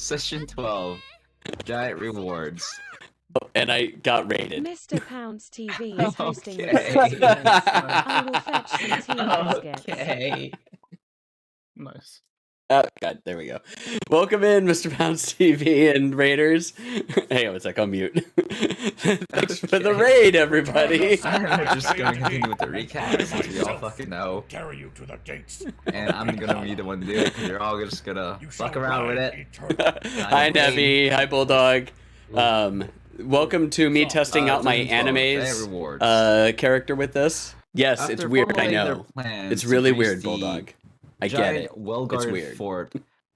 Session 12. Giant rewards. And I got raided. Mr. Pounds TV is hosting Okay. this session. I will fetch some tea biscuits. Okay. Nice. Oh, God, there we go. Welcome in, Mr. Pounds TV and Raiders. Hey, I was like, on mute. Thanks for the raid, everybody. I'm just gonna continue with the recap, since we all fucking know. Carry you to the gates. And I'm gonna be the one to do it, because you're all just gonna fuck around with it. Hi, Nebby. Hi, Bulldog. Welcome to me testing out my animes character with this. Yes, After it's weird, I formulating their know. plans It's really to reach weird, the Bulldog. I get giant, it. well-guarded weird. fort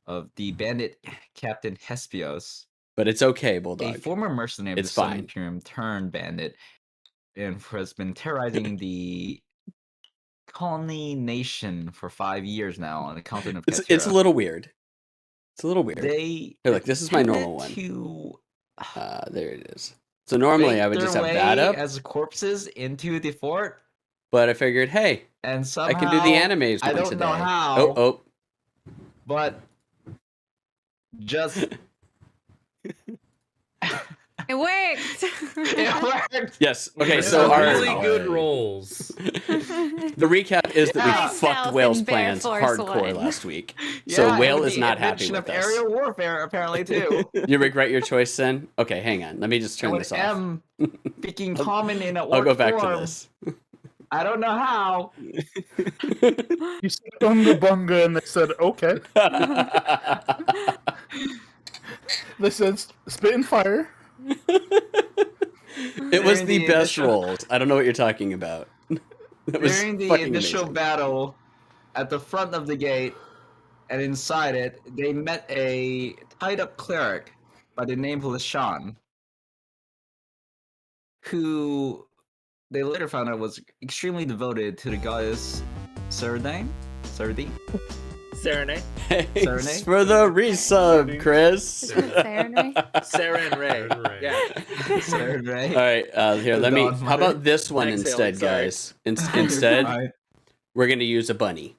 of the bandit Captain Hespios, But it's okay, a Bulldog. former mercenary of It's the Sun fine. Imperium turned bandit, and has been terrorizing the colony nation for 5 years now on the continent of Catira. It's a little weird. It's a little weird. They Here, look, this is my normal one. to There it is. So normally I would fake just their have that way up, as corpses into the fort, but I figured, hey, and somehow I can do the animes I one don't today. know how, Oh, but just It worked. it worked. yes. Okay, Those so are our really good rolls. the recap is that Yeah. we fucked South Whale's and Bear plans Force hardcore One. last week. So Yeah, Whale and is the not happy invention with of us. aerial warfare, apparently too. You regret your choice, then? Okay, hang on. Let me just turn When this off. M speaking common in a I'll go orc back to form, this. I don't know how. You said bunga bunga, and they said okay. They said spit and fire. It was During the the best initial- rolls. I don't know what you're talking about. That was During the fucking initial amazing. battle at the front of the gate and inside it, they met a tied-up cleric by the name of Lashan, who they later found out was extremely devoted to the goddess Serdane? Serdine? Serenade. Thanks Serenade? for the resub, Chris. Is it Serenade? Sarah and Ray. Ray. Yeah. Serdane. All right, here. Let me. Dawn How Mother. about this one Exhale, instead, sorry. guys? Instead, Alright. we're gonna use a bunny.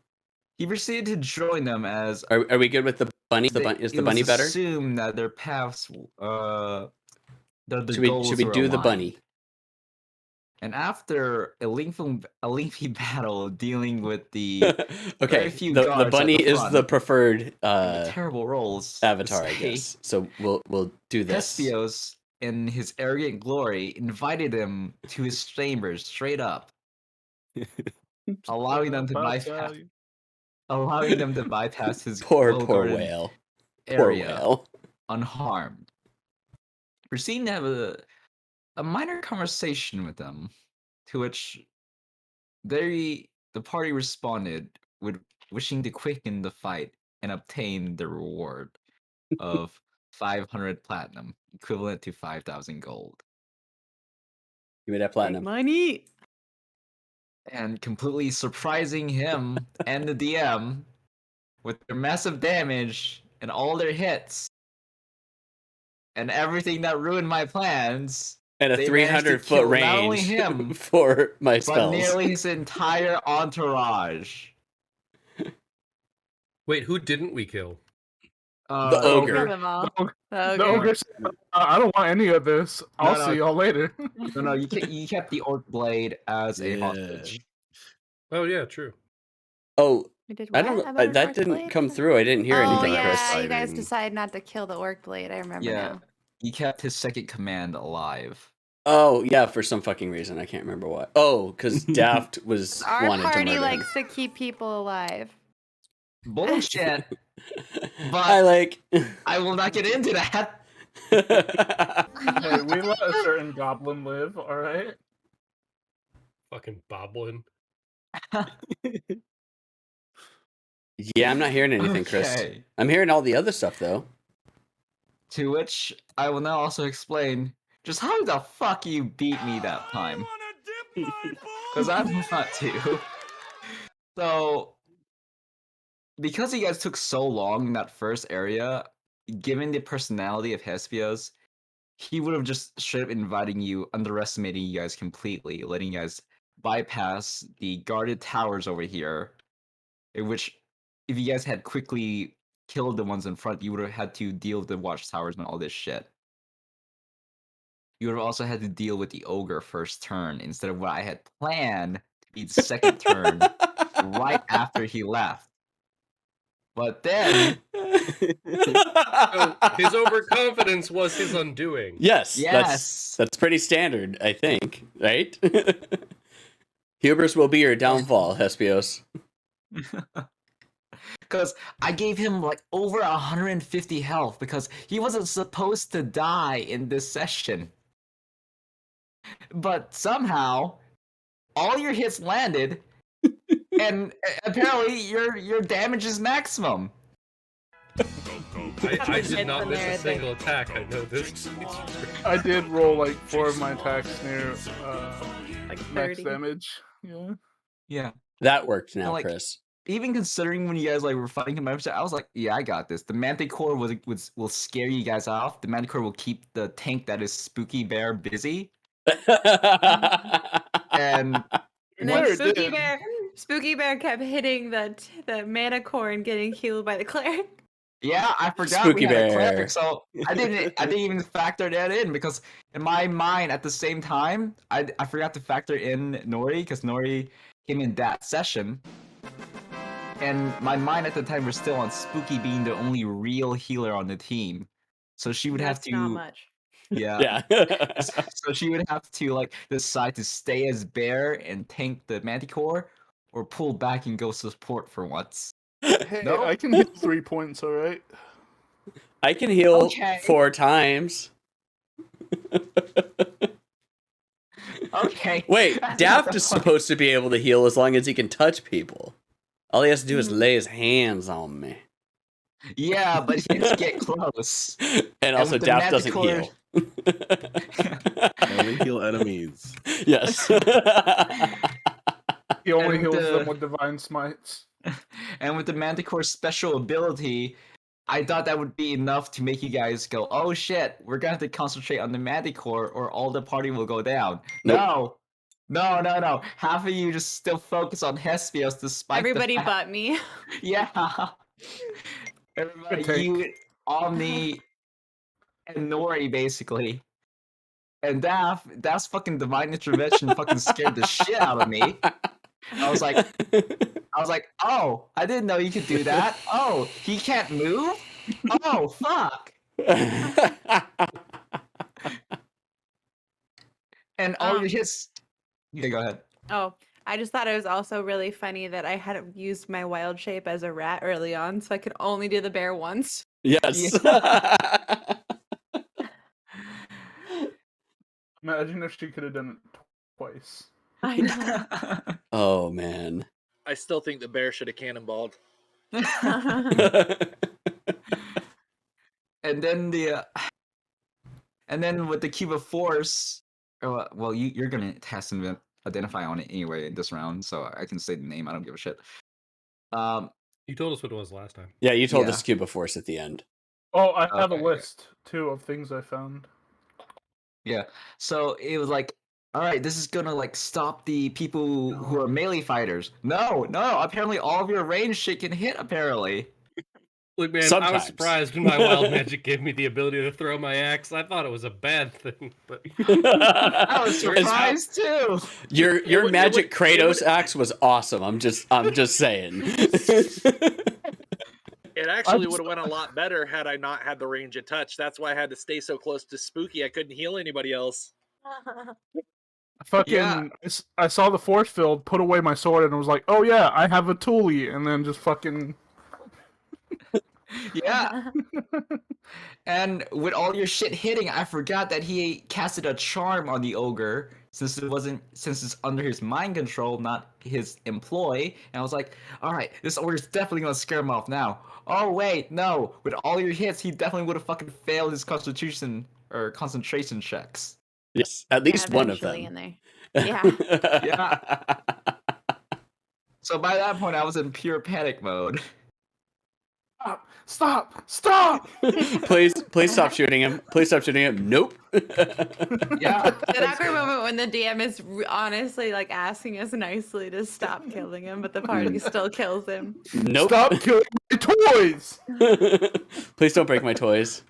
He proceeded to join them as Are we good with the bunny? Is the it bunny was better? assumed that their paths, the goals Should we were do the aligned. bunny? And after a lengthy battle dealing with the Okay, very few the guards at bunny the is front, the preferred terrible rolls, avatar, I say, guess. So we'll do this. Hespios, in his arrogant glory, invited him to his chambers straight up, allowing them to bypass his Poor well-guarded whale. Poor area whale. unharmed. Proceeding to have a minor conversation with them, to which the party responded with wishing to quicken the fight and obtain the reward of 500 platinum, equivalent to 5,000 gold. Give me that platinum. Money. And completely surprising him and the DM with their massive damage and all their hits and everything that ruined my plans, And a they managed to 300-foot kill not only range him, for my but spells. nearly his entire entourage. Wait, who didn't we kill? The ogre. Kill them all. The The ogre. ogre said, I don't want any of this. I'll No, see y'all later. No, you kept the orc blade as a Yeah. hostage. Oh yeah, true. Oh, We did I what? don't About know. an That orc didn't blade? come through. I didn't hear Oh anything, yeah, Chris. you guys decided not to kill the orc blade. I remember Yeah, now. he kept his second command alive. Oh, yeah, for some fucking reason. I can't remember what. Oh, because Daft was Our wanted to party murder likes to keep people alive. Bullshit. him. But I like... I will not get into that. Hey, we let a certain goblin live, alright? Fucking boblin. Yeah, I'm not hearing anything, Chris. Okay. I'm hearing all the other stuff, though. To which I will now also explain just how the fuck you beat me that time. Because I'm not too. So, because you guys took so long in that first area, given the personality of Hespios, he would have just straight up inviting you, underestimating you guys completely, letting you guys bypass the guarded towers over here, in which, if you guys had quickly killed the ones in front, you would have had to deal with the watchtowers and all this shit. You would have also had to deal with the ogre first turn instead of what I had planned to be the second turn right after he left. But then, So his overconfidence was his undoing. Yes, yes, that's pretty standard, I think, right? Hubris will be your downfall, Hespios. because I gave him like over 150 health because he wasn't supposed to die in this session. But somehow, all your hits landed, and apparently your damage is maximum. I did not miss a single attack. I know this. I did roll like 4 of my attacks near Like max 30. damage. Yeah. Yeah. That worked now, Like- Chris. Even considering when you guys like were fighting him, I was like, yeah, I got this. The Manticore will scare you guys off. The Manticore will keep the tank that is Spooky Bear busy. And And Where then it Spooky did. Spooky Bear kept hitting the Manicore and getting healed by the cleric. yeah, I forgot Spooky we had a Bear. cleric, so I didn't even factor that in because in my mind at the same time, I forgot to factor in Nori because Nori came in that session. And my mind at the time was still on Spooky being the only real healer on the team. So she would have That's to not much. Yeah. Yeah. So she would have to like decide to stay as Bear and tank the Manticore or pull back and go support for once. Hey, No. I can hit 3 points, alright? I can heal Okay. 4 times. Okay. Wait, That's Daft not is funny. supposed to be able to heal as long as he can touch people. All he has to do is lay his hands on me. Yeah, but he has to get close. And also, with the Daft doesn't Manticore- heal. Only heal enemies. Yes. He only And, heals them with divine smites. And with the Manticore's special ability, I thought that would be enough to make you guys go, oh shit, we're gonna have to concentrate on the Manticore or all the party will go down. Nope. No. Half of you just still focus on Hespios despite Everybody the fact- but me. Yeah. Everybody, Good take. you, Omni, and Nori, basically. And Daft's fucking divine intervention fucking scared the shit out of me. I was like, oh, I didn't know you could do that. Oh, he can't move? Oh, fuck. And all your hits. Yeah, go ahead. Oh, I just thought it was also really funny that I had used my wild shape as a rat early on, so I could only do the bear once. Yes. Imagine if she could have done it twice. I know. Oh, man. I still think the bear should have cannonballed. And then with the cube of force, well, you're gonna test and identify on it anyway in this round, so I can say the name. I don't give a shit. You told us what it was last time. Yeah, you told Yeah. us Cube of Force at the end. Oh, I have Okay. a list, too, of things I found. Yeah, so it was like, all right, this is gonna like stop the people who are melee fighters. No, apparently all of your range shit can hit. Apparently, Look, man, I Sometimes. was surprised when my wild magic gave me the ability to throw my axe. I thought it was a bad thing, but I was It's- surprised too. Your would- magic it would- Kratos axe was awesome. I'm just saying. It actually I'm would have went a lot better had I not had the range of touch. That's why I had to stay so close to Spooky. I couldn't heal anybody else. Fucking, I saw the force field, put away my sword, and was like, oh yeah, I have a toolie, and then just fucking... Yeah, and with all your shit hitting, I forgot that he casted a charm on the ogre since it's under his mind control, not his employ. And I was like, all right, this ogre's definitely gonna scare him off now. Oh wait, no, with all your hits, he definitely would have fucking failed his constitution or concentration checks. Yes, at least one of Eventually them. in there. Yeah. Yeah. So by that point, I was in pure panic mode. Stop! Please stop shooting him. Please stop shooting him. Nope. Yeah. It's an awkward moment when the DM is honestly like asking us nicely to stop killing him, but the party still kills him. Nope. Stop killing my toys! Please don't break my toys.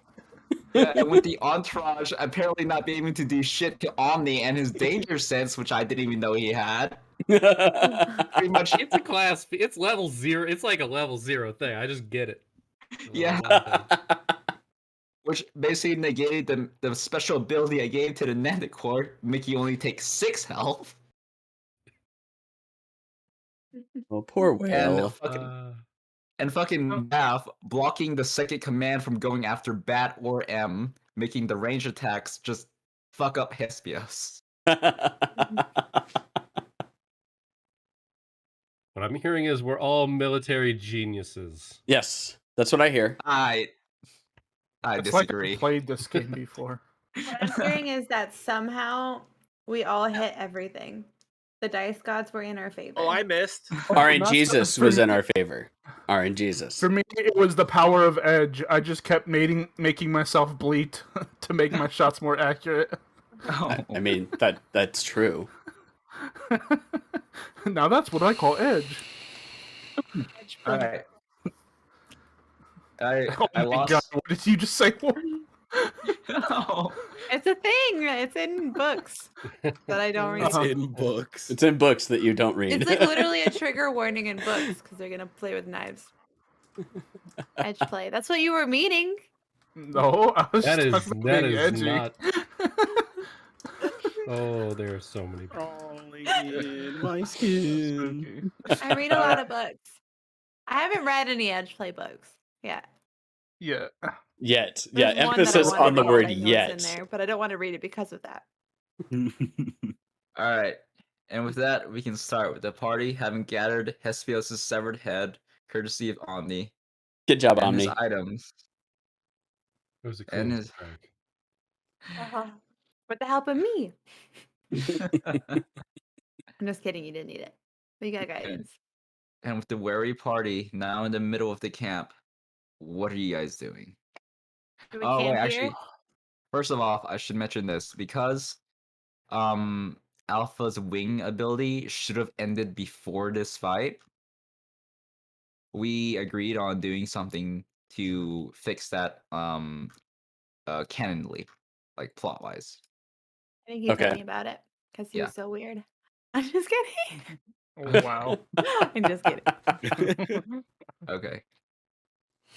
Yeah, and with the entourage apparently not being able to do shit to Omni and his danger sense, which I didn't even know he had. Pretty much, It's a class. It's level 0. It's like a level 0 thing. I just get it. Yeah. Level 1 thing. which basically negated the special ability I gave to the Nandicore, Mickey only takes 6 health. Oh, poor And whale. fucking Math blocking the second command from going after Bat or M, making the range attacks just fuck up Hespios. What I'm hearing is we're all military geniuses. Yes, that's what I hear. I It's like disagree. I've played this game before. What I'm hearing is that somehow we all hit everything. The dice gods were in our favor. Oh, I missed. RNGesus was in our favor. RNGesus. For me, it was the power of edge. I just kept making myself bleed to make my shots more accurate. Oh. I mean, that's true. Now that's what I call edge. Edge All play. right. I Oh my lost. god, what did you just say? No. It's a thing. It's in books that I don't read. Uh-huh. in books. It's in books that you don't read. It's like literally a trigger warning in books because they're gonna play with knives. Edge play. That's what you were meaning. No, I was That talking is about that being is edgy. not. Oh, there are so many. Crawling in my skin. Spooky. I read a lot of books. I haven't read any edge play books yet. Yeah. Yet. Yeah, There's one that I emphasis wanna on the read word that I know is yet. in there, but I don't want to read it because of that. All right. And with that, we can start with the party having gathered Hespios' severed head, courtesy of Omni, Good job, and Omni. his items. It was a cool And his- strike. With the help of me. I'm just kidding. You didn't need it. We got guidance. And with the wary party now in the middle of the camp, what are you guys doing? Do we Oh wait, camp actually, here? first of all, I should mention this because Alpha's wing ability should have ended before this fight. We agreed on doing something to fix that canonly, like plot wise. I think he Okay. told me about it because he Yeah. was so weird. I'm just kidding. Oh, wow. I'm just kidding. Okay.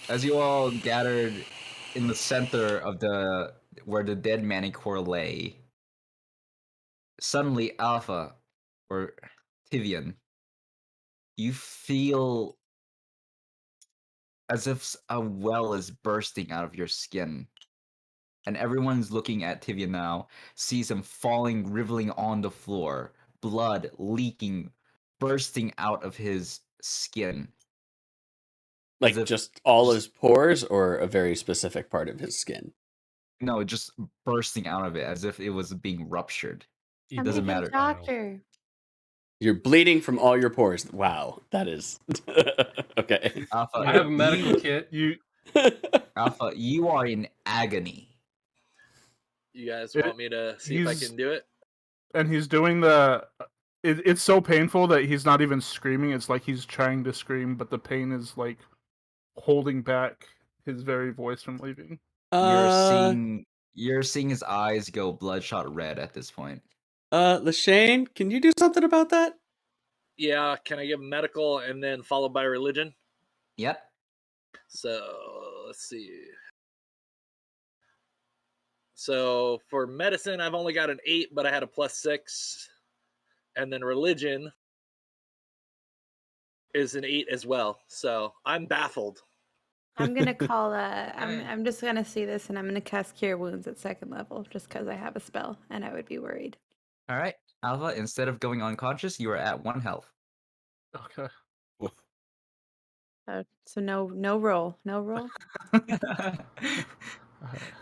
As you all gathered in the center of where the dead Manicore lay, suddenly Alpha or Tivian, you feel as if a well is bursting out of your skin. And everyone's looking at Tivian now, sees him falling, riveling on the floor, blood leaking, bursting out of his skin. Like As if- just all his pores or a very specific part of his skin? No, just bursting out of it as if it was being ruptured. It doesn't Make a matter. Doctor. You're bleeding from all your pores. Wow, that is okay. Alpha, I have a medical kit. Alpha, you are in agony. You guys It- want me to see if I he's- can do it? And he's doing the... It's so painful that he's not even screaming. It's like he's trying to scream, but the pain is like holding back his very voice from leaving. You're seeing his eyes go bloodshot red at this point. Lashane, can you do something about that? Yeah, can I give medical and then followed by religion? Yep. So let's see. So for medicine, I've only got an 8, but I had a +6. And then religion is an 8 as well. So I'm baffled. I'm gonna call I'm just gonna see this and I'm gonna cast Cure Wounds at 2nd level just because I have a spell and I would be worried. All right, Alpha. Instead of going unconscious, you are at 1 health. Okay. So no roll.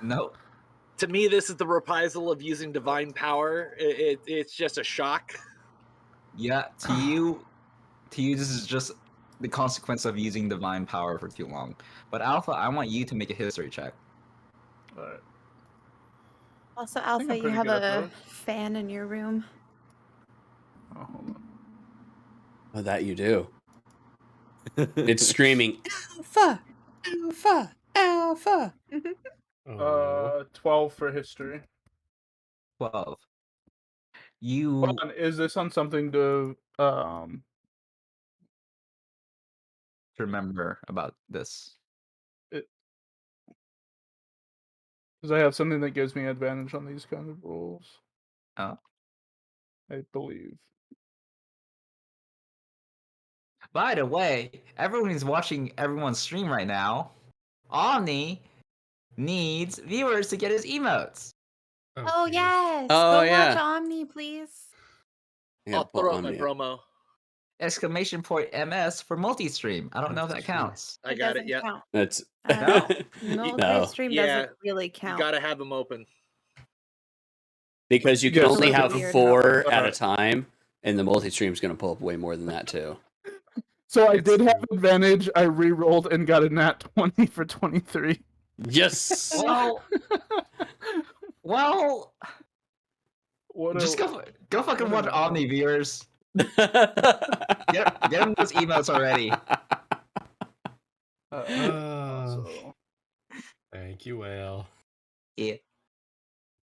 No. To me, this is the reprisal of using divine power. It's just a shock. Yeah. To you, this is just the consequence of using divine power for too long. But Alpha, I want you to make a history check. Alright. Also, think Alpha, I'm you pretty have good at a those. fan in your room. Oh, hold on. Oh, that you do. It's screaming, Alpha, Alpha, Alpha. Oh. 12 for history. 12. Hold on, is this on something to Remember about this. because I have something that gives me advantage on these kind of rolls. Oh. I believe. By the way, everyone who's watching everyone's stream right now, Omni needs viewers to get his emotes. Oh, jeez. yes. Oh, Go yeah. watch Omni, please. I I'll gotta pull throw up my Omni up. promo. Exclamation point MS for multi-stream. I don't know if that That's true. counts. I got it. doesn't Yeah. count. That's No. Multi-stream Yeah, doesn't really You count. gotta have them open. because you can Yes, only it's have weird. 4 at a time, and the multi-stream's gonna pull up way more than that too. So I It's did have true. advantage. I re-rolled and got a nat 20 for 23. Yes. Well, What just a- go fucking what watch a- Omni, viewers. Get them those emotes already. so Thank you, whale. Yeah.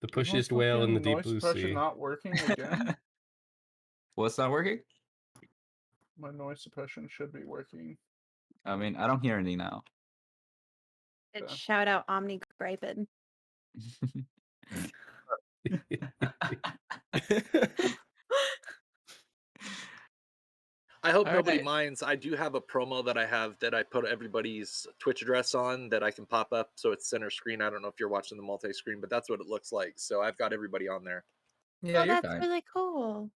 The is my pushiest whale in the fucking deep noise blue suppression sea. not working again? What's not working? My noise suppression should be working. I mean, I don't hear any now. Shout out Omni Griped. I hope All nobody right. minds. I do have a promo that I have that I put everybody's Twitch address on that I can pop up so it's center screen. I don't know if you're watching the multi-screen, but that's what it looks like. So I've got everybody on there. Yeah, Oh, you're that's fine. really cool.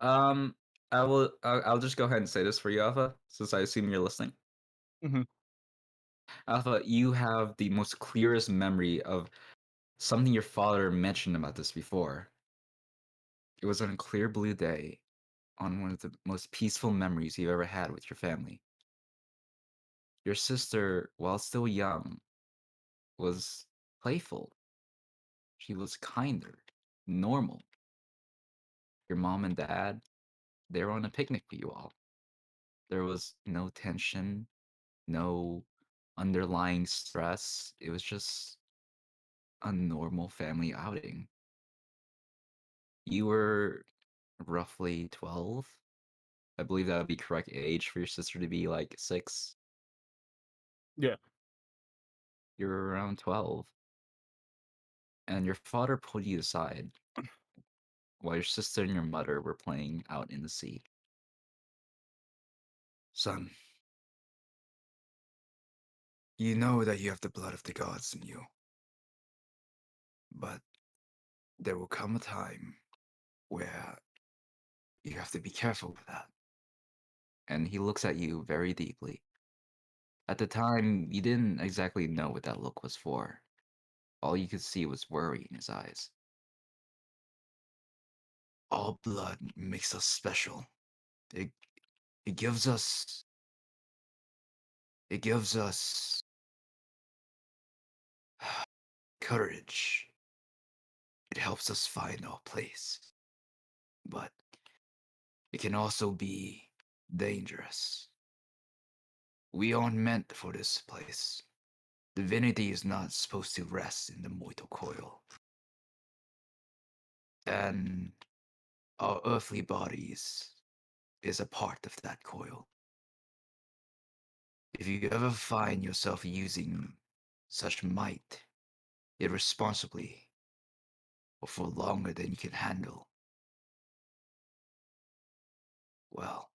I'll just go ahead and say this for you, Alpha, since I assume you're listening. Mhm. Alpha, you have the most clearest memory of something your father mentioned about this before. It was on a clear blue day, on one of the most peaceful memories you've ever had with your family. Your sister, while still young, was playful. She was kinder, normal. Your mom and dad, they were on a picnic with you all. There was no tension, no underlying stress. It was just a normal family outing. You were roughly 12. I believe that would be correct age for your sister to be like 6. Yeah. You're around 12. And your father pulled you aside while your sister and your mother were playing out in the sea. Son, you know that you have the blood of the gods in you. But there will come a time where you have to be careful with that. And he looks at you very deeply. At the time, you didn't exactly know what that look was for. All you could see was worry in his eyes. All blood makes us special. It it gives us it gives us courage. It helps us find our place. But it can also be dangerous. We aren't meant for this place. Divinity is not supposed to rest in the mortal coil. And our earthly bodies is a part of that coil. If you ever find yourself using such might irresponsibly or for longer than you can handle, well,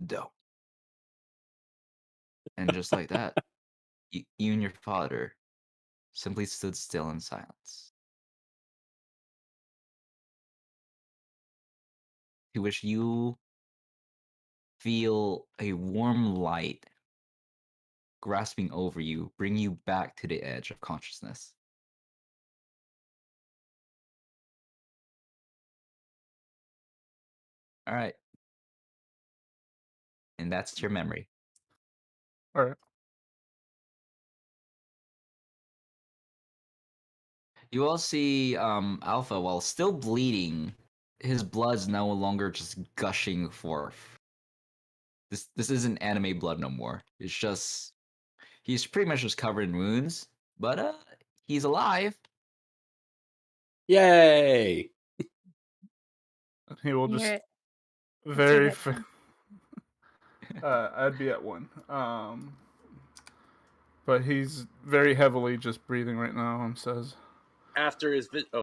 don't. And just like that, you and your father simply stood still in silence. To which you feel a warm light grasping over you, bring you back to the edge of consciousness. All right. And that's your memory. All right. You all see Alpha, while still bleeding, his blood's no longer just gushing forth. This isn't anime blood no more. It's just he's pretty much just covered in wounds, but he's alive. Yay! He will Hear just it. very. Let's hear it, I'd be at 1. But he's very heavily just breathing right now and says, After his oh,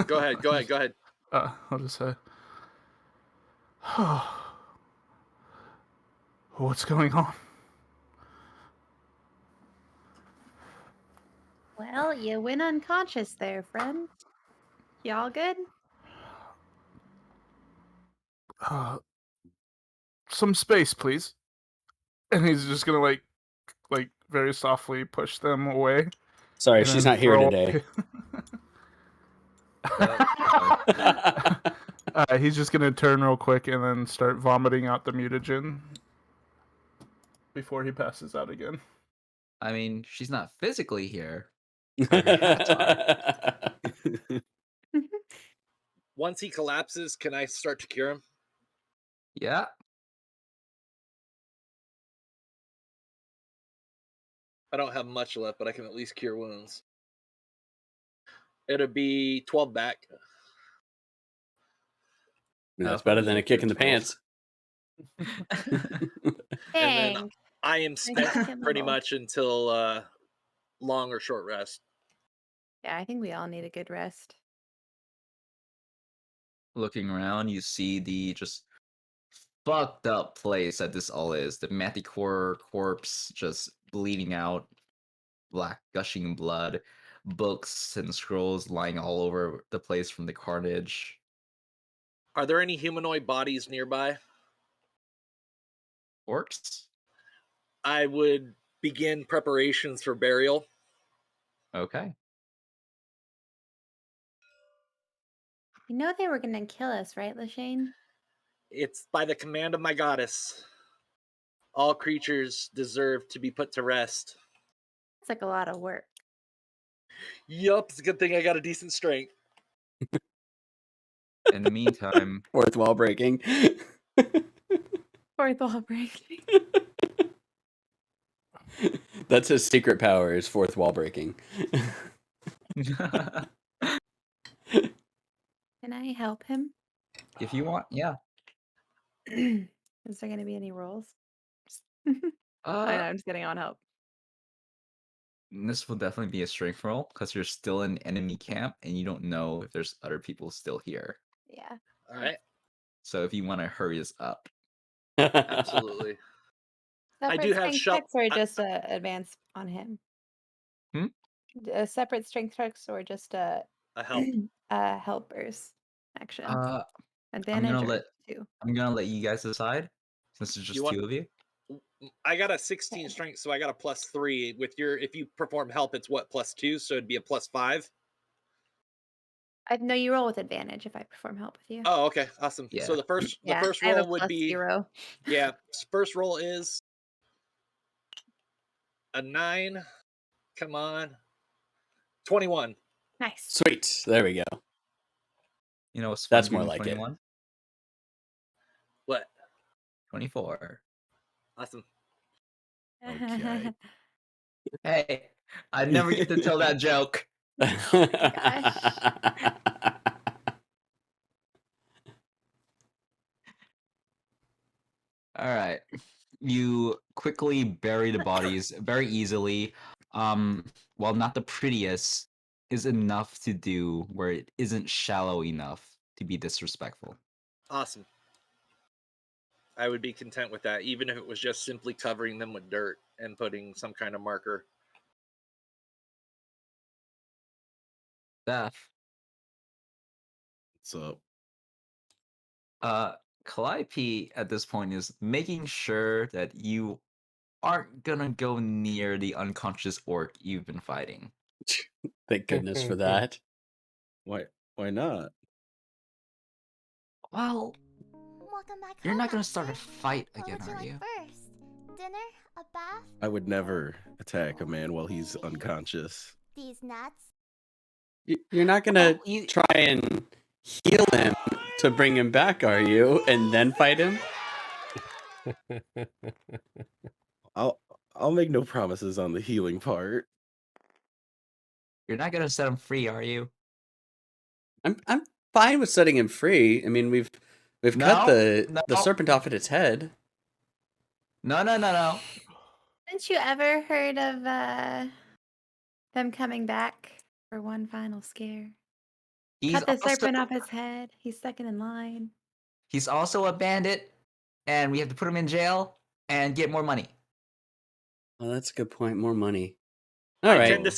go ahead. I'll just say, what's going on? Well, you went unconscious there, friend. Y'all good? Some space, please. And he's just gonna like very softly push them away. Sorry, and she's then not here throw- today. He's just gonna turn real quick and then start vomiting out the mutagen before he passes out again. I mean, she's not physically here. Once he collapses, can I start to cure him? Yeah. I don't have much left, but I can at least cure wounds. It'll be 12 back. That's better than a kick in the pants. And then Dang. I am spent second pretty level. much until long or short rest. Yeah, I think we all need a good rest. Looking around, you see the just fucked up place that this all is. The Manticore corpse just bleeding out, black gushing blood, books and scrolls lying all over the place from the carnage. Are there any humanoid bodies nearby? Orcs? I would begin preparations for burial. Okay. You know they were gonna kill us, right, Lashane? It's by the command of my goddess. All creatures deserve to be put to rest. It's like a lot of work. Yup, it's a good thing I got a decent strength. In the meantime, Fourth wall breaking. Fourth wall breaking. That's his secret power, is fourth wall breaking. Can I help him? if you want, yeah. Is there gonna be any rolls? I'm just getting on help. This will definitely be a strength roll because you're still in enemy camp and you don't know if there's other people still here. Yeah. All right, So if you want to hurry us up, absolutely. I do have strength shel- checks or I- just advance on him? Hmm? Separate strength checks or just A help. helpers action? I'm Advantage gonna or let 2? I'm gonna let you guys decide since it's just You want- two of you. I got a 16 strength, so I got a +3. With your, if you perform help, it's what, +2, so it'd be a +5. No, you roll with advantage if I perform help with you. Oh, okay, awesome. Yeah. So the first yeah, first I have a roll would be +0. yeah. First roll is a 9. Come on, 21. Nice. Sweet. There we go. You know what's That's fun more being like it. 21? What? 24. Awesome. Okay. Hey, I never get to tell that joke. All right. You quickly bury the bodies very easily. While not the prettiest, is enough to do where it isn't shallow enough to be disrespectful. Awesome. I would be content with that, even if it was just simply covering them with dirt and putting some kind of marker. Beth, What's up? Calliope at this point is making sure that you aren't gonna go near the unconscious orc you've been fighting. Thank goodness for that. Why not? Well, welcome back You're home, not gonna start a Master. fight What again, would you are like you? first? Dinner? A bath? I would never attack a man while he's unconscious. These nuts? You're not gonna you try and heal him to bring him back, are you? And then fight him? I'll make no promises on the healing part. you're not gonna set him free, are you? I'm fine with setting him free. I mean, we've cut the serpent off at its head. No. Haven't you ever heard of them coming back for one final scare? He's Cut the serpent also off his head. He's second in line. he's also a bandit, and we have to put him in jail and get more money. Oh, that's a good point. More money. All I right. tend to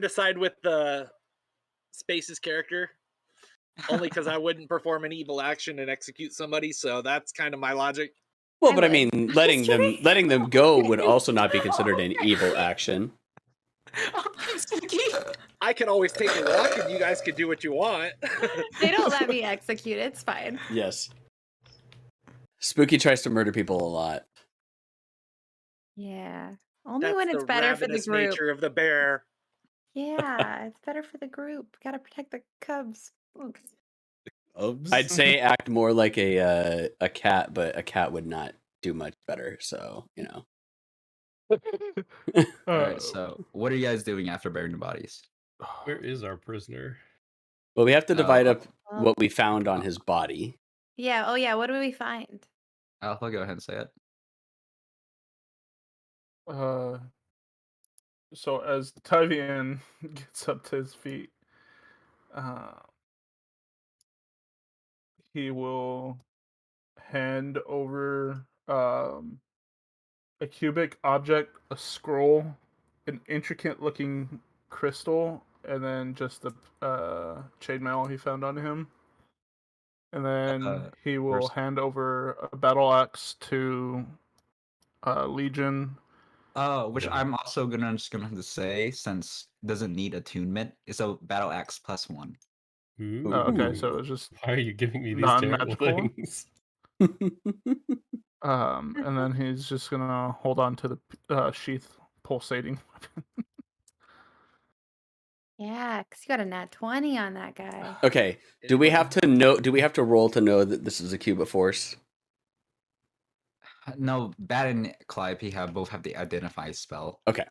side with the Space's character, only because I wouldn't perform an evil action and execute somebody. So that's kind of my logic. Well, but I mean, letting them go would also not be considered an evil action. I can always take a walk, and you guys can do what you want. They don't let me execute. It's fine. Yes. Spooky tries to murder people a lot. Yeah. Only That's when it's the better for the ravenous group. nature of the bear. Yeah, it's better for the group. Gotta protect the cubs. I'd say act more like a cat, but a cat would not do much better. So, you know. Alright, so what are you guys doing after burying the bodies? Where is our prisoner? Well, we have to divide up well- what we found on his body. Yeah. Oh, yeah. What do we find? Alpha, go ahead and say it. So as Tyvian gets up to his feet, he will hand over a cubic object, a scroll, an intricate-looking crystal, and then just the chainmail he found on him. And then he will hand over a battle axe to Legion. Which I'm also just gonna have to say, since it doesn't need attunement, it's a battle axe +1. Oh, okay, so it's just Why are you giving me these terrible non-magical. things? And then he's just gonna hold on to the sheath pulsating weapon. Yeah, because you got a nat 20 on that guy. Okay. Do we have to know? Do we have to roll to know that this is a cube of force? No, Bat and Calliope both have the identify spell. Okay.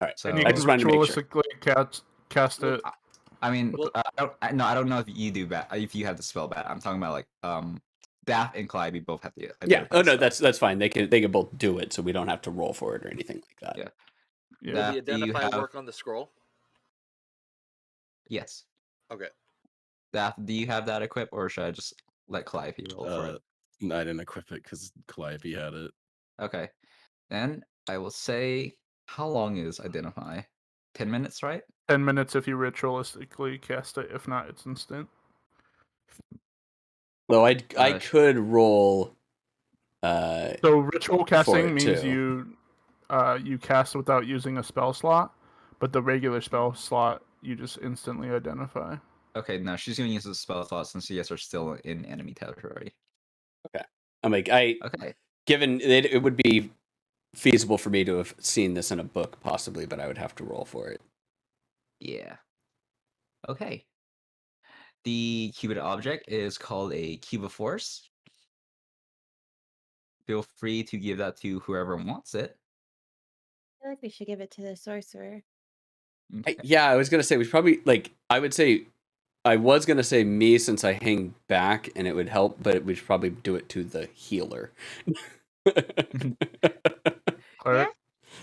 All right. So And you I can just wanted to make sure. ritualistically cast it. I mean, I don't know if you do Bat, if you have the spell Bat. I'm talking about like Daff and Calliope both have the Yeah. identify Oh no, spell. that's fine. They can both do it, so we don't have to roll for it or anything like that. Yeah. Will Daff, the do you identify have... work on the scroll? Yes. Okay. Daff, do you have that equipped, or should I just let Calliope roll for it? I didn't equip it because Calliope had it. Okay. Then I will say, how long is identify? 10 minutes, right? 10 minutes if you ritualistically cast it. If not, it's instant. Though I could roll. So ritual casting means too. you cast without using a spell slot, but the regular spell slot you just instantly identify. Okay, no, she's going to use the spell slot since you guys are still in enemy territory. Okay. I'm like Okay. Given it would be feasible for me to have seen this in a book possibly, but I would have to roll for it. Yeah. Okay. The cubed object is called a cube of force. Feel free to give that to whoever wants it. I feel like we should give it to the sorcerer. Okay. Yeah, I was gonna say we probably I would say I was gonna say me since I hang back and it would help, but we should probably do it to the healer. Cleric?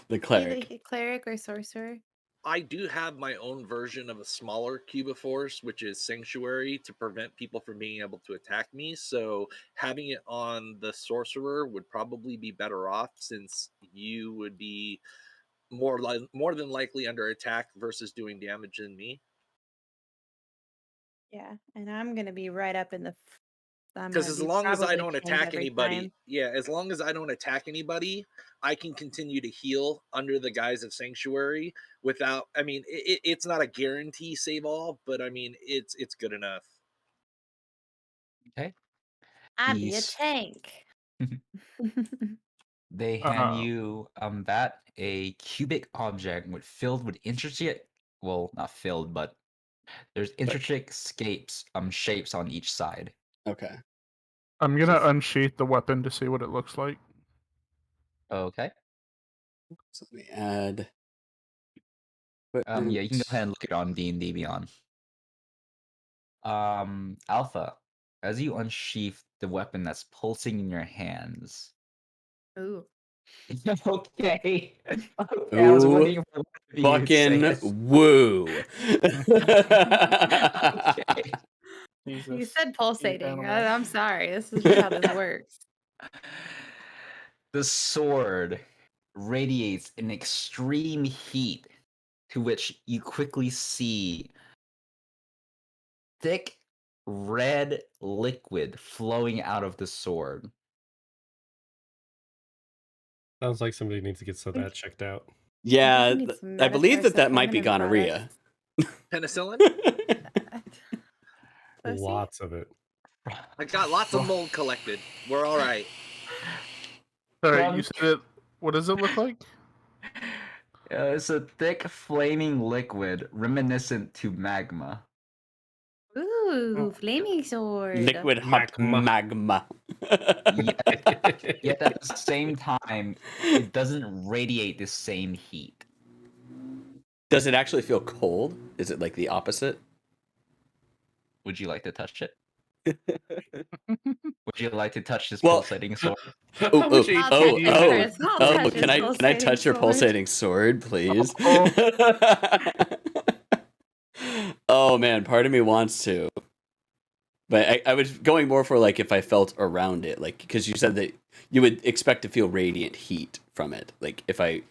The cleric. Either cleric or sorcerer. I do have my own version of a smaller cube of force, which is Sanctuary, to prevent people from being able to attack me. So having it on the sorcerer would probably be better off, since you would be more than likely under attack versus doing damage than me. Yeah, and I'm gonna be right up in the. Because as long as I don't attack anybody, as long as I don't attack anybody, I can continue to heal under the guise of Sanctuary without. I mean, it's not a guarantee save all, but I mean, it's good enough. Okay. I'd be a These- tank. They hand you that a cubic object filled with intricate, well, not filled, but there's intricate shapes on each side. Okay. I'm gonna unsheath the weapon to see what it looks like. Okay. So let me add. Yeah, you can go ahead and look it on D&D Beyond. Alpha, as you unsheath the weapon that's pulsing in your hands. Ooh. Okay. Okay, I was Ooh, waiting for one of you to say fucking it. woo. Okay. You Jesus. said pulsating. animal. I'm sorry. This is just how this works. The sword radiates an extreme heat to which you quickly see thick red liquid flowing out of the sword. Sounds like somebody needs to get some of that checked out. Yeah, need some I believe Medicare that might be supplement gonorrhea. Penicillin? Pussy? Lots of it. I got lots of mold collected. We're all right. Sorry, From- you said it. What does it look like? It's a thick, flaming liquid reminiscent to magma. Ooh, flaming sword. Liquid hot magma. Yet at the same time, it doesn't radiate the same heat. Does it actually feel cold? Is it like the opposite? Would you like to touch it? Would you like to touch this Well- pulsating sword? Oh, I'll touch it first. I'll touch can his I touch your pulsating pulsating sword, please? Oh man, part of me wants to. But I was going more for like if I felt around it, like because you said that you would expect to feel radiant heat from it. Like if I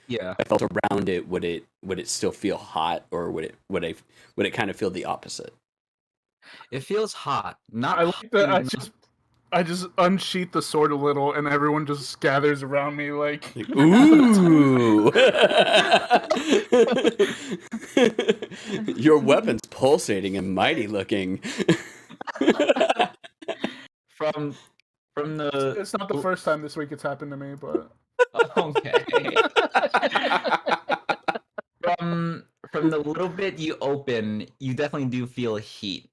felt around it, would it still feel hot, or would it kind of feel the opposite? It feels hot. Not I like that. I just unsheath the sword a little, and everyone just gathers around me like, ooh. Your weapon's pulsating and mighty looking. from the. It's not the first time this week it's happened to me, but Okay. From the little bit you open, you definitely do feel heat.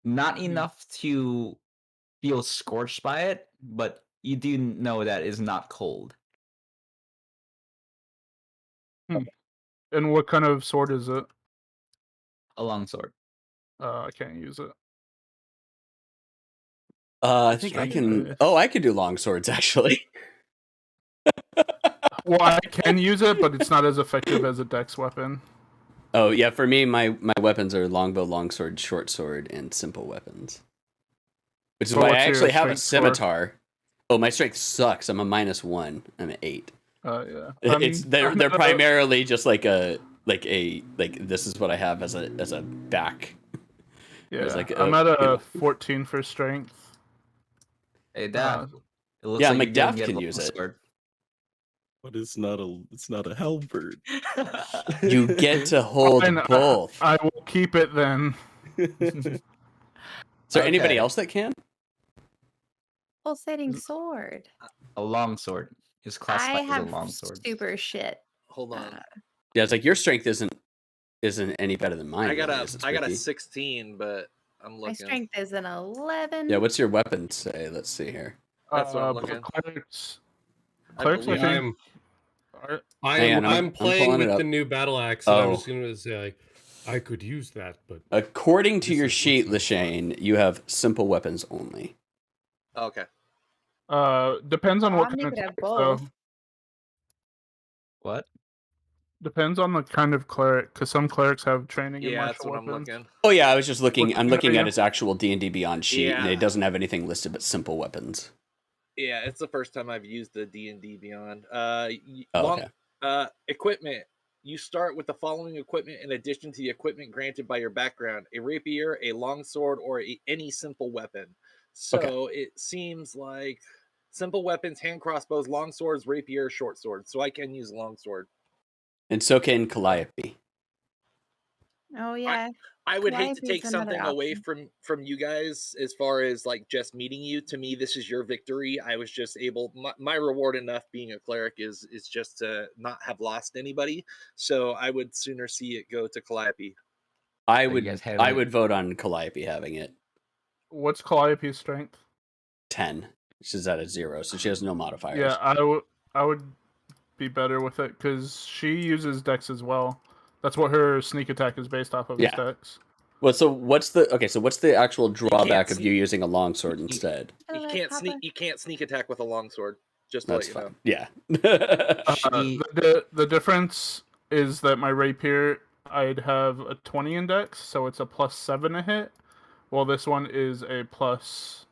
Not enough to feel scorched by it, but you do know that it's not cold. And what kind of sword is it? A longsword. I can't use it. I think I can. Oh, I could do long swords actually. Well, I can use it, but it's not as effective as a dex weapon. Oh yeah, for me, my weapons are longbow, longsword, short sword, and simple weapons. Which is So why I what's your actually have a strength score? scimitar. Oh, my strength sucks. I'm a -1. I'm an 8. Yeah. They're primarily just like this is what I have as a back. Yeah, Like, I'm at a 14 for strength. Hey, Dad. It looks yeah, like you didn't McDaff get can a use it. longsword. But it's not a halberd. You get to hold Fine, both. I will keep it then. Is there anybody else that can? Pulsating sword. A longsword is I classified as a have longsword. super shit. Hold on. Yeah, it's like your strength isn't any better than mine. I got really, a is it, I got a Spooky? 16, but I'm looking. My strength is an 11. Yeah, what's your weapon say? Let's see here. That's what I'm But looking. clerics, I I believe think. Hang on, I'm playing pulling it with up. the new battle axe, and I'm Oh. just gonna say like, I could use that, but According to This your is sheet, what's Lashane, you have simple weapons only. Okay. Depends on Oh, what I'm kind of making it cleric, both. though. What? Depends on the kind of cleric, because some clerics have training in Yeah, that's martial what I'm weapons. looking. Oh yeah, I was just looking. I'm What looking are at you? his actual D&D Beyond sheet, and Yeah. it doesn't have anything listed but simple weapons. Yeah, it's the first time I've used the D&D Beyond. Okay. Equipment. You start with the following equipment in addition to the equipment granted by your background: a rapier, a longsword, or any simple weapon. So it seems like simple weapons: hand crossbows, long swords, rapier, short swords. So I can use longsword. And so can Calliope. Oh yeah. I would hate to Calliope's take another something away option. from you guys as far as like just meeting you. To me, this is your victory. I was just able. My reward enough being a cleric is just to not have lost anybody. So I would sooner see it go to Calliope. I So you guys would have I it- would vote on Calliope having it. What's Calliope's strength? 10. She's at a 0, so she has no modifiers. Yeah, I would be better with it because she uses Dex as well. That's what her sneak attack is based off of. Yeah. Is Dex. Well, so what's the actual drawback of sneak- you using a longsword instead? You can't sneak attack with a longsword. Just to That's let you fine. know. Yeah. The difference is that my rapier, I'd have a 20 in Dex, so it's a +7 to hit. While this one is a +4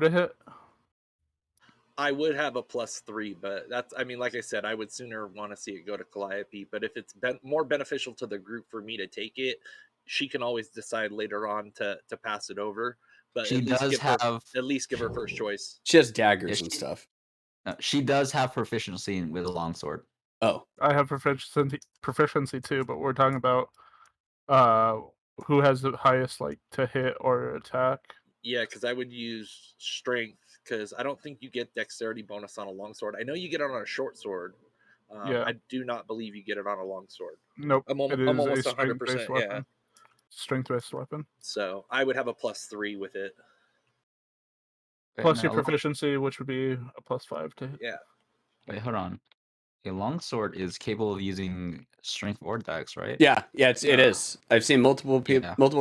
to hit. I would have a +3, but that's, I mean, like I said, I would sooner want to see it go to Calliope. But if it's more beneficial to the group for me to take it, she can always decide later on to pass it over. But She does have at least give her first choice. She has daggers Yeah, and stuff. No, she does have proficiency with a longsword. Oh, I have proficiency too, but we're talking about who has the highest like to hit or attack. Yeah, because I would use strength because I don't think you get dexterity bonus on a longsword. I know you get it on a short sword. Yeah. I do not believe you get it on a longsword. Nope. I'm it is almost a 100%. strength-based Yeah. weapon. Strength-based weapon. So I would have a +3 with it. Plus No, your proficiency, which would be a +5 to hit. Yeah. Wait, hold on. A longsword is capable of using strength or dex, right? yeah, it is. I've seen multiple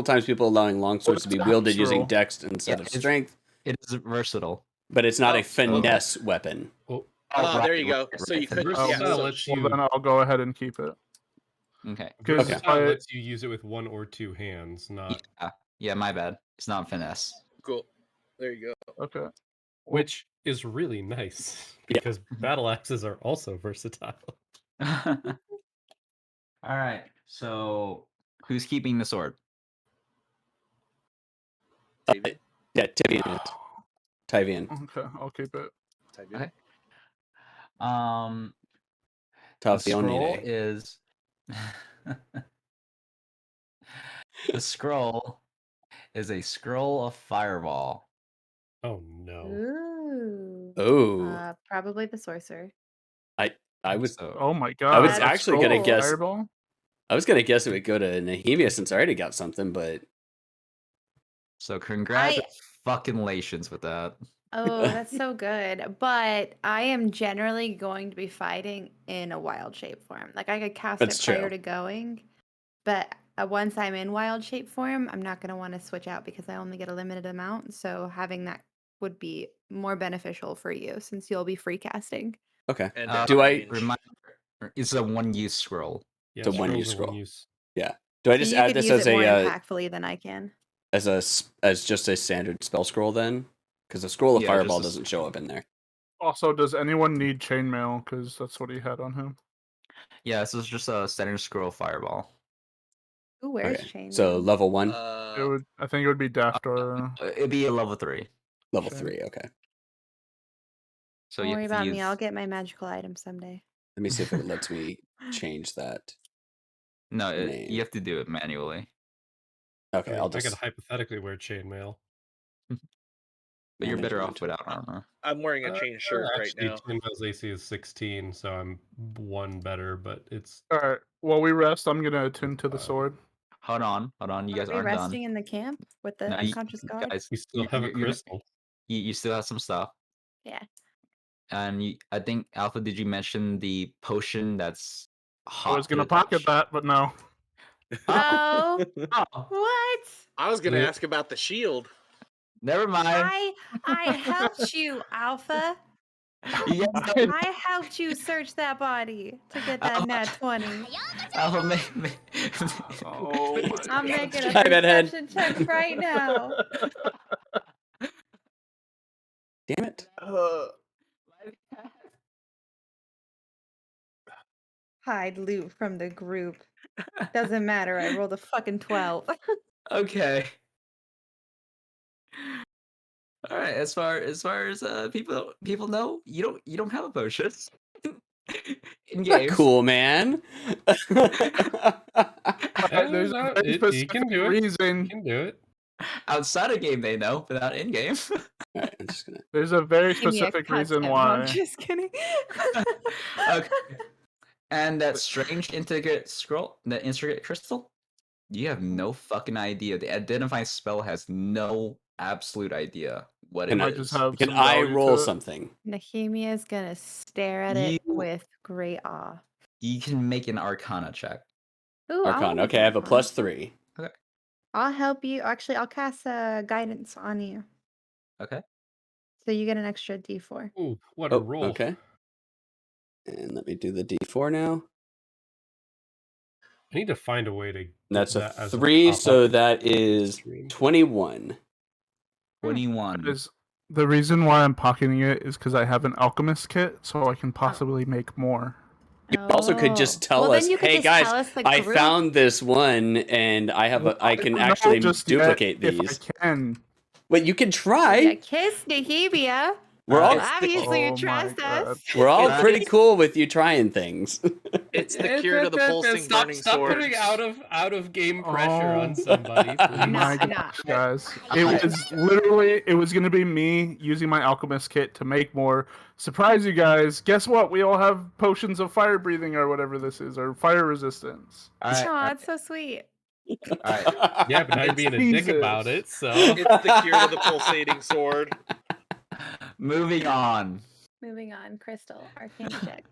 times people allowing longswords to be wielded using roll? dex instead of strength, It is versatile. but it's not Oh, a finesse weapon. Well, Oh, there you right, go. So you could. Versatile Yeah, so- lets Well, you then I'll go ahead and keep it. Okay. Because versatile lets you use it with one or two hands, not Yeah, my bad. It's not finesse. cool. There you go. Okay. which is really nice Yeah. because battle axes are also versatile. All right. So, who's keeping the sword? Yeah, Tivian. Tivian. Okay, I'll keep it. Okay. The Tavione. scroll is the scroll is a scroll of fireball. Oh no. Ooh. Oh, Probably the sorcerer. I was So, Oh my god. I was That's actually gonna cool. guess. Fireball? I was gonna guess it would go to Nehemia since I already got something, but congratulations with that. Oh, that's so good. But I am generally going to be fighting in a wild shape form. Like I could cast That's it prior true. to going, but once I'm in wild shape form, I'm not going to want to switch out because I only get a limited amount. So having that would be more beneficial for you since you'll be free casting. okay. And Do I- range. Reminder, it's a one-use scroll. Yeah, The one scrolls use are scroll. use. Do I So just you add could this use as it more a impactfully than I can. as just a standard spell scroll then? Because the scroll of Yeah, fireball just a- doesn't show up in there. Also, does anyone need chainmail? Because that's what he had on him. Yeah, this is just a standard scroll fireball. Who wears Okay. chain? So level 1, I think it would be Daft or It'd be a level 3. level sure. 3. Okay. So Don't you worry have to about use... me. I'll get my magical item someday. Let me see if it lets me change that. No, name. you have to do it manually. Okay, I mean, I'll I just. could hypothetically wear chainmail. But you're better management. off without armor. I'm wearing a chain shirt right Actually, now. chainmail's AC is 16, so I'm one better, but it's Alright, while we rest, I'm gonna attune to the sword. Hold on. You guys Are we aren't resting done. in the camp with the No, you unconscious guard? guys, we still have a crystal. You still have some stuff. Yeah. And I think, Alpha, did you mention the potion that's hot? I was to gonna the pocket touch? that, but no. Oh, Oh, what? I was gonna Yeah. ask about the shield. never mind. I helped you, Alpha. You guys don't- I helped you search that body to get that nat 20. Alpha, Oh my I'm making a Hi, Bedhead. perception check right now. Damn it. Hide loot from the group. Doesn't matter. I rolled a fucking 12. Okay. All right. As far as people know, you don't have a potion in Not game. cool, man. Hey, there's a no, very he specific can do it. He reason. can do it. Outside of game, they know, but not in game. All right, I'm just gonna. There's a very Give me a specific reason custom. No, I'm why. just kidding. Okay. And that strange intricate scroll, that intricate crystal, you have no fucking idea. The identify spell has no absolute idea what it Can I just is. have Can some I value to roll it. something? Nehemiah's gonna stare at it You- with great awe. You can make an Arcana check. Ooh, I'll Arcana. make Okay, I have a Arcana. +3. I'll help you. Actually, I'll cast guidance on you, Okay. so you get an extra D4. Ooh, what a Oh, roll. okay. And let me do the D4 now. I need to find a way to. That's get a that as 3, pop-up so that is stream. 21. 21. Is the reason why I'm pocketing it is because I have an alchemist kit, so I can possibly make more. You also could just tell Well, then us, you could hey just guys, tell us the I group." found this one, and I have I can don't know actually just yet duplicate if these. I can. But you can try. Yeah, kiss Nehemia. We're all Obviously, Oh you my trust God. us. we're all It's- pretty cool with you trying things. It's the cure to the pulsing Stop, burning stop swords. putting out of game pressure Oh. on somebody, Oh please. my No. gosh, guys. It was going to be me using my alchemist kit to make more. Surprise you guys. Guess what? We all have potions of fire breathing or whatever this is, or fire resistance. All right. Aw, it's so sweet. Alright. Yeah, but now you're being a dick about Jesus. it, so. It's the cure to the pulsating sword. Moving on. Moving on, Crystal, arcane check.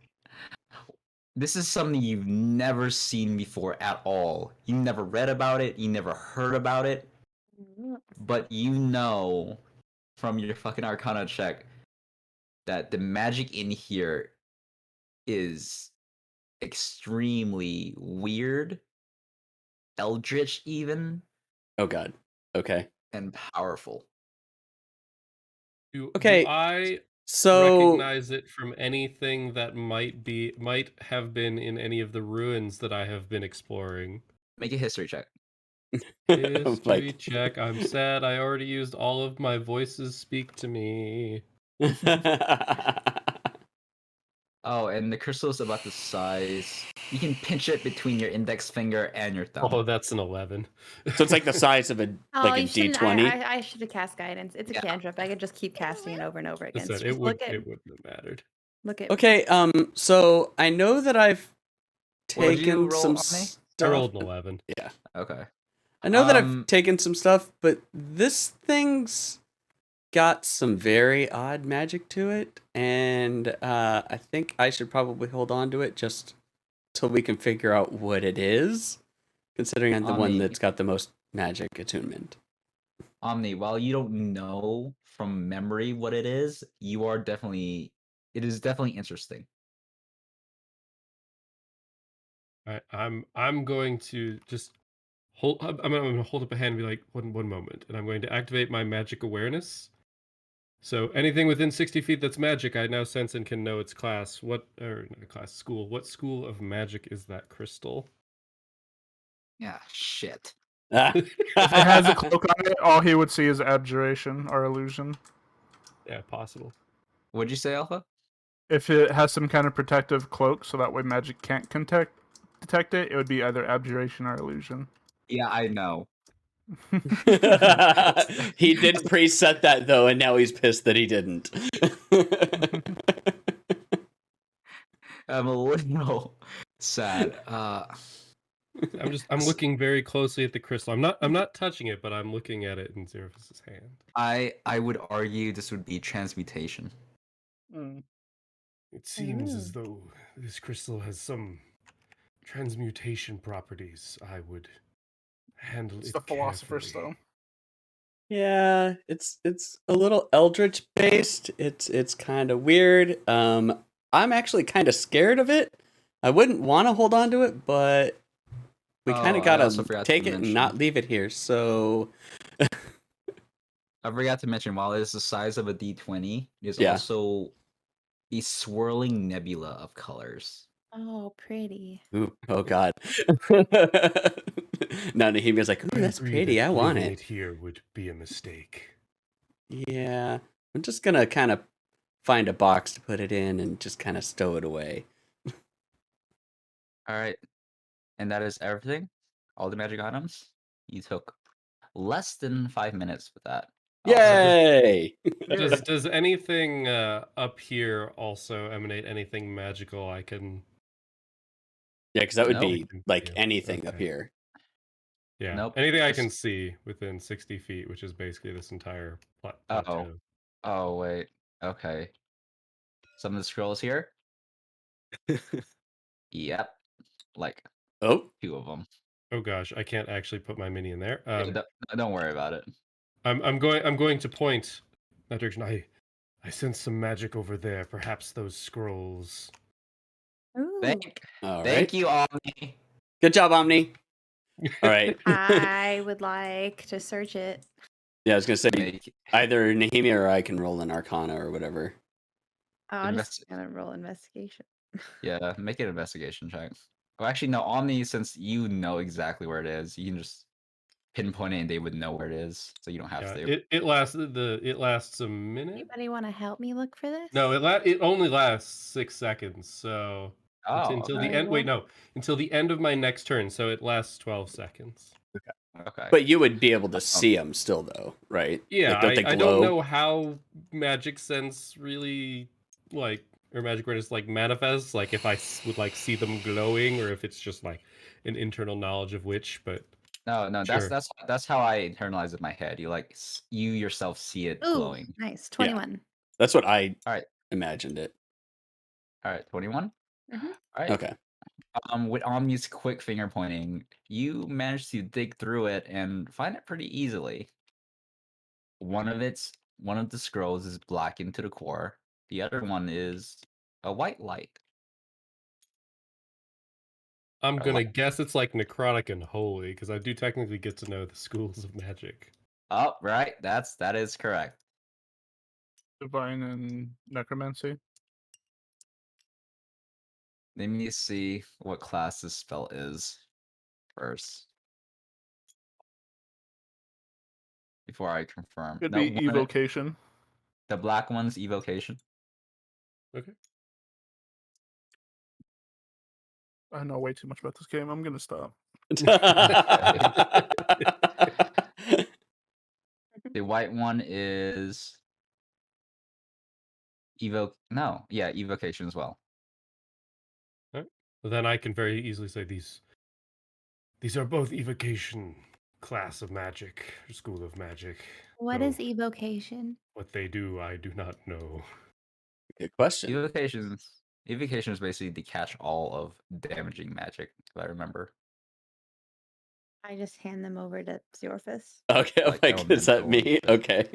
This is something you've never seen before at all. You never read about it. You never heard about it. But you know from your fucking Arcana check that the magic in here is extremely weird, eldritch even, Oh god. Okay. and powerful. Do Okay, I So recognize it from anything that might have been in any of the ruins that I have been exploring? Make a history check. History like check. I'm sad. I already used all of my voices speak to me. Oh, and the crystal is about the size. You can pinch it between your index finger and your thumb. Oh, that's an 11. So it's like the size of a Oh, like a you shouldn't. D20. I should have cast guidance. It's a Yeah. cantrip. I could just keep casting it over and over again. Listen, So it just wouldn't have mattered. look at. Okay, so I know that I've What did you taken roll, some Omni? I stuff. rolled an 11. Okay. I know that I've Um, taken some stuff, but this thing's got some very odd magic to it, and I think I should probably hold on to it just till we can figure out what it is, considering I'm the one Omni. that's got the most magic attunement. Omni, while you don't know from memory what it is definitely interesting. I'm going to just hold. I'm going to hold up a hand and be like, one moment, and I'm going to activate my magic awareness. So anything within 60 feet that's magic, I now sense and can know its class. What school? What school of magic is that crystal? Yeah, shit. If it has a cloak on it, all he would see is abjuration or illusion. Yeah, possible. What'd you say, Alpha? If it has some kind of protective cloak, so that way magic can't detect it, it would be either abjuration or illusion. Yeah, I know. He did preset that though, and now he's pissed that he didn't. I'm a little sad. I'm looking very closely at the crystal. I'm not touching it, but I'm looking at it in Xerxes' hand. I would argue this would be transmutation. It seems as though this crystal has some transmutation properties. I would handle It's it the Philosopher's carefully. Stone. Yeah, it's a little eldritch based. It's kind of weird. I'm actually kind of scared of it. I wouldn't want to hold on to it, but we kind Oh, of I also gotta forgot to take it and mention. not leave it here. So I forgot to mention, while it's the size of a D20, it's Yeah. also a swirling nebula of colors. Oh, pretty. ooh, oh god. No, Nehemiah's like, ooh, I that's agree pretty. that I want leaving it. here would be a mistake. Yeah, I'm just gonna kind of find a box to put it in and just kind of stow it away. All right, and that is everything. all the magic items. You took less than 5 minutes with that. Yay! Does anything up here also emanate anything magical I can? Yeah, because that would Nope. be like Yeah, anything up okay. here. Yeah, Nope, anything I can just- see within 60 feet, which is basically this entire Oh. plateau. Oh wait. Okay. Some of the scrolls here. Yep. Like Oh, 2 of them. Oh gosh, I can't actually put my mini in there. Don't worry about it. I'm going to point that direction. I sense some magic over there. Perhaps those scrolls. Ooh. all right. Thank you, Omni. Good job, Omni. All right. I would like to search it. Yeah, I was gonna say Make- either Nehemia or I can roll an Arcana or whatever. Oh, I'm just gonna roll investigation. Yeah, make an investigation check. Oh, actually, no, Omni, since you know exactly where it is, you can just pinpoint it and they would know where it is, so you don't have Yeah, to. it lasts a minute. Anybody want to help me look for this? No, it only lasts 6 seconds. So until the okay. end. Wait, no, until the end of my next turn. So it lasts 12 seconds. Okay. But you would be able to see them still, though, right? Yeah, Like, don't they I glow? don't know how magic sense really or magic awareness manifests. Like if I would see them glowing, or if it's just like an internal knowledge of which. But No, sure. that's how I internalize it in my head. You yourself see it Ooh, glowing. nice. 21. That's what I Alright. imagined it. All right, 21. Mhm. All right. Okay. With Omni's quick finger pointing, you manage to dig through it and find it pretty easily. One of the scrolls is blackened to the core. The other one is a white light. I'm I gonna like- guess it's like necrotic and holy, because I do technically get to know the schools of magic. Oh, right. That is correct. Divine and necromancy. Let me see what class this spell is first. Before I confirm. Could No, be evocation. the black one's evocation. Okay. I know way too much about this game. I'm gonna stop. The white one is evocation as well. Then I can very easily say these are both evocation class of magic, school of magic. What though is evocation? what they do, I do not know. Good question. Evocation is basically the catch-all of damaging magic, if I remember. I just hand them over to Xorphus. Okay, Like like, is that me? elemental. Okay.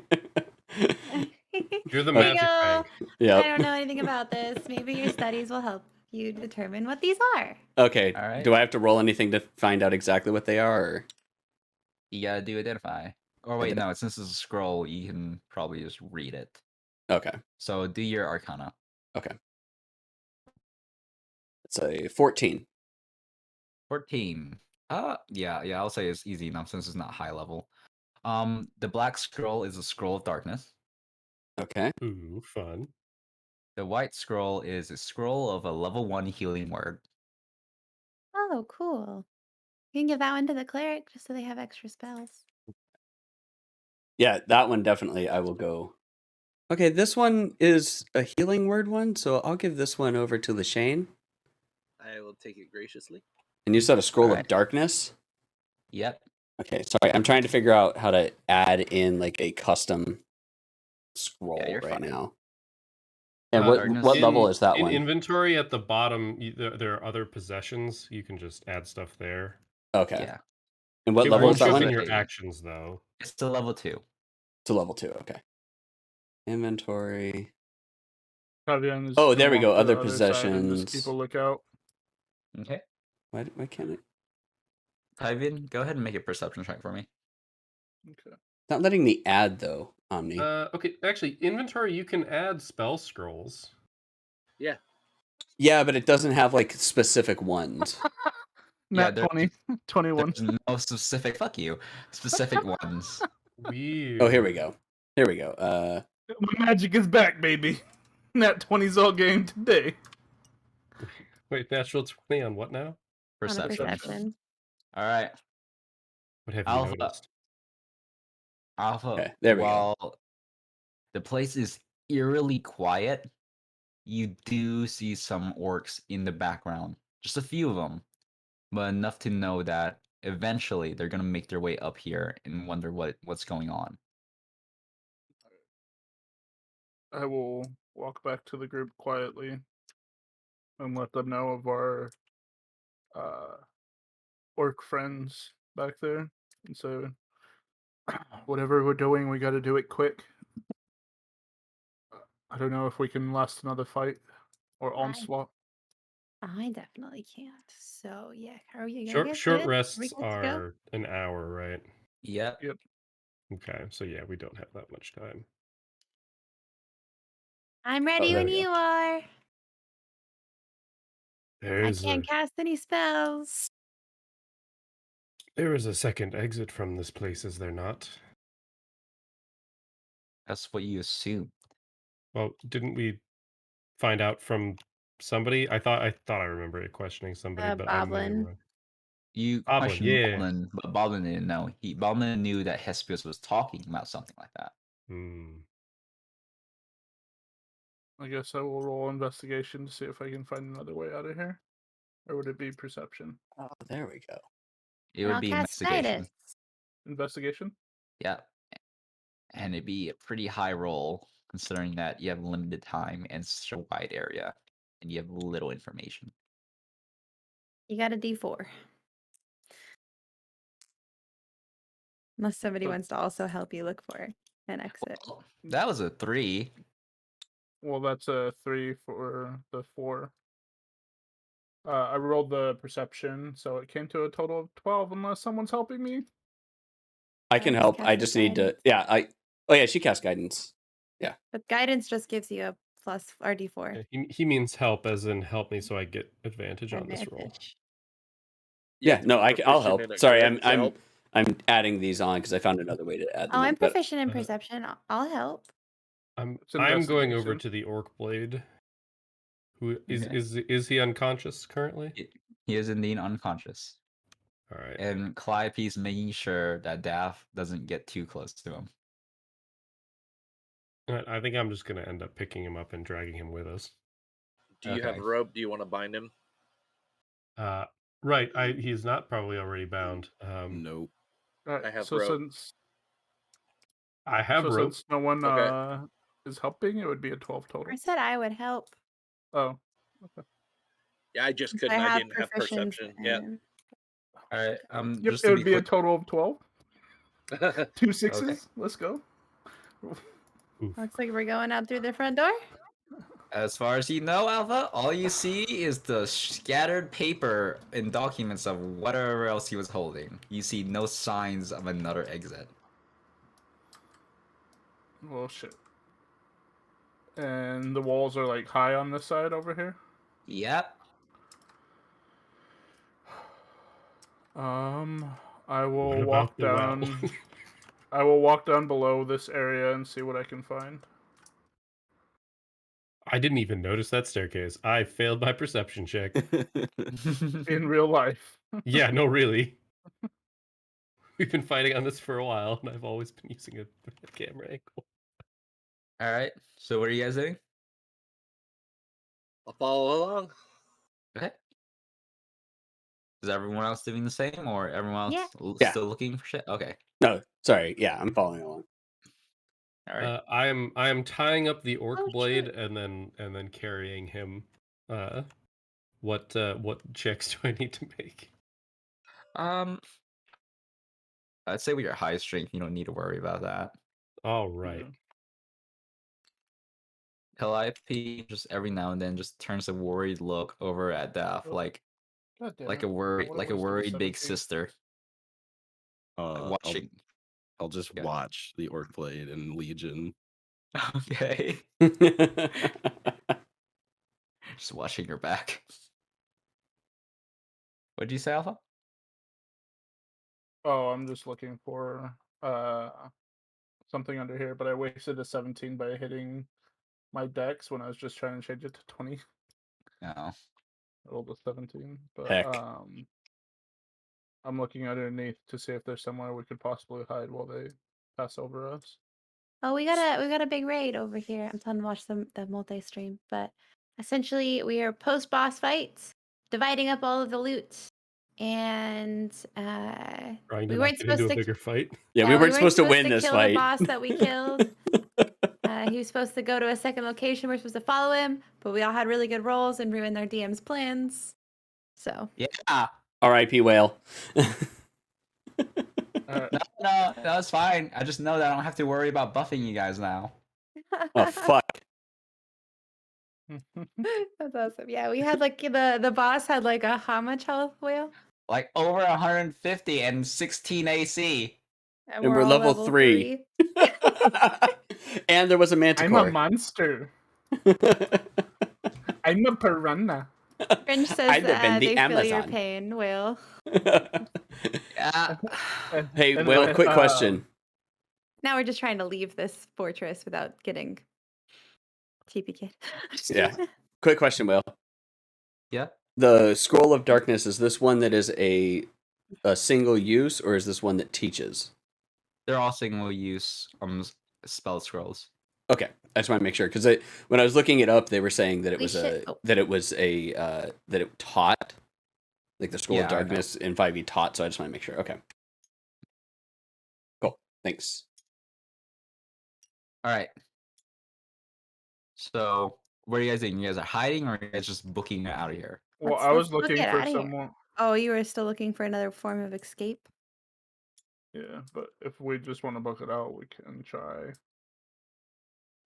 You're the Here you magic go. bank. I Yeah. don't know anything about this. Maybe your studies will help you determine what these are. Okay. All right. Do I have to roll anything to find out exactly what they are? Or... You gotta do identify. Or wait, no, since it's a scroll, you can probably just read it. Okay. So do your Arcana. Okay. It's a 14. 14. Yeah, I'll say it's easy enough since it's not high level. The black scroll is a scroll of darkness. Okay. Ooh, fun. The white scroll is a scroll of a level 1 healing word. Oh, cool. You can give that one to the cleric just so they have extra spells. Yeah, that one definitely I will go. Okay, this one is a healing word one, so I'll give this one over to Lashane. I will take it graciously. And you said a scroll Alright. of darkness? Yep. Okay, sorry. I'm trying to figure out how to add in like a custom scroll you're right fine. now. And Darkness. what level In- is that in one? inventory at the bottom, there are other possessions. You can just add stuff there. Okay. Yeah. And what It level won't is that show up one? in your Hey. actions though. It's still level 2. To level 2, okay. Inventory. Caveat is Oh, there we walk go, to the other other side and just possessions. keep a lookout. Okay. Why can't it? Tyvian, go ahead and make a perception check for me. Okay. Not letting me add though, Omni. Okay, actually, inventory you can add spell scrolls. Yeah. Yeah, but it doesn't have like specific ones. Nat there- 20, 21. There's no specific specific ones. Weird. Oh, here we go. Here we go. My magic is back, baby. Nat 20's all game today. Wait, natural 20 on what now? On a Perception. perception. All right. What have you Alpha, noticed? Okay, there we go. while the place is eerily quiet, you do see some orcs in the background. Just a few of them, but enough to know that eventually they're gonna make their way up here and wonder what's going on. I will walk back to the group quietly and let them know of our uh, orc friends back there. And so, whatever we're doing, we got to do it quick. I don't know if we can last another fight or onslaught. I definitely can't. So yeah, are you Short guys good? Are we rests good to go? are an hour, right? Yep. Yep. Okay, so yeah, we don't have that much time. I'm ready there when we go. you are. I There's can't cast any spells. there is a second exit from this place, is there not? That's what you assume. Well, didn't we find out from somebody? I thought I remember it questioning somebody, but I may be Boblin. wrong. You Boblin, questioned yeah. Boblin, but Boblin didn't know. Boblin knew that Hespius was talking about something like that. Hmm. I guess I will roll investigation to see if I can find another way out of here. Or would it be perception? Oh, there we go. It And would I'll be cast investigation. guidance. Investigation? Yeah. And it'd be a pretty high roll, considering that you have limited time and such a wide area, and you have little information. You got a D4. Unless somebody So- wants to also help you look for an exit. Well, that was a 3. Well, that's a 3 for the 4. I rolled the perception, so it came to a total of 12 unless someone's helping me. I can just help. I cast just the need to. guidance. Yeah. Oh yeah, she cast guidance. But guidance just gives you a plus or D4 He means help, as in help me, so I get advantage on this roll. advantage. You Yeah. have to No, be I'll proficient help. in it, Sorry, correct, to help? I'm adding these on because I found another way to add them Oh, in. I'm But proficient in perception. I'll help. It's I'm going over investigation. to the orc blade. Who is Okay. is he unconscious currently? He is indeed unconscious. All right. And Calliope's making sure that Daff doesn't get too close to him. I think I'm just gonna end up picking him up and dragging him with us. Do you have Okay. rope? Do you want to bind him? Right. He's not probably already bound. Nope. I have So rope. I have rope. since no one Okay. is helping, it would be a 12 total. I said I would help. Oh, Yeah, I just Since couldn't. I have didn't have proficiency perception. Yeah. in- All right. yep. Just It to would be be a clear. total of 12. 2 6s. Okay. Let's go. Oof. Looks like we're going out through the front door. As far as you know, Alpha, all you see is the scattered paper and documents of whatever else he was holding. You see no signs of another exit. Well, shit. And the walls are like high on this side over here. Yep. I will What walk about the well? down. I will walk down below this area and see what I can find. I didn't even notice that staircase. I failed my perception check. In real life. Yeah, no, really. We've been fighting on this for a while, and I've always been using a camera angle. All right. So what are you guys doing? I'll follow along. Okay. Is everyone else doing the same, or everyone else Yeah. still looking for shit? Okay. no, sorry. Yeah, I'm following along. All right. I am tying up the orc Oh, blade shoot. and then carrying him. What checks do I need to make? I'd say with your high strength, you don't need to worry about that. All right. Calliope just every now and then just turns a worried look over at Daff, Oh, like God damn like it. a worried What like a wisdom worried big 17? sister, like I'll watching. I'll just Yeah. watch the Orc Blade and Legion. Okay. Just watching your back. What'd you say, Alpha? Oh, I'm just looking for something under here, but I wasted a 17 by hitting my dex when I was just trying to change it to 20. No. I rolled a 17, but Heck. I'm looking underneath to see if there's somewhere we could possibly hide while they pass over us. Oh, we got a big raid over here. I'm telling to watch the multi stream, but essentially we are post boss fights, dividing up all of the loot, and Trying to we not weren't get into supposed a to. bigger fight. Yeah, we weren't supposed to win this kill fight. the boss that we killed. He was supposed to go to a second location. We're supposed to follow him, but we all had really good rolls and ruined their DM's plans. So Yeah. R.I.P. Whale. No, it's fine. I just know that I don't have to worry about buffing you guys now. Oh fuck. That's awesome. Yeah, we had like the boss had like a how much health, Whale? Like over 150 and 16 AC. And we're all level 3. And there was a manticore. I'm a monster. I'm a piranha. Cringe says I live in the they feel your Amazon. pain, Whale. Yeah. Hey, And Will, then, quick question. Now we're just trying to leave this fortress without getting TPK. Yeah. Quick question, Will. Yeah. The Scroll of Darkness, is this one that is a single use, or is this one that teaches? They're all single use spell scrolls. Okay, I just want to make sure, because when I was looking it up, they were saying that it We was should- that it taught, like the Scroll Yeah, of I know. Darkness in 5e taught. So I just want to make sure. Okay, cool. Thanks. All right. So, what are you guys doing? You guys are hiding, or are you guys just booking it out of here? Well, Let's- I was let's book looking it for outta here. someone. Oh, you were still looking for another form of escape? Yeah, but if we just want to book it out, we can try.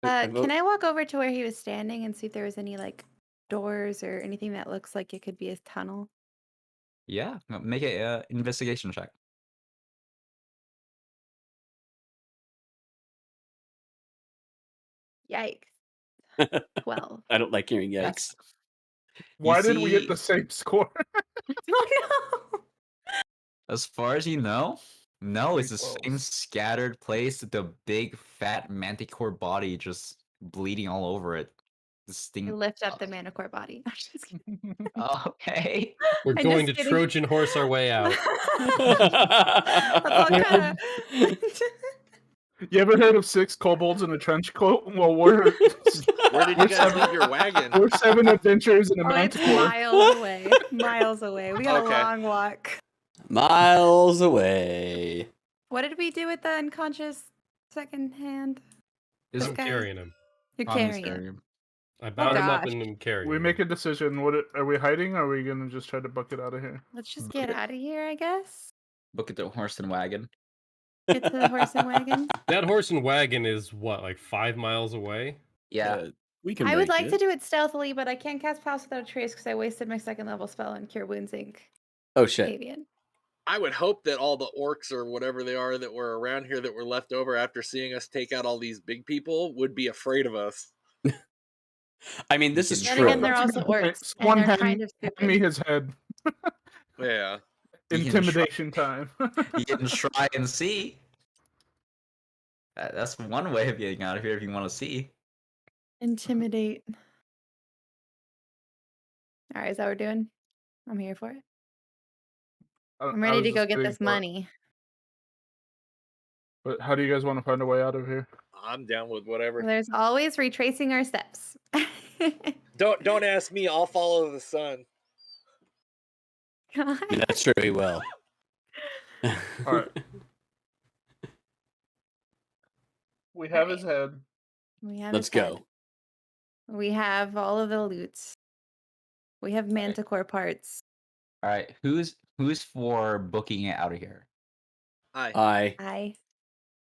Can I walk over to where he was standing and see if there was any like doors or anything that looks like it could be a tunnel? Yeah. Make an investigation check. Yikes. 12. I don't like hearing yikes. Yes. Why did we get see- the same score? Oh no! As far as you know, no, it's the Pretty same close. scattered place. The big fat manticore body just bleeding all over it. This thing. You lift up the manicore body. I'm just kidding. Okay. We're I'm going just to kidding. Trojan horse our way out. That's all kinda... You ever heard of 6 kobolds in a trench coat? Well, we're Where did you guys leave your wagon? we're 7 adventures in a Oh, it's manticore. miles away. Miles away. We got Okay. a long walk. Miles away. What did we do with the unconscious second hand? Is This I'm guy- carrying him. You're on this carrying it. area. I bound him up gosh. and am carrying We him. make a decision. Are we hiding? Or are we gonna just try to book it out of here? Let's just get out of here, I guess. Book it to horse and wagon. Get to the horse and wagon. That horse and wagon is what, like 5 miles away? Yeah. We can. I would make like it. to do it stealthily, but I can't cast Pass Without a Trace because I wasted my second level spell on Cure Wounds Inc. Oh shit. Avian. I would hope that all the orcs or whatever they are that were around here that were left over after seeing us take out all these big people would be afraid of us. I mean, this is Then true. again, they're also orcs, and One they're hand, kind of hand me stupid. his head. Yeah. You can Intimidation time. You can try and see. That's one way of getting out of here if you want to see. Intimidate. All right, is that what we're doing? I'm here for it. I'm I ready was to go just get waiting this for it. money. But how do you guys want to find a way out of here? I'm down with whatever. There's always retracing our steps. Don't ask me, I'll follow the sun. God. Yeah, that's true. He will. All right. We have his head. We have Let's his head. go. We have all of the loots. We have manticore parts. All right, who's for booking it out of here? Hi. I.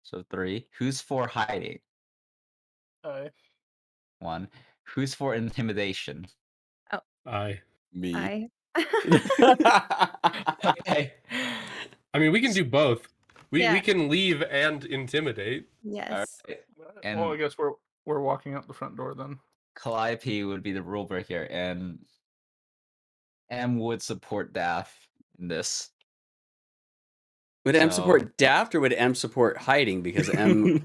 So 3. Who's for hiding? Aye. 1. Who's for intimidation? I Me. Okay. I mean, we can do both. We Yeah. can leave and intimidate. Yes. And- Well, I guess we're walking out the front door then. Calliope would be the rule breaker, and M would support Daff in this. Would M So- support Daft or would M support hiding? Because M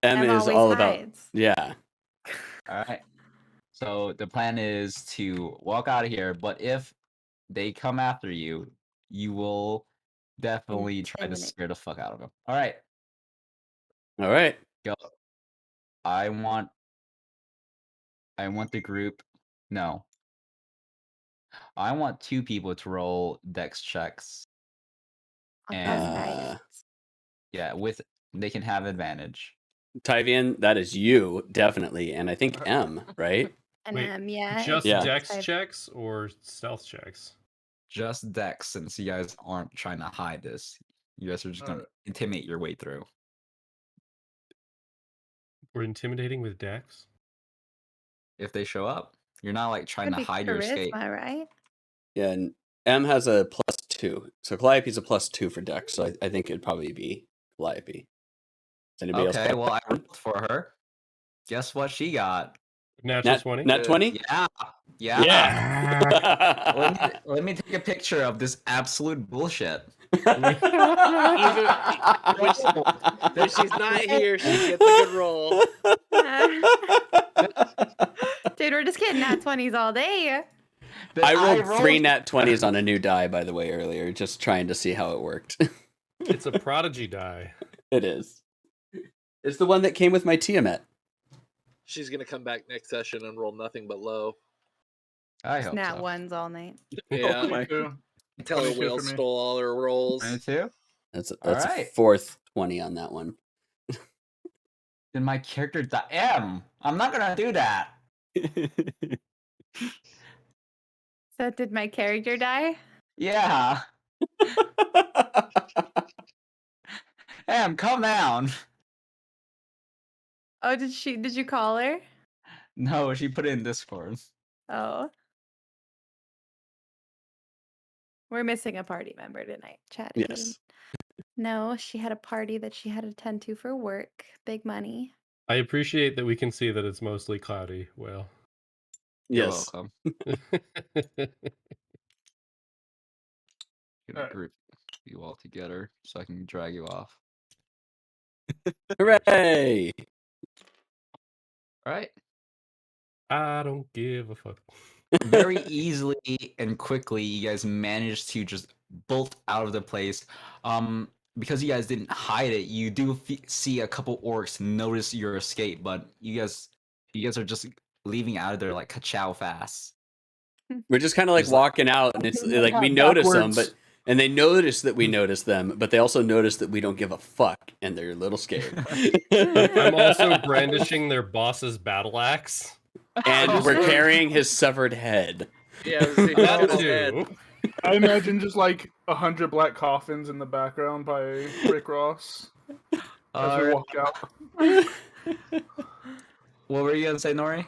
Em is always all about hides. yeah. All right. So the plan is to walk out of here, but if they come after you, you will definitely try to Intimidate. scare the fuck out of him. All right, All right. go. I want the group. No, I want 2 people to roll dex checks. On And past dice. yeah, they can have advantage. Tyvian, that is you, definitely. And I think M, right? And Wait, yeah. Just Yeah. dex Five. checks or stealth checks? Just dex, since you guys aren't trying to hide this. You guys are just gonna Alright. intimidate your way through. We're intimidating with dex? If they show up, you're not like trying Would to be hide your escape. charisma, right? Yeah, and M has a +2. So Calliope's a +2 for Dex, so I think it'd probably be Calliope. Does anybody else? Okay, have well, I that? rolled for her. Guess what she got? Natural 20? Nat 20? Yeah. Yeah. Let me take a picture of this absolute bullshit. When she's not here, she gets a good roll. Dude, we're just getting nat 20s all day. I rolled 3 nat 20s on a new die, by the way, earlier, just trying to see how it worked. It's a prodigy die. It is. It's the one that came with my Tiamat. She's gonna come back next session and roll nothing but low. I Just hope nat so. ones all night. Yeah. Oh my- 22. Tell her 22 Whale for me. stole all her rolls. 22? That's Alright. a fourth 20 on that one. Then my character die. I'm not gonna do that. So did my character die? Yeah. Calm down. Oh, did you call her? No, she put it in Discord. Oh. We're missing a party member tonight, Chad. if you Yes. didn't know, she had a party that she had to attend to for work. Big money. I appreciate that we can see that it's mostly cloudy. Well. You're Yes. welcome. Gonna Alright. group you all together so I can drag you off. Hooray! All right. I don't give a fuck. Very easily and quickly, you guys managed to just bolt out of the place. Because you guys didn't hide it, you do see a couple orcs notice your escape, but you guys are just leaving out of there like ka-chow fast. We're just kind of like Just like- walking out, and it's like we notice them, and they notice that we notice them, but they also notice that we don't give a fuck, and they're a little scared. I'm also brandishing their boss's battle axe. And we're carrying his severed head. Yeah, I was gonna say, That that's dead. too. I imagine just like 100 black coffins in the background by Rick Ross as we Alright. walk out. What were you gonna say, Nori?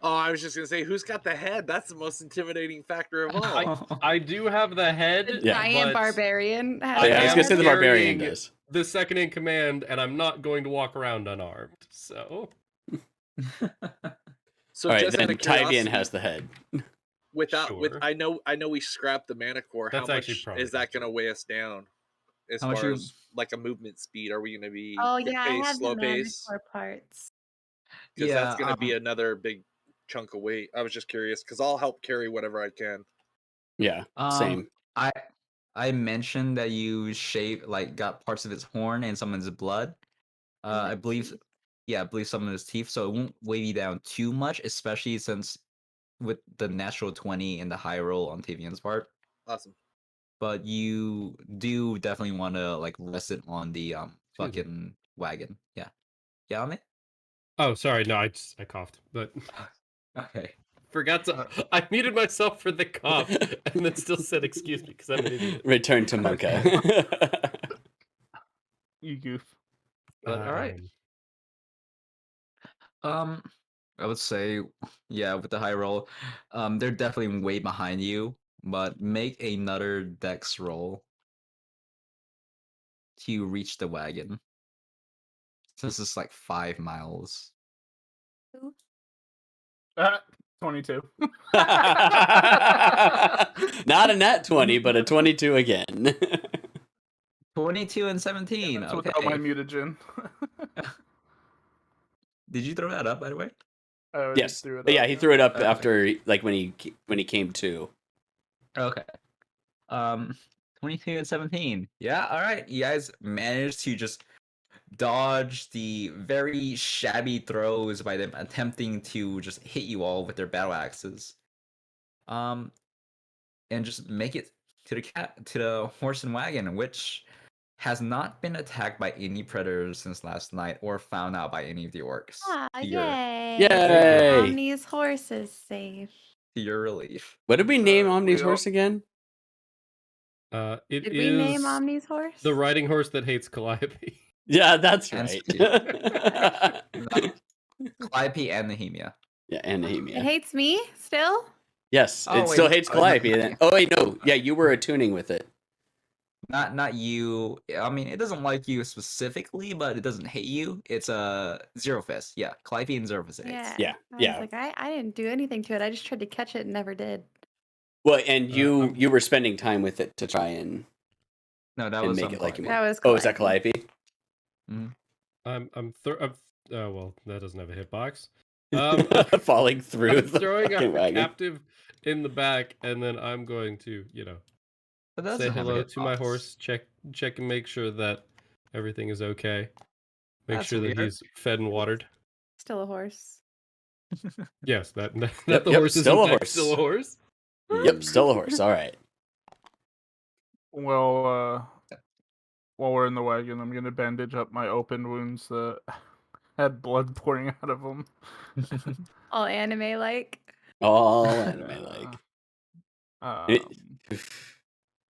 Oh, I was just gonna say, who's got the head? That's the most intimidating factor of all. I do have the head. The Yeah. giant but barbarian. I Yeah, I was am gonna say the barbarian carrying does. the second in command, and I'm not going to walk around unarmed. So So All right, just then out of Tyvian curiosity, has the head. Sure. I know we scrapped the mana core. How That's actually much probably is that good. going to weigh us down? As How much far you- as like a movement speed, are we going to be Oh quick yeah, I pace, have slow the mana pace? core parts. Because that's going to be um, another big chunk of weight. I was just curious because I'll help carry whatever I can. Yeah, same. I mentioned that you got parts of its horn and some of its blood. I believe some of his teeth, so it won't weigh you down too much, especially since with the natural 20 and the high roll on Tavian's part. Awesome. But you do definitely want to like rest it on the Excuse me. fucking wagon. Yeah. Yeah, on it? Oh, sorry. No, I coughed, but Okay. forgot to. I muted myself for the cough, and then still said excuse me because I'm an idiot. Return to Mocha. You goof. But all right. I would say, yeah, with the high roll, they're definitely way behind you, but make another dex roll to reach the wagon. Since it's like 5 miles. 22. Not a nat 20, but a 22 again. 22 and 17. That's Okay. without my mutagen. Did you throw that up, by the way? I already Yes. threw it But yeah, up. he threw it up Okay. after, like, when he came to. Okay. 22 and 17. Yeah, all right. You guys managed to just dodge the very shabby throws by them attempting to just hit you all with their battle axes. And just make it to the horse and wagon, which has not been attacked by any predators since last night or found out by any of the orcs. Ah, to your, yay! Yay! Omni's horse is safe. to your relief. What did we name Omni's we horse again? It Did is we name Omni's horse? the riding horse that hates Calliope. Yeah, that's And right. Calliope and Nehemia. Yeah, and It Nehemia. hates me still? Yes, Oh, it still wait, hates no, Calliope. no. Then. Oh wait, no. Yeah, you were attuning with it. Not you. I mean, it doesn't like you specifically, but it doesn't hate you. It's a Zero Fist. Yeah, Calliope and Zero Fist it hates. Yeah, I yeah. was like, I didn't do anything to it. I just tried to catch it and never did. Well, and you were spending time with it to try and No, that and was make it like you. That was Oh, is that Calliope. Calliope? I'm oh well, that doesn't have a hitbox. Falling through I'm the throwing fucking a wagon. captive in the back, and then I'm going to, But that say doesn't have a hello to my hitbox. horse, check and make sure that everything is okay. Make That's sure that weird. he's fed and watered. Still a horse. Yes, that Yep, the yep, horse is still in a fact horse. still a horse. Yep, still a horse. All right. Well, while we're in the wagon, I'm gonna bandage up my open wounds that had blood pouring out of them. All anime like. All anime like.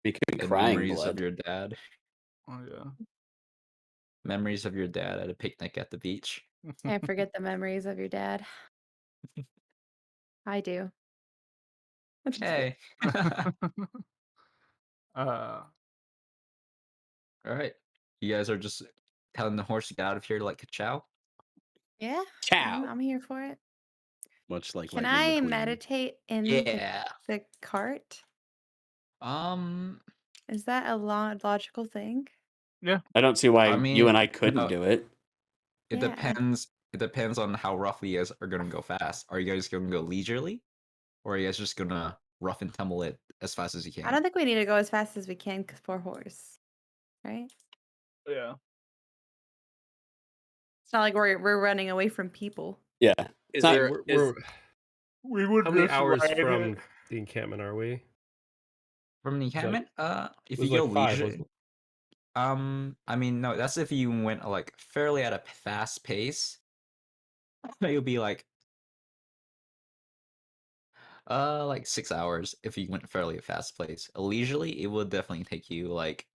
It could be And crying memories blood. of your dad. Oh yeah. Memories of your dad at a picnic at the beach. Can't forget the memories of your dad. I do. I'm just kidding. Hey. uh, All right. You guys are just telling the horse to get out of here like a chow. Yeah, Ciao. I'm here for it. Much like Can Lightning I McQueen. meditate in Yeah. the cart? Is that a logical thing? I don't see why I mean, you and I couldn't no. do it. It Yeah. depends. It depends on how roughly you guys are gonna go fast. Are you guys gonna go leisurely, or are you guys just gonna rough and tumble it as fast as you can? I don't think we need to go as fast as we can for horse, right? yeah. It's not like we're running away from people. Yeah. Is not- there We're We would how many just hours ride from it. the encampment are we? From the like- encampment, if It was you go like 5, leisure, wasn't it? I mean, no, that's if you went like fairly at a fast pace. You'll be like 6 hours if you went fairly at fast pace. Leisurely, it would definitely take you like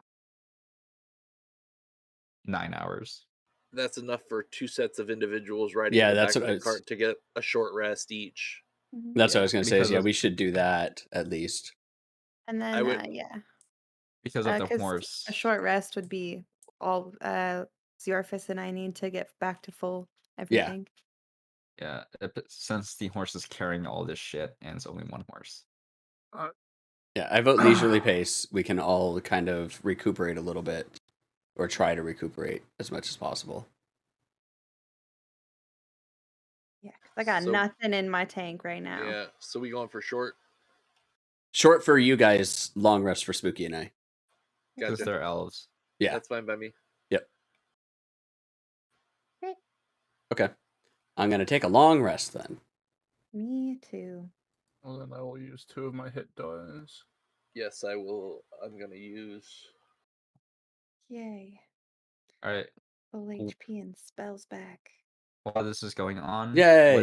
9 hours. that's enough for 2 sets of individuals riding Yeah, in the that's back what of I the was- cart to get a short rest each. That's what I Yeah, was gonna say. Is because yeah, of- we should do that at least. And then, I would- yeah, Because of the 'cause horse. a short rest would be all Ziorphus and I need to get back to full everything. Yeah, since the horse is carrying all this shit and it's only one horse. Yeah, I vote leisurely pace. We can all kind of recuperate a little bit, or try to recuperate as much as possible. Yeah, 'cause I got So- nothing in my tank right now. Yeah, so we going for short? Short for you guys, long rest for Spooky and I. Because Gotcha. they're elves. Yeah. That's fine by me. Okay. I'm gonna take a long rest then. Me too. Well, then I will use 2 of my hit dice. Yes, I will. I'm gonna use. Yay. All right. Full HP and spells back. While this is going on, Yay!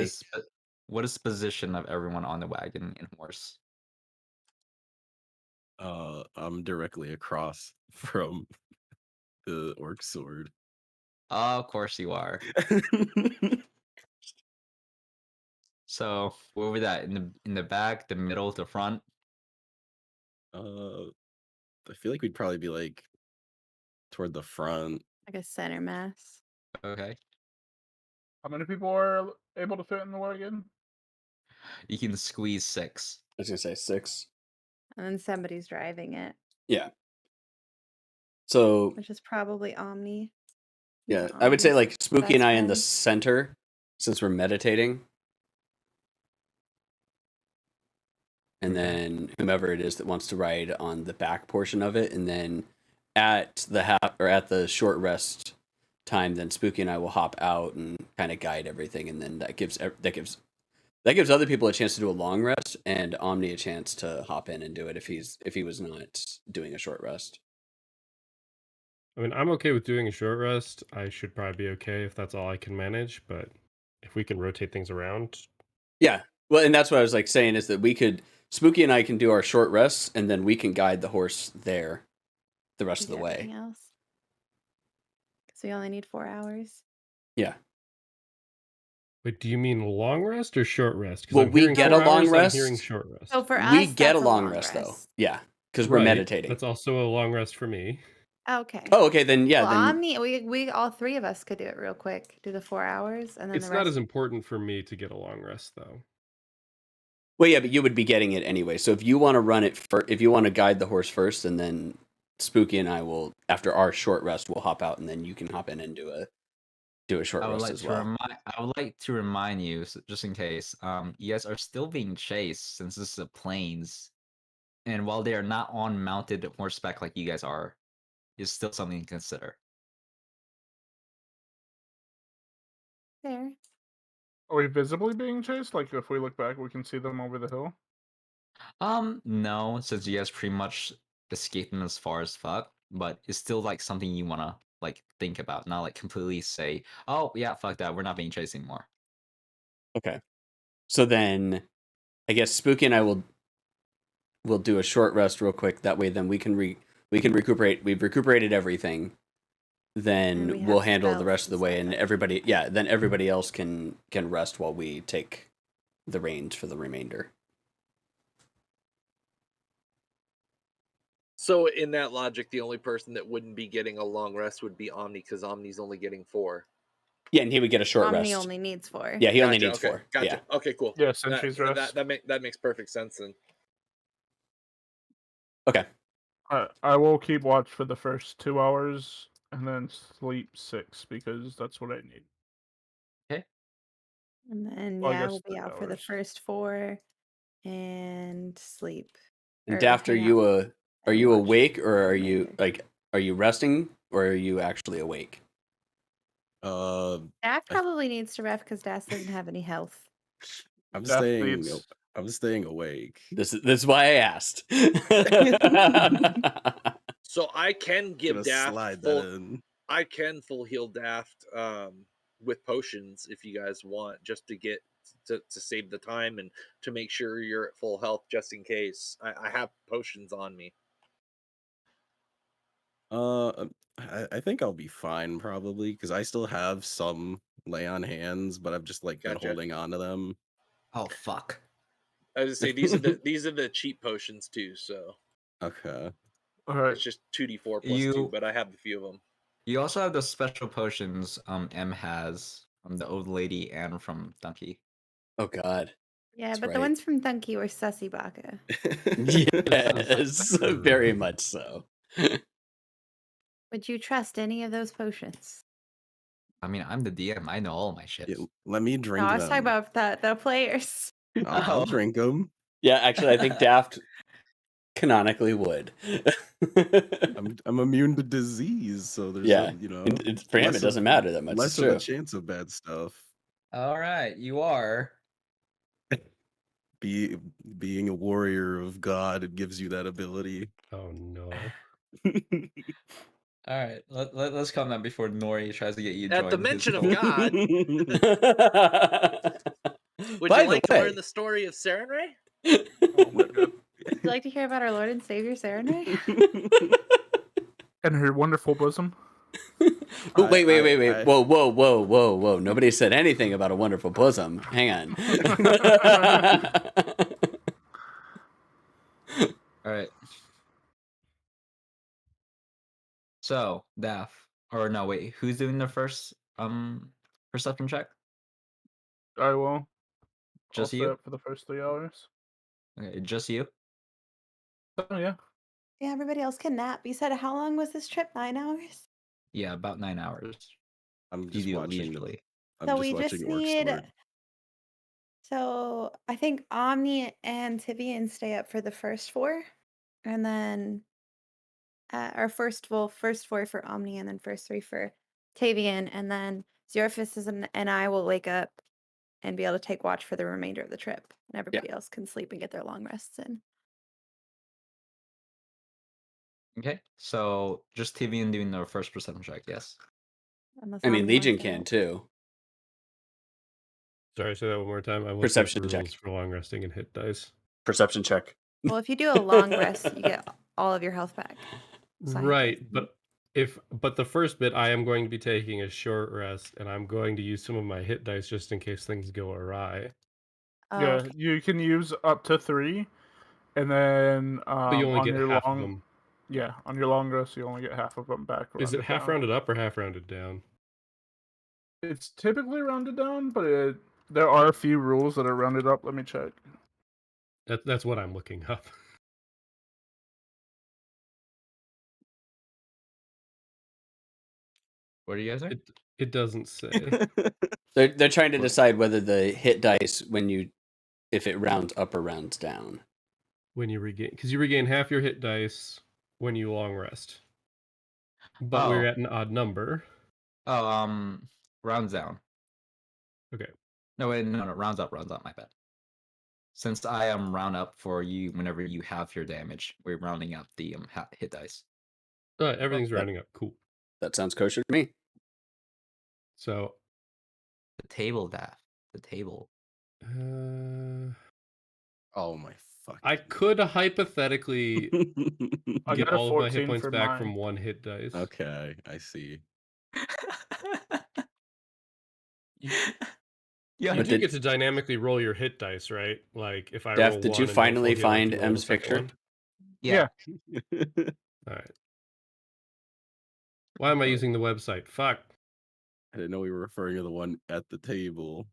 what is the position of everyone on the wagon and horse? I'm directly across from the orc sword. Of course you are. So where were that in the back, the middle, the front? I feel like we'd probably be like toward the front. Like a center mass. Okay. How many people are able to fit in the wagon? You can squeeze 6. I was gonna say 6. And then somebody's driving it, Yeah. So which is probably Omni. yeah, I would say Omni's like Spooky and best I in the friend. center, since we're meditating. and Okay. then whomever it is that wants to ride on the back portion of it, and then at the short rest time, then Spooky and I will hop out and kind of guide everything, and then that gives other people a chance to do a long rest, and Omni a chance to hop in and do it if he was not doing a short rest. I mean, I'm okay with doing a short rest. I should probably be okay if that's all I can manage, but if we can rotate things around, Yeah. Well, and that's what I was like saying is that Spooky and I can do our short rests, and then we can guide the horse there the rest of the way. Everything else. Because we only need 4 hours. Yeah. wait, do you mean long rest or short rest? Because Well, I'm we hearing get 4 a long hours, I'm rest. hearing short rest. So for We us, get a that's long rest though. Yeah. Because we're Right, meditating. That's also a long rest for me. Okay. Oh, okay, then yeah, Well, then Omni, we all 3 of us could do it real quick. Do the 4 hours, and then It's the not rest. as important for me to get a long rest, though. well, yeah, but you would be getting it anyway. So if you want to run it if you want to guide the horse first, and then Spooky and I will, after our short rest, we'll hop out, and then you can hop in and do a short I would rest like as to well. I would like to remind you, just in case, you guys are still being chased since this is the plains, and while they are not on mounted horseback like you guys are, it's still something to consider. There. Are we visibly being chased? Like if we look back, we can see them over the hill. No, since you guys pretty much escaped them as far as fuck, but it's still like something you wanna like think about, not like completely say, oh yeah, fuck that, we're not being chased anymore. Okay. So then, I guess Spooky and I will do a short rest real quick. That way, then we can recuperate. We've recuperated everything. Then we we'll have handle the spells rest of and the way, stuff and like everybody, yeah, then everybody else can rest while we take the reins for the remainder. So in that logic, the only person that wouldn't be getting a long rest would be Omni, because Omni's only getting 4. Yeah, and he would get a short Omni rest. only needs 4. Yeah, he only Gotcha, needs okay, 4. Gotcha. Yeah. Okay, cool. Yeah, Sentry's rest. That makes perfect sense then. Okay. I will keep watch for the first 2 hours and then sleep 6 because that's what I need. And then Well, I yeah, guess we'll be 3 out for the hours. first 4 and sleep. And Or Daft, are hang you out are and you watch awake, or are the you remainder. are you resting, or are you actually awake? Uh, Dak I- probably needs to ref because Das doesn't have any health. I'm Death staying. needs- I'm staying awake. This is why I asked. So I can give Gonna Daft slide full. that in. I can full heal Daft with potions if you guys want, just to get to save the time and to make sure you're at full health, just in case. I have potions on me. I think I'll be fine probably because I still have some lay on hands, but I've just like been Gotcha. holding on to them. Oh fuck. I was gonna say these are the cheap potions too, so Okay. All right. it's just 2d4 plus 2, but I have a few of them. You also have the special potions M has from the old lady and from Dumpy. Oh God. Yeah, That's but right. the ones from Dunky were sussy baka. Yes, very much so. Would you trust any of those potions? I mean, I'm the DM. I know all my shit. Yeah, let me No, drink I was talking them. about the players. I'll drink them. Yeah, actually, I think Daft canonically would. I'm immune to disease, so there's Yeah, for him, less it doesn't of- matter that much. Less It's of a true. chance of bad stuff. All right, you are. Being a warrior of God, it gives you that ability. Oh no. All right, let's calm down before Nori tries to get you At the joined mention his of cult. God, would By you the like to way- learn the story of Sarenrae? Oh my god. Would you like to hear about our Lord and Savior Sarenrae? And her wonderful bosom. Oh, wait. I- Whoa. Nobody said anything about a wonderful bosom. Hang on. All right. So, Daff, or no, wait, who's doing the first perception check? I will. Just I'll stay you? up for the first 3 hours. Okay, just you. Oh yeah. Yeah, everybody else can nap. You said how long was this trip? 9 hours? Yeah, about 9 hours. I'm You just do it watching. leisurely. I'm So just we watching just Orc need Sword. So I think Omni and Tivian stay up for the first 4, and then or first 4 for Omni, and then first 3 for Tavian, and then Zerophis and I will wake up and be able to take watch for the remainder of the trip, and everybody else can sleep and get their long rests in. Okay, so just Tivian doing the first perception check, yes. Unless I mean, Omni wants Legion to can help. too. Sorry, say that one more time. I'm looking Perception at the check. rules for long resting and hit dice. Perception check. Well, if you do a long rest, you get all of your health back. So I Right, guess- but the first bit I am going to be taking a short rest, and I'm going to use some of my hit dice just in case things go awry. Oh, Yeah, okay. you can use up to 3, and then But you only on get your half long of them. yeah, on your long rest you only get half of them back. Is it rounded half down. rounded up or half rounded down? It's typically rounded down, but there are a few rules that are rounded up. Let me check. That's what I'm looking up. What do you guys think? It doesn't say. They're trying to decide whether the hit dice if it rounds up or rounds down. When you regain, because you regain half your hit dice when you long rest. But we're at an odd number. Oh, rounds down. Okay. No, wait, no, rounds up, my bad. Since I am round up for you whenever you have your damage, we're rounding up the hit dice. Everything's rounding up. Cool. That sounds kosher to me. So the table. Oh my fuck. I could hypothetically I get got a all of my hit 14 points for back mine. from 1 hit dice. Okay, I see. You But do get to dynamically roll your hit dice, right? Like if I Def, roll did 1 you and don't finally full heal, find you roll the M's second picture? one? Yeah. All right. Why am I using the website? Fuck. I didn't know we were referring to the one at the table.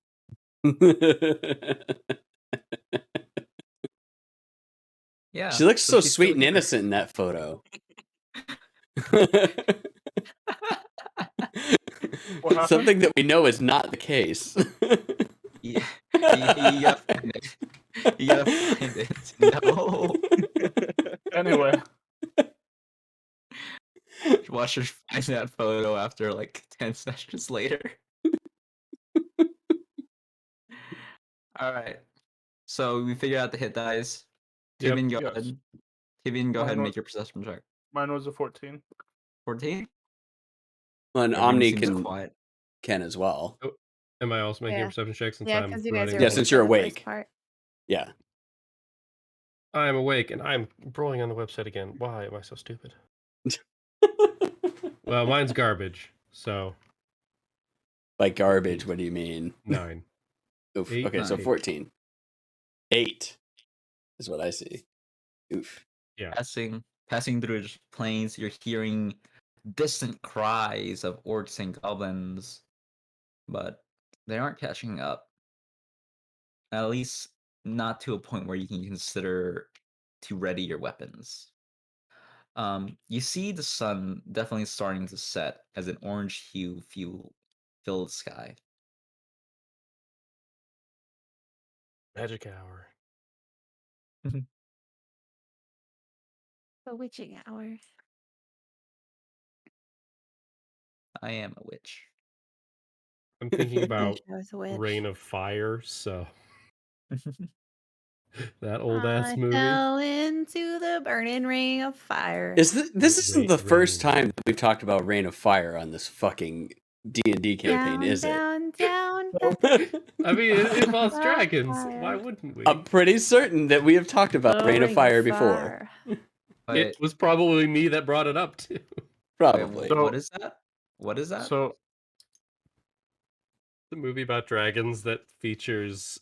Yeah. She looks so she's sweet still and here. innocent in that photo. Something that we know is not the case. Yeah, you gotta find it. You gotta find it. No. Anyway, Watch her find that photo after like 10 sessions later. All right. So we figured out the hit dice. Yep. Tivian, go Yes. ahead. Tivian, go ahead and Mine make your perception check. mine was a 14. 14? And Everyone Omni seems quiet. can as well. Oh, am I also making Yeah. a perception check since Yeah, I'm because you guys running? are Yeah, awake since for you're the first awake. part. Yeah. I'm awake and I'm rolling on the website again. Why am I so stupid? Well, mine's garbage. So By garbage, what do you mean? 9. Oof. 8, Okay, so 9. 14. 8 is what I see. Oof. Yeah. Passing through the plains, you're hearing distant cries of orcs and goblins, but they aren't catching up. At least not to a point where you can consider to ready your weapons. You see the sun definitely starting to set as an orange hue filled sky. Magic hour. The witching hour. I am a witch. I'm thinking about I was a witch. Rain of Fire, so that old ass I movie. fell into the burning ring of fire. This isn't the first Rain. time that we've talked about Rain of Fire on this fucking D&D campaign, down, is it? down, down, down. I mean, it involves Fire. dragons. Why wouldn't we? I'm pretty certain that we have talked about The Rain of ring Fire before. fire. But It was probably me that brought it up too. Probably. So- what is that? What is that? So The movie about dragons that features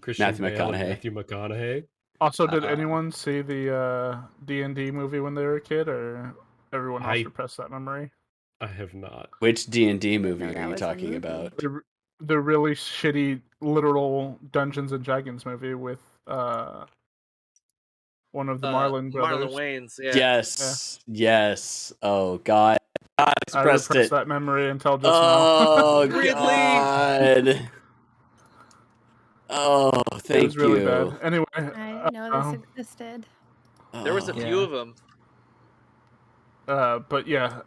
Christian Matthew Bale and McConaughey. Matthew McConaughey. also, did Uh, anyone see the D&D movie when they were a kid, or everyone else I- repressed that memory? I have not. Which D&D movie know that are you was a talking movie. about? The really shitty literal Dungeons and Dragons movie with one of the Marlon brothers. Marlon Wayans. Yeah. Yes. Yes. Oh, God. I I expressed repressed it. that memory until just Oh, Ridley! God. Oh, It thank was really you. bad. Anyway, I didn't know this um, existed. There was a Oh. few Yeah. of them. but yeah,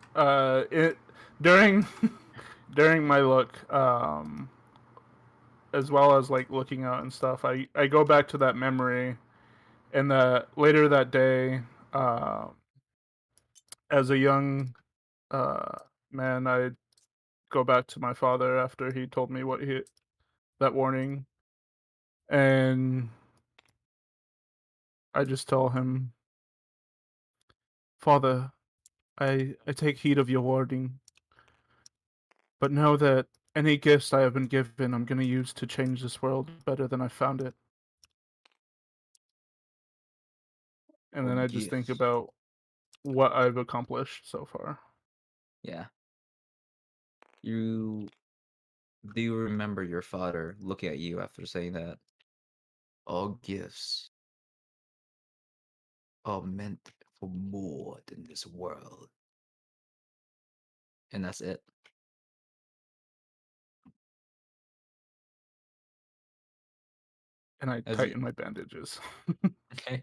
during during my look, as well as like looking out and stuff, I go back to that memory, and later that day, as a young man, I go back to my father after he told me that warning, and I just tell him, Father, I take heed of your warning, but know that any gifts I have been given, I'm going to use to change this world better than I found it. And then I just think Gifts. about what I've accomplished so far. Yeah. Do you remember your father looking at you after saying that? All gifts are meant for more than this world. And that's it. And I As tighten my bandages. Okay.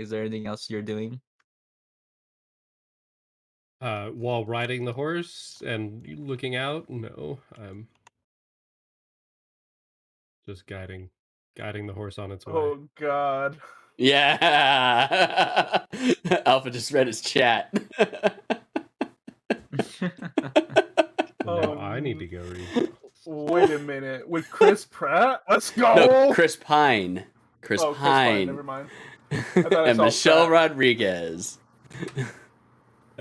Is there anything else you're doing? While riding the horse and looking out, no, I'm just guiding the horse on its way. Oh, God. Yeah. Alpha just read his chat. And now Oh, I need to go read. Wait a minute. With Chris Pratt? Let's go! No, Chris Pine. Chris Oh, Chris Pine. Pine. Never mind. thought I And saw Michelle Pratt. Rodriguez.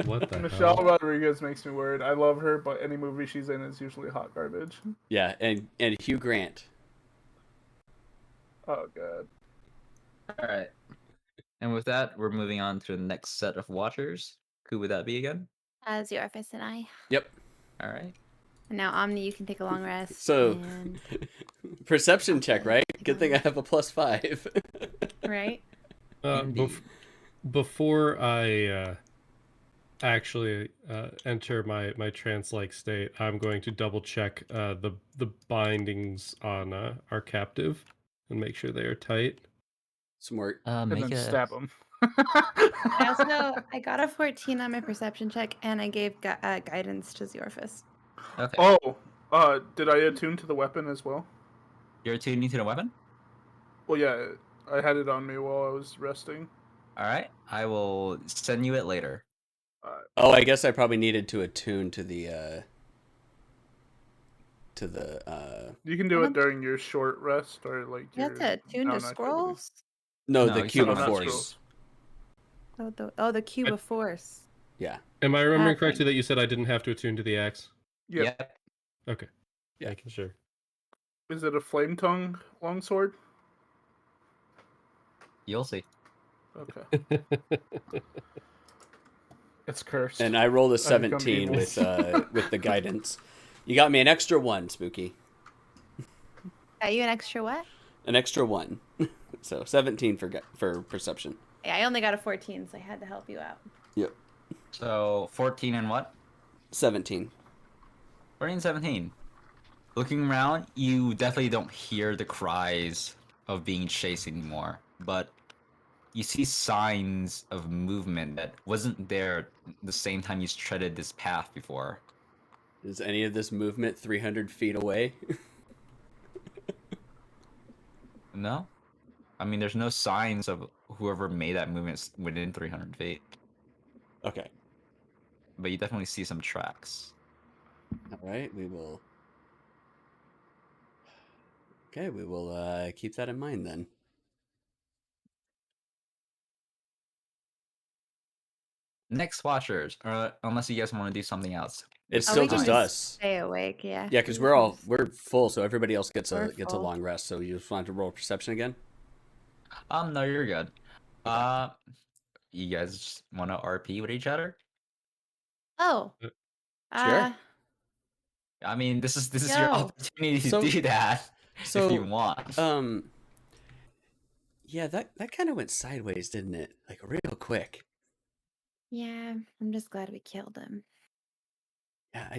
What the Michelle hell? Rodriguez makes me worried. I love her, but any movie she's in is usually hot garbage. Yeah, and Hugh Grant. Oh, God. All right. And with that, we're moving on to the next set of watchers. Who would that be again? Ziorphis and I. Yep. All right. And now Omni, you can take a long rest. So, and... perception check, Okay, right? take Good a thing I long have a +5. right? Indeed. Before I actually enter my trance-like state, I'm going to double check the bindings on our captive and make sure they are tight. Smart. And Make then a stab him. I got a 14 on my perception check, and I gave guidance to Ziorphis. Okay. Oh, did I attune to the weapon as well? You're tuning to the weapon? Well, yeah, I had it on me while I was resting. All right. I will send you it later. Oh, I guess I probably needed to attune to the You can do it during your short rest or like You your have to tune to down activity. scrolls? no, No, the he's cube talking of about force. scrolls. The cube of force. Yeah. Am I remembering Okay. correctly that you said I didn't have to attune to the axe? Yep. Okay. Yeah. Making sure. Is it a flame tongue longsword? You'll see. Okay. It's cursed. And I rolled a I become 17 evil. with the guidance. You got me an extra 1, Spooky. Got you an extra what? An extra 1. So 17 for perception. Yeah, I only got a 14, so I had to help you out. Yep. So 14 and what? 17. 14, 17. Looking around, you definitely don't hear the cries of being chased anymore, but you see signs of movement that wasn't there the same time you treaded this path before. Is any of this movement 300 feet away? No? I mean, there's no signs of whoever made that movement within 300 feet, Okay. but you definitely see some tracks. All right. We will keep that in mind then. Next watchers, unless you guys want to do something else. It's Oh, still we can just just us. Stay awake, yeah. Yeah, because We we're can just- we're full, so everybody else gets We're a full. long rest. So you just want to roll perception again? No, you're good. You guys just want to RP with each other? Oh. Sure. I mean, this is your Yo. opportunity to So- do that So if you want. Yeah, that kind of went sideways, didn't it? Like real quick. Yeah, I'm just glad we killed him. Yeah,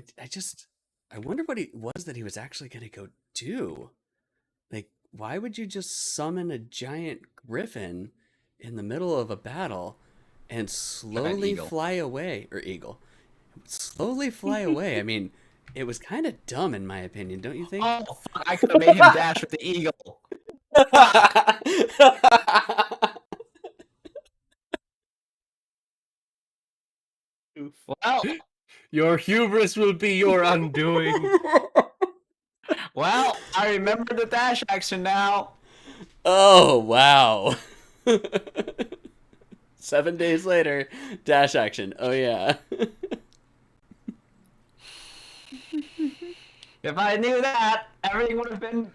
I wonder what it was that he was actually going to go do. Like, why would you just summon a giant griffin in the middle of a battle and slowly eagle. fly away? Or eagle. Slowly fly away. I mean, it was kind of dumb in my opinion, don't you think? Oh, fuck, I could have made him dash with the eagle. Well, Your hubris will be your undoing. well, I remember the dash action now. Oh, wow. 7 days later, dash action. Oh, yeah. If I knew that, everything would have been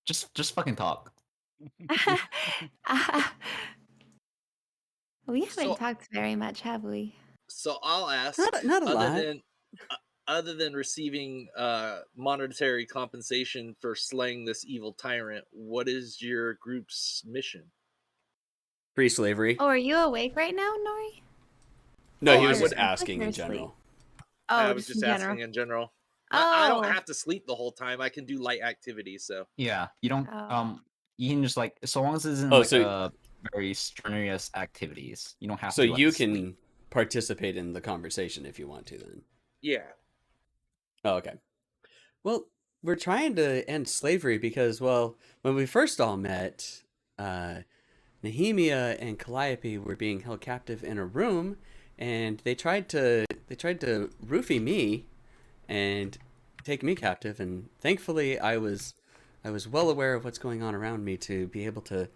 just fucking talk. We haven't So- talked very much, have we? So I'll ask, Not a lot. other than receiving monetary compensation for slaying this evil tyrant, what is your group's mission? Free slavery. Oh, are you awake right now, Nori? No, Oh, he I was just would- asking in Or sleep. general. Oh, I was just just in asking general. in general. Oh, I don't have to sleep the whole time. I can do light activities. So Yeah, you don't Oh. you can just like so long as it's in Oh, like so- very strenuous activities. You don't have So to. you sleep. can participate in the conversation if you want to then. yeah, Oh, okay. Well, we're trying to end slavery because, well, when we first all met, Nehemia and Calliope were being held captive in a room, and they tried to roofie me and take me captive. And thankfully, I was well aware of what's going on around me to be able to,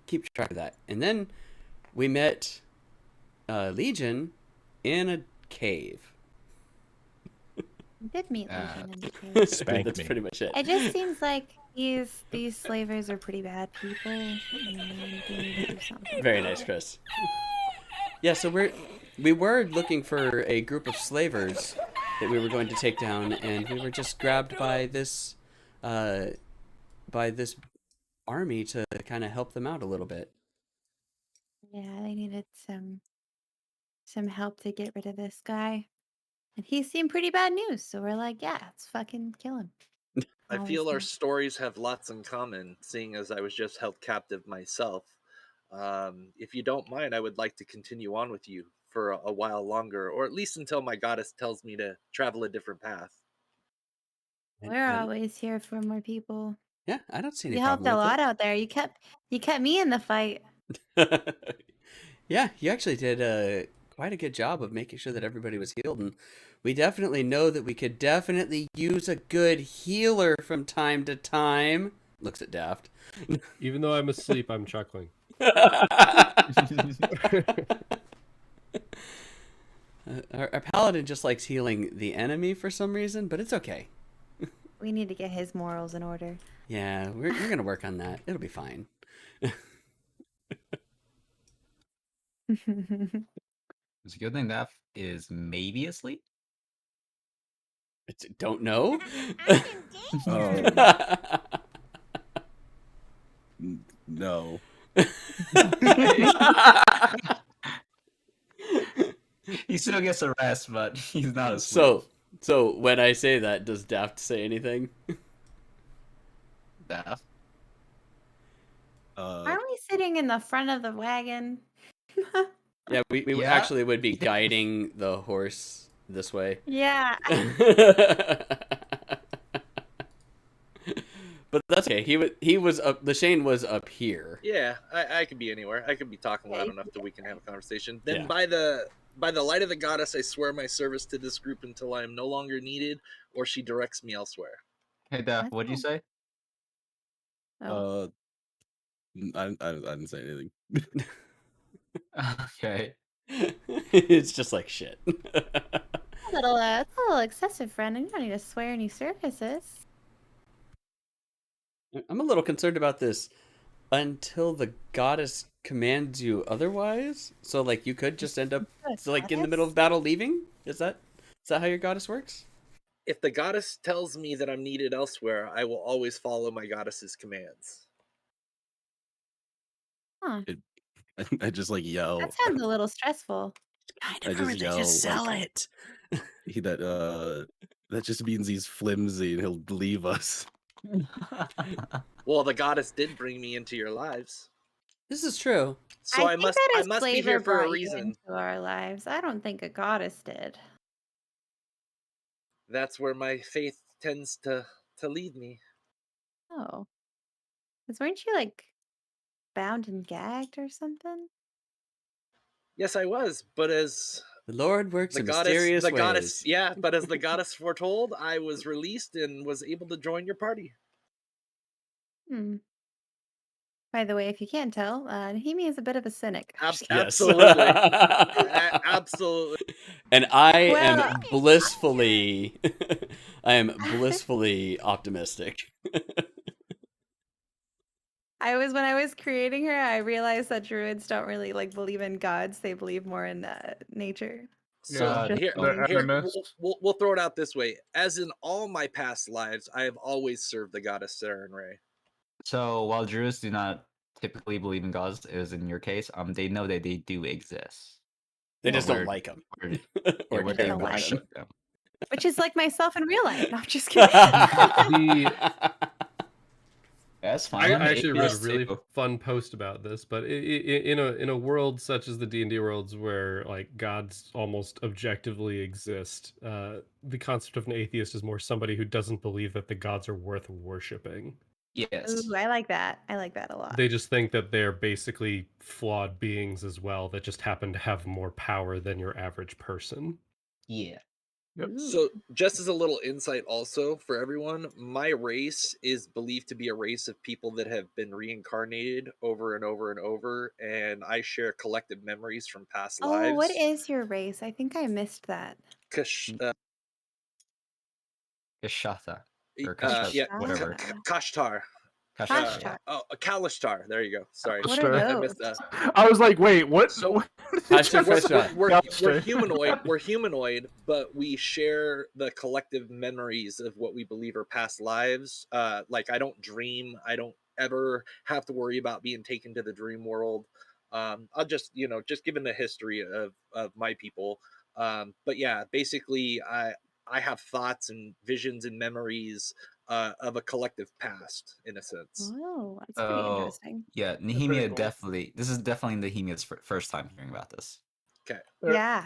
keep track of that. And then we met Legion in a cave. You did meet Ah. Legion in the cave. Spank That's me. pretty much it. It just seems like these slavers are pretty bad people, and they need to do something. Very nice, Chris. Yeah, so we were looking for a group of slavers that we were going to take down, and we were just grabbed by this army to kind of help them out a little bit. Yeah, they needed some help to get rid of this guy, and he seemed pretty bad news. So we're like, yeah, let's fucking kill him. I Always feel our good. stories have lots in common, seeing as I was just held captive myself. If you don't mind, I would like to continue on with you for a while longer, or at least until my goddess tells me to travel a different path. And- We're and- always here for more people. yeah, I don't see any You helped problem a with lot out there. You kept me in the fight. it. Yeah, you actually did quite a good job of making sure that everybody was healed, and we definitely know that we could definitely use a good healer from time to time. Looks at Daft. Even though I'm asleep, I'm chuckling. Our paladin just likes healing the enemy for some reason, but it's okay. We need to get his morals in order. Yeah, we're gonna work on that. It'll be fine. It's a good thing that is maybe asleep. Don't know. No. He still gets a rest, but he's not asleep. So when I say that, does Daft say anything? Daft. Aren't we sitting in the front of the wagon? Yeah, we Yeah. actually would be guiding the horse this way. Yeah. But that's okay. He was up. The Shane was up here. Yeah, I could be anywhere. I could be talking loud Yeah. enough that we can have a conversation. Then Yeah. by the light of the goddess, I swear my service to this group until I am no longer needed, or she directs me elsewhere. Hey, Daft, That's what'd you say? Oh. I didn't say anything. Okay. It's just like shit. That's a little excessive, Brandon. You don't need to swear any services. I'm a little concerned about this. Until the goddess commands you otherwise, so like you could just end up like in the middle of battle leaving. Is that how your goddess works? If the goddess tells me that I'm needed elsewhere, I will always follow my goddess's commands. Huh. I just like yell. That sounds a little stressful. I just yell like it. that just means he's flimsy and he'll leave us. Well, the goddess did bring me into your lives, This is true. so I think must that I his must be flavor here for a brought you reason. into our lives. I don't think a goddess did. That's where my faith tends to lead me. Oh, because weren't you like bound and gagged or something? Yes, I was, but as The Lord works the in goddess, mysterious the ways. goddess, yeah, but as the goddess foretold, I was released and was able to join your party. Hmm. By the way, if you can't tell, Nahimi is a bit of a cynic. I'm just kidding. Yes. Absolutely. Absolutely. And I Well, am blissfully I am blissfully optimistic. when I was creating her, I realized that druids don't really like believe in gods; they believe more in nature. So Yeah, Just here, they're saying. animists. we'll throw it out this way. As in all my past lives, I have always served the goddess Saren Ray. So while Druids do not typically believe in gods, as in your case, they know that they do exist. They But just don't we're- like them. we're- Or yeah, we're care there don't to about like them. worship them. Which is like myself in real life. No, I'm just kidding. That's fine. I I'm an actually read a atheist really too. fun post about this, but in a world such as the D&D worlds where like gods almost objectively exist, the concept of an atheist is more somebody who doesn't believe that the gods are worth worshiping. Yes. Ooh, I like that. I like that a lot. They just think that they're basically flawed beings as well that just happen to have more power than your average person. Yeah. Yep. So, just as a little insight also for everyone, my race is believed to be a race of people that have been reincarnated over and over and over, and I share collective memories from past Oh, what lives. is your race? I think I missed that. Kashata. Or Yeah, whatever. Kashtar. Kashtar. Kalishtar. There you go. Sorry. What are I those? missed that. I was like, wait, what? So- what did Hashtag you first say? shot. We're Kalishtar. humanoid. We're humanoid, but we share the collective memories of what we believe are past lives. Like I don't dream. I don't ever have to worry about being taken to the dream world. I'll just just given the history of my people. But yeah, basically, I have thoughts and visions and memories of a collective past, in a sense. Oh, that's pretty interesting. Yeah, pretty Nehemia cool. definitely. This is definitely Nehemia's first time hearing about this. Okay. Yeah.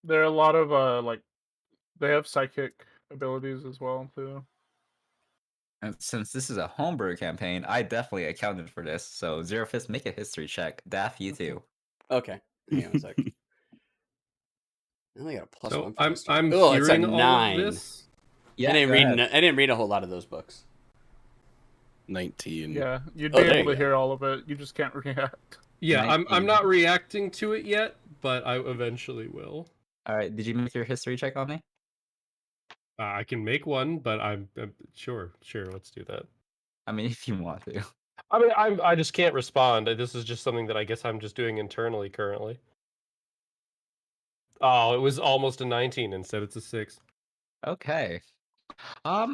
There are a lot of like they have psychic abilities as well too. And since this is a homebrew campaign, I definitely accounted for this. So Zero Fist, make a history check. Daff, you too. Okay. Hang on a sec. I only got a plus So 1 for I'm history. I'm Oh, it's a hearing all 9. of this. Yeah, I didn't go read. ahead. I didn't read a whole lot of those books. 19. Yeah, you'd Oh, be there able you to go. hear all of it. You just can't react. Yeah, I'm 19. not reacting to it yet, but I eventually will. All right, did you make your history check on me? I can make one, but I'm sure. Let's do that. I mean, if you want to. I mean, I just can't respond. This is just something that I guess I'm just doing internally currently. Oh, it was almost a 19. Instead, it's a 6. Okay.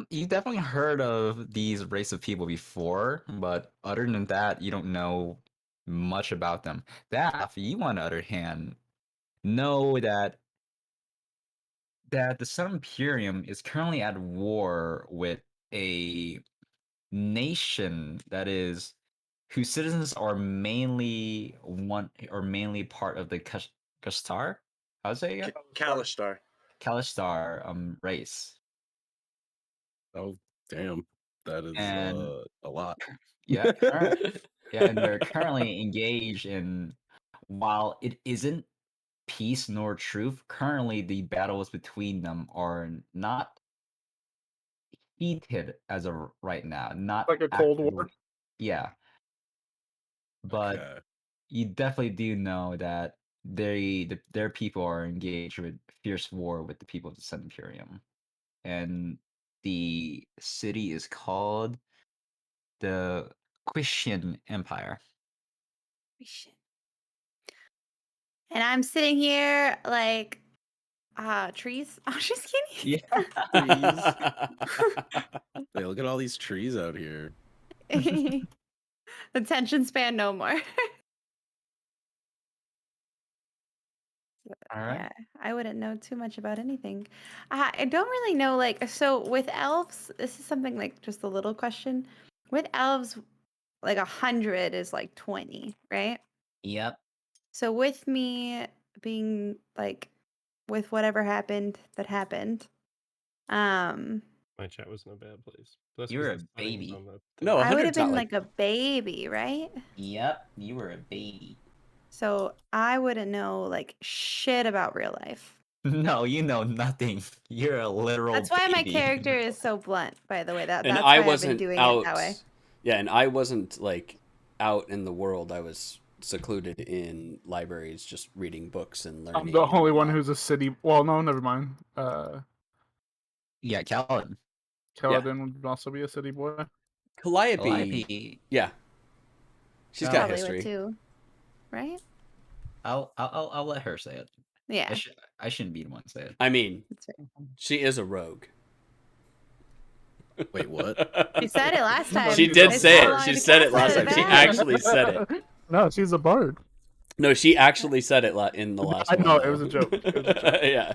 You definitely heard of these race of people before, but other than that, you don't know much about them. Daff, you on the other hand, know that the Sun Imperium is currently at war with a nation that is whose citizens are mainly part of the Kastar. How's that again? Kalishtar. Kalishtar race. Oh, damn. That is And a lot. yeah, yeah, and they're currently engaged in, while it isn't peace nor truth, currently the battles between them are not heated as of right now. Not Like a Cold War? actively- Yeah. But Okay. you definitely do know that their people are engaged with fierce war with the people of the Sun Imperium. And the city is called the Quishian Empire. And I'm sitting here like, trees. I'm just kidding. Yeah. Hey, look at all these trees out here. Attention span no more. All right. Yeah, I wouldn't know too much about anything. I don't really know, like, so with elves, this is something like just a little question. With elves, like 100 is like 20, right? Yep. So with me being like, with whatever happened that happened, um, My chat was in a bad place. That's You're 'cause a the settings baby. on the No, I would have 100's not been like like a baby, right? Yep. You were a baby. So I wouldn't know like shit about real life. No, you know nothing. You're a literal That's why my baby. character is so blunt, by the way. and That's I why I've been wasn't doing out. it that way. Yeah, and I wasn't like out in the world. I was secluded in libraries, just reading books and learning. I'm the and only one whatnot. who's a city. Well, no, never mind. Yeah, Callan. Kaladin would also be a city boy. Calliope. Calliope. Yeah, she's Oh. got Probably would history. too, right? I'll let her say it. Yeah. I shouldn't be the one to say it. I mean, That's right. she is a rogue. Wait, what? She said it last time. She did It's say how it. long She to said it cast last time. She back. actually said it. No, she's a bard. No, she actually said it in the last I one. know, though. it was a joke. It was a joke. Yeah.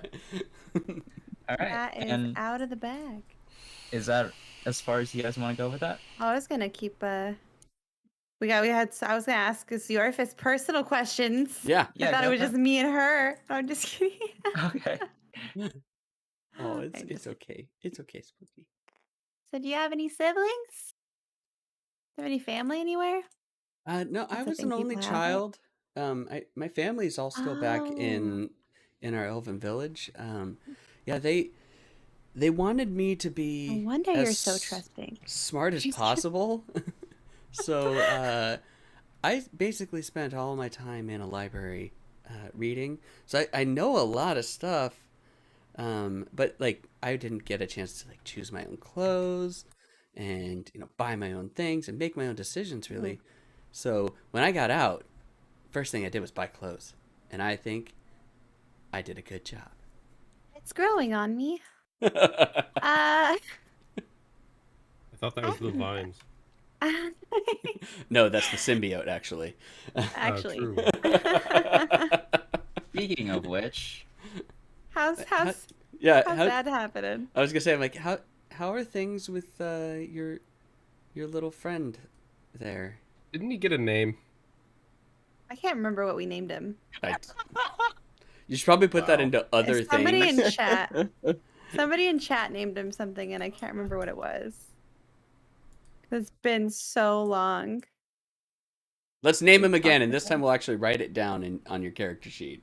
All right. That is And out of the bag. is that as far as you guys want to go with that? I was gonna keep I was gonna ask Yorfis personal questions. Yeah. I thought go it was for just me and her. I'm just kidding. Okay. Oh, I'm it's just- okay. It's okay, Spooky. So do you have any siblings? Do you have any family anywhere? No, I That's the was thing, an only people have it. child. My family's all still back Oh. in our elven village. Yeah, they wanted me to be No wonder as you're so trusting. smart as She's possible. So I basically spent all my time in a library reading. So I know a lot of stuff, but like I didn't get a chance to like choose my own clothes and buy my own things and make my own decisions really. So when I got out, first thing I did was buy clothes, and I think I did a good job. It's growing on me. I thought that was the vines. No, that's the symbiote actually. Actually. True. Speaking of which, how's Yeah, that happening? I was gonna say, I'm like, how are things with your little friend there? Didn't he get a name? I can't remember what we named him. You should probably put that Wow. into other Somebody things. in chat. Somebody in chat named him something, and I can't remember what it was. It's been so long. Let's name him again, and this time we'll actually write it down on your character sheet.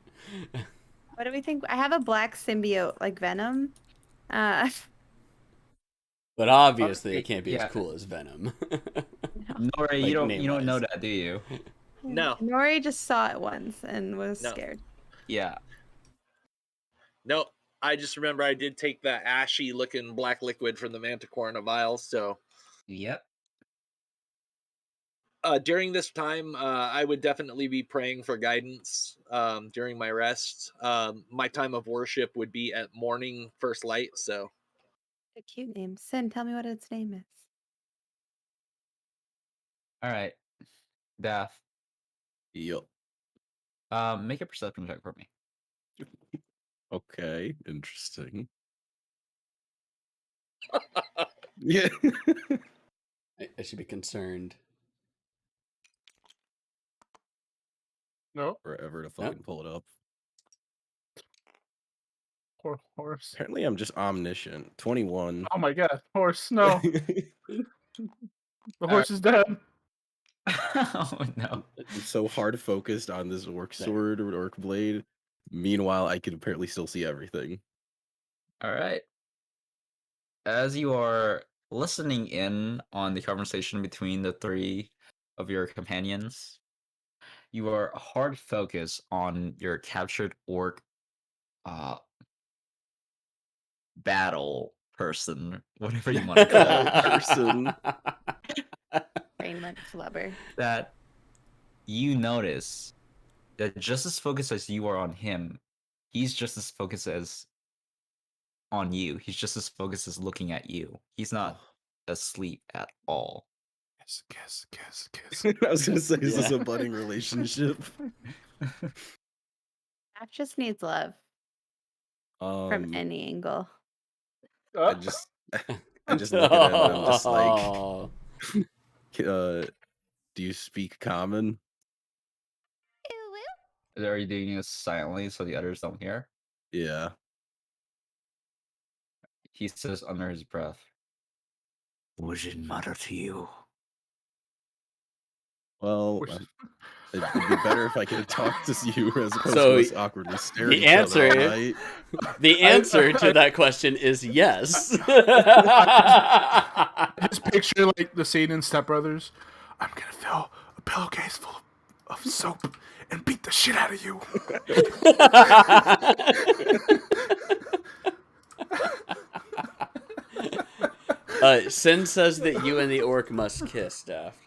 What do we think? I have a black symbiote like Venom. But obviously, it can't be Yeah. as cool as Venom. Nori, Like, you don't name-wise. know that, do you? No. Nori just saw it once and was No. scared. Yeah. Nope. I just remember I did take that ashy looking black liquid from the Manticore in a vial. So Yep. during this time, I would definitely be praying for guidance during my rest. My time of worship would be at morning first light. So A cute name. Sin, tell me what its name is. All right. Daff. Yup. Make a perception check for me. Okay, interesting. Yeah. I should be concerned. No, Forever to fucking pull it up. poor horse. Apparently, I'm just omniscient. 21. Oh my god, horse! No, the horse is dead. Oh no. I'm so hard focused on this orc sword or orc blade. Meanwhile, I can apparently still see everything. All right. As you are listening in on the conversation between the three of your companions, you are hard focused on your captured orc battle person, whatever you want to call it, Person. Brain went flubber. that you notice that just as focused as you are on him, he's just as focused as on you. He's just as focused as looking at you. He's not asleep at all. Kiss. I was gonna say, is this Yeah. a budding relationship? Ash just needs love from Um, any angle. I just look at him and I'm just like, Oh. do you speak common? Are you doing this silently so the others don't hear? Yeah. He says under his breath. Would it matter to you? Well, Which- it'd be better if I could talk to you as opposed So, to us awkwardly staring the at each other all answer- night. The answer to that question is yes. Just picture like the scene in Step Brothers. I'm gonna fill a pillowcase full of soap and beat the shit out of you. Sin says that you and the orc must kiss, Daft.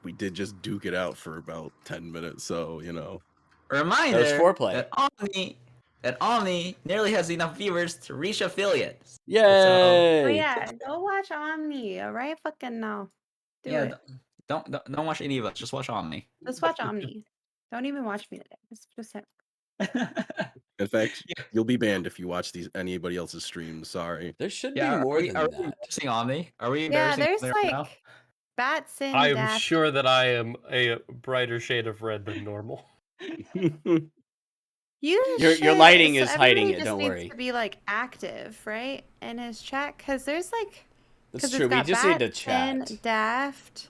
We did just duke it out for about 10 minutes, so you know. Reminder That was foreplay. that Omni nearly has enough viewers to reach affiliates. Yay! Oh yeah, go watch Omni. All right, fucking no. Do it. Don't watch any of us. Just watch Omni. Just watch Omni. Don't even watch me today. Just him. In fact, you'll be banned if you watch anybody else's streams. Sorry. There should Yeah, be more are we than that. embarrassing Omni? Are we Yeah, embarrassing there's Omni right now? like Batson. I am Daft. sure that I am a brighter shade of red than normal. Your lighting is hiding everybody it, just don't needs worry. To be like active, right, in his chat, because there's like. That's 'cause true. it's We got just need to Batson, chat. Daft.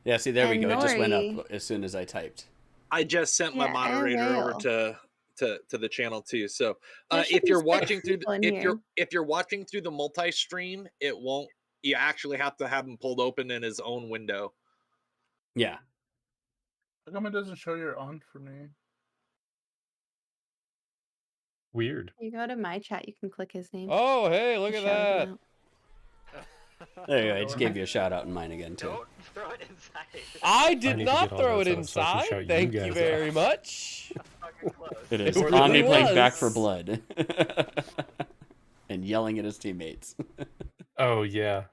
Yeah, see, there we and go. It just went Nori. up as soon as I typed. I just sent my Yeah, and moderator over Whale. to the channel too. So There should if be you're 6 watching through people in if here. you're watching through the multi-stream, it won't. You actually have to have him pulled open in his own window. Yeah. How come it doesn't show you're on for me? Weird. You go to my chat, you can click his name. Oh, hey, look to at shout him that. out. There you go. I just gave you a shout out in mine again, too. Don't throw it inside. I did need to not get all throw that it stuff so I can inside. shout you Thank guys you out. very much. It is. It really Omni playing Back was. for Blood. And yelling at his teammates. Oh, yeah.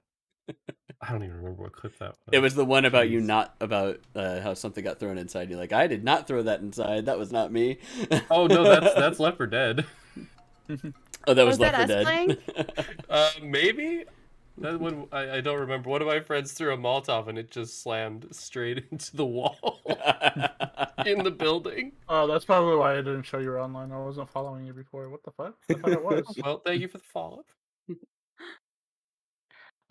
I don't even remember what clip that was. It was the one about you Jeez. not about how something got thrown inside. You're like, I did not throw that inside. That was not me. Oh, no, that's Left 4 Dead. Oh, that was Was that Left 4 us Dead. Maybe? That one, I don't remember. One of my friends threw a Molotov and it just slammed straight into the wall in the building. Oh, that's probably why I didn't show you were online. I wasn't following you before. What the fuck? I thought it was. Well, thank you for the follow-up.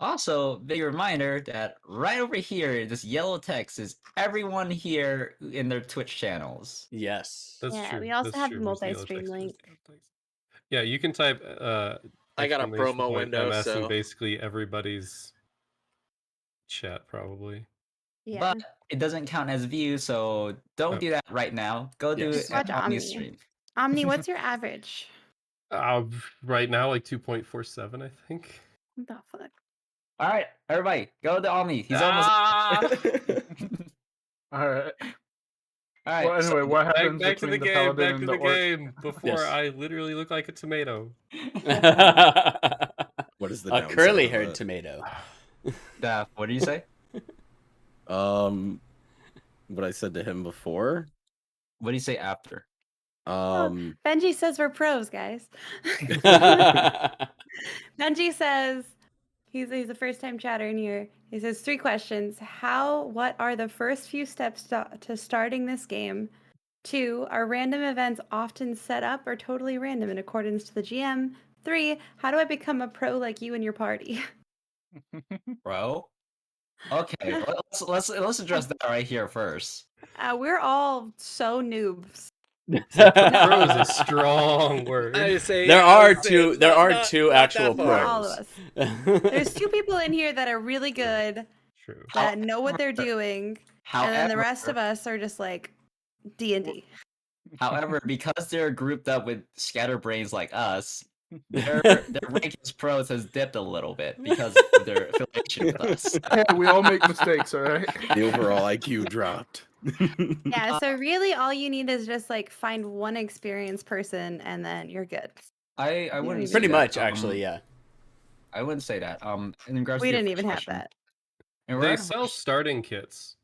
Also, big reminder that right over here, this yellow text is everyone here in their Twitch channels. Yes. That's Yeah, true. we also That's have true. the Where's yellow multi-stream text? Where's link. the yellow text? Yeah, you can type I got a exclamation promo point window, MS in so basically everybody's chat, probably. Yeah. But it doesn't count as views, so don't Oh. do that right now. Go do Yes. it at Watch Omni. Omni's stream. Omni, what's your average? Right now, like 2.47, I think. What the fuck? All right, everybody, go to Omni. He's Ah! almost. All right. All right. Well, anyway, what Back, happens back to the between the game, paladin back and to the the orc? game. Before Yes. I literally look like a tomato. What is the A downside curly of haired that? tomato. Daft, what do you say? What I said to him before. What do you say after? Benji says we're pros, guys. Benji says he's a first time chatter in here. He says 3 questions. What are the first few steps to starting this game? 2, are random events often set up or totally random in accordance to the GM? 3, how do I become a pro like you and your party? Bro? Okay, let's address that right here first. We're all so noobs. Pro is a strong word. There are two actual For all of pros. us. There's 2 people in here that are really good, True. that know what they're doing, and then the rest of However- us are just like D&D. However, because they're grouped up with scatterbrains like us, their rank as pros has dipped a little bit because of their affiliation with us. Hey, we all make mistakes, all right? The overall IQ dropped. Yeah, so really all you need is just like find one experienced person and then you're good. I wouldn't say Pretty that, much, actually, yeah. I wouldn't say that. In regards We to your didn't first even have question- that. In They regards, sell starting kits.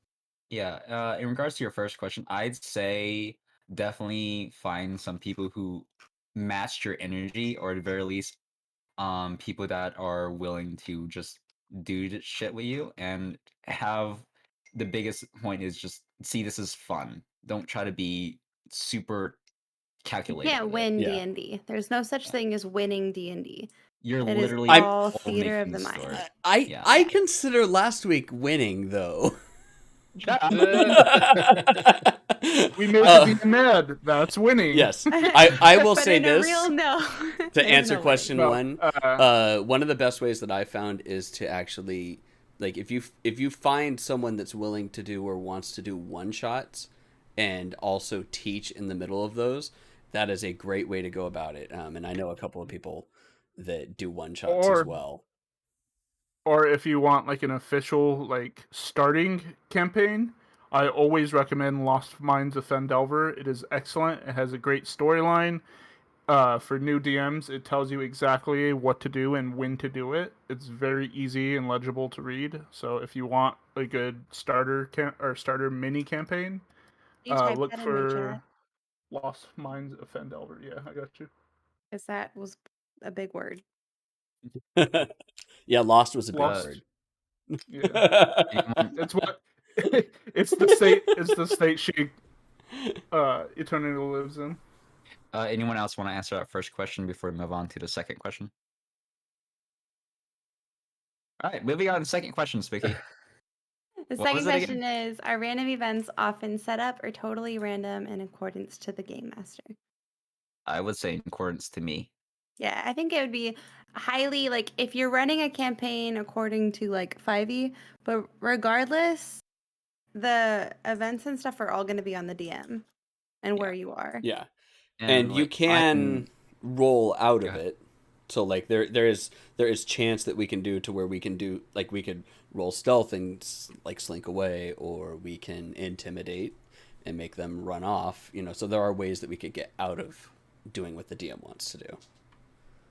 yeah, in regards to your first question, I'd say definitely find some people who match your energy, or at the very least, people that are willing to just do shit with you, and have the biggest point is just see this as fun. Don't try to be super You calculated can't with it. win Yeah. D&D. There's no such thing as winning D&D. You're It is literally all all theater of making the the story. mind. Yeah. I consider last week winning though. Shut up. We made Uh, the DM mad. That's winning. Yes, I will But say in a this real no. to There's answer no way. question No, one. One of the best ways that I found is to actually, like, if you find someone that's willing to do or wants to do one shots and also teach in the middle of those, that is a great way to go about it. And I know a couple of people that do one shots as Or well. or if you want like an official like starting campaign, I always recommend Lost Minds of Fendelver. It is excellent. It has a great storyline. For new DMs, it tells you exactly what to do and when to do it. It's very easy and legible to read. So if you want a good starter starter mini campaign, You type look that in the for chat Lost Minds of Fendelver. Yeah, I got you. because that was a big word. Yeah, lost was a big Lost. word. Yeah, Anyone, it's what. It's the state. It's the state she eternity lives in. anyone else want to answer that first question before we move on to the second question? All right, moving on to the second question, Spicky. The What was second it again? question is: are random events often set up or totally random in accordance to the game master? I would say in accordance to me. Yeah, I think it would be highly like if you're running a campaign according to like 5e, but regardless, the events and stuff are all going to be on the DM and where you are. Yeah. And you like, can roll out Go of ahead. it. So like there is chance that we can do to where we can do like we could roll stealth and like slink away, or we can intimidate and make them run off, you know. So there are ways that we could get out of doing what the DM wants to do.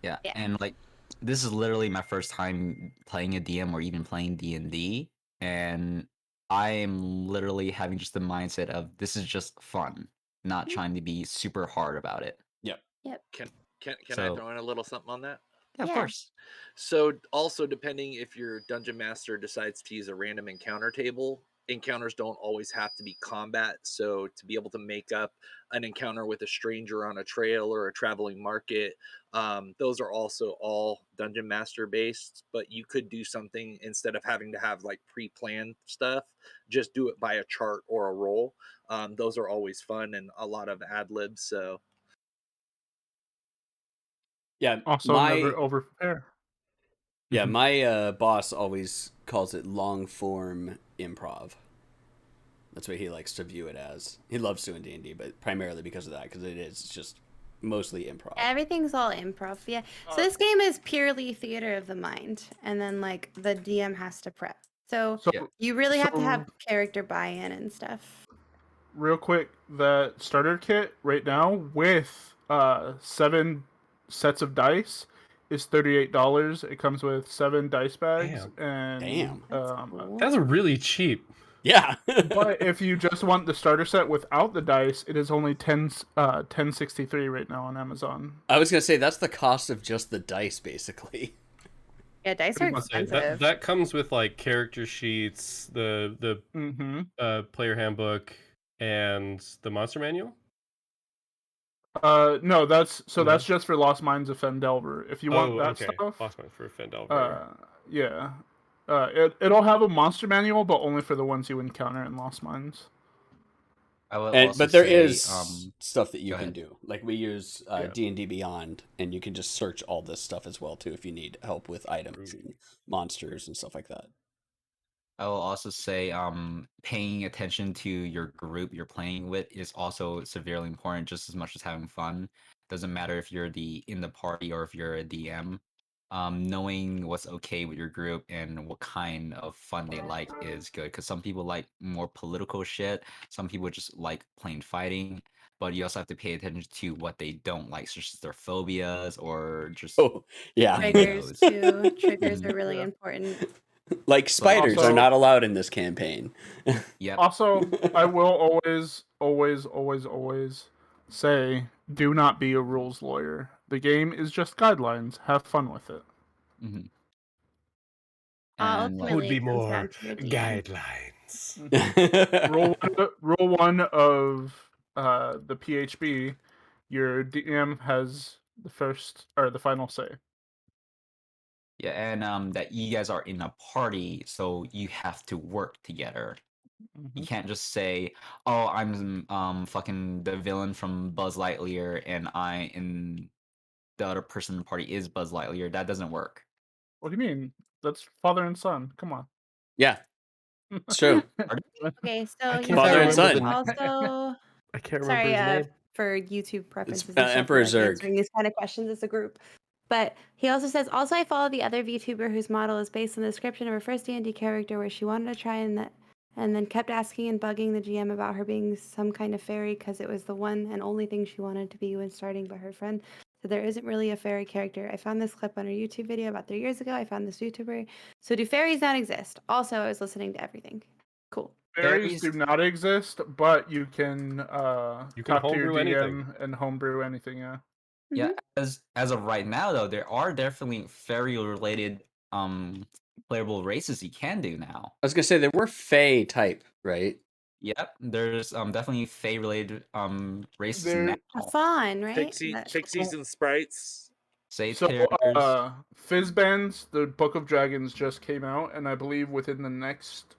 Yeah, Yeah. and like this is literally my first time playing a DM or even playing D&D, and I am literally having just the mindset of this is just fun, not trying to be super hard about it. Yep. Yep. Can I So- throw in a little something on that? Yeah, of Yeah. course. So also depending if your dungeon master decides to use a random encounter table, encounters don't always have to be combat. So to be able to make up an encounter with a stranger on a trail or a traveling market, those are also all dungeon master based. But you could do something instead of having to have like pre-planned stuff, just do it by a chart or a roll. Those are always fun and a lot of ad libs. So Yeah. Also, never over prepare. Yeah, my boss always calls it long form improv. That's what he likes to view it as. He loves doing D&D, but primarily because of that, because it is just mostly improv. Everything's all improv. Yeah. So this game is purely theater of the mind, and then like the DM has to prep. So So, Yeah. you really have to so- have character buy-in and stuff. real quick, that starter kit right now with 7 sets of dice is $38. It comes with 7 dice bags and Damn. That's cool. That's really cheap. Yeah. but if you just want the starter set without the dice, it is only 1063 right now on Amazon. I was going to say that's the cost of just the dice, basically. Yeah, dice are Pretty much. expensive. That comes with like character sheets, the Mm-hmm. player handbook, and the monster manual. No, that's No. that's just for Lost Minds of Fendelver. If you want that okay. stuff, Lost Mine for Fendelver. yeah. It'll have a monster manual, but only for the ones you encounter in Lost Minds. I would And, also but there say, is stuff that you go can ahead. do. Like we use Yeah. D&D Beyond, and you can just search all this stuff as well, too, if you need help with items and monsters and stuff like that. I will also say paying attention to your group you're playing with is also severely important, just as much as having fun. Doesn't matter if you're in the party or if you're a DM. Knowing what's okay with your group and what kind of fun they like is good, because some people like more political shit, some people just like plain fighting, but you also have to pay attention to what they don't like, such as their phobias or just Oh, yeah. playing Triggers those. too. Triggers Mhm. are really Yeah. important. Like spiders Also- are not allowed in this campaign. Yep. Also, I will always say, do not be a rules lawyer. The game is just guidelines. Have fun with it. Mhm. And what- Ultimately, it comes down to your DM. guidelines. Rule one of the PHB, your DM has the first or the final say. Yeah, and that you guys are in a party, so you have to work together. You can't just say, "Oh, I'm fucking the villain from Buzz Lightyear, and the other person in the party is Buzz Lightyear." That doesn't work. What do you mean? That's father and son. Come on. Yeah, it's true. Okay, so I you can't Father and guys son. also I can't remember sorry, his name. for YouTube preferences and stuff, Emperor we like Zurg. answering these kind of questions as a group. But he also says, also I follow the other VTuber whose model is based on the description of her first D&D character where she wanted to try and then kept asking and bugging the GM about her being some kind of fairy because it was the one and only thing she wanted to be when starting by her friend. So there isn't really a fairy character. I found this clip on her YouTube video about 3 years ago. I found this YouTuber. So do fairies not exist? Also, I was listening to everything. Cool. Fairies do not exist, but you can You can talk to your homebrew DM anything. and homebrew anything. Yeah. Yeah, as of right now though, there are definitely fairy related playable races you can do now. I was gonna say there were Fae type, right? Yep, there's definitely Fae related races There- now. Fun, right? Pixies and sprites. Say So, tears. Fizzbands, the Book of Dragons just came out, and I believe within the next,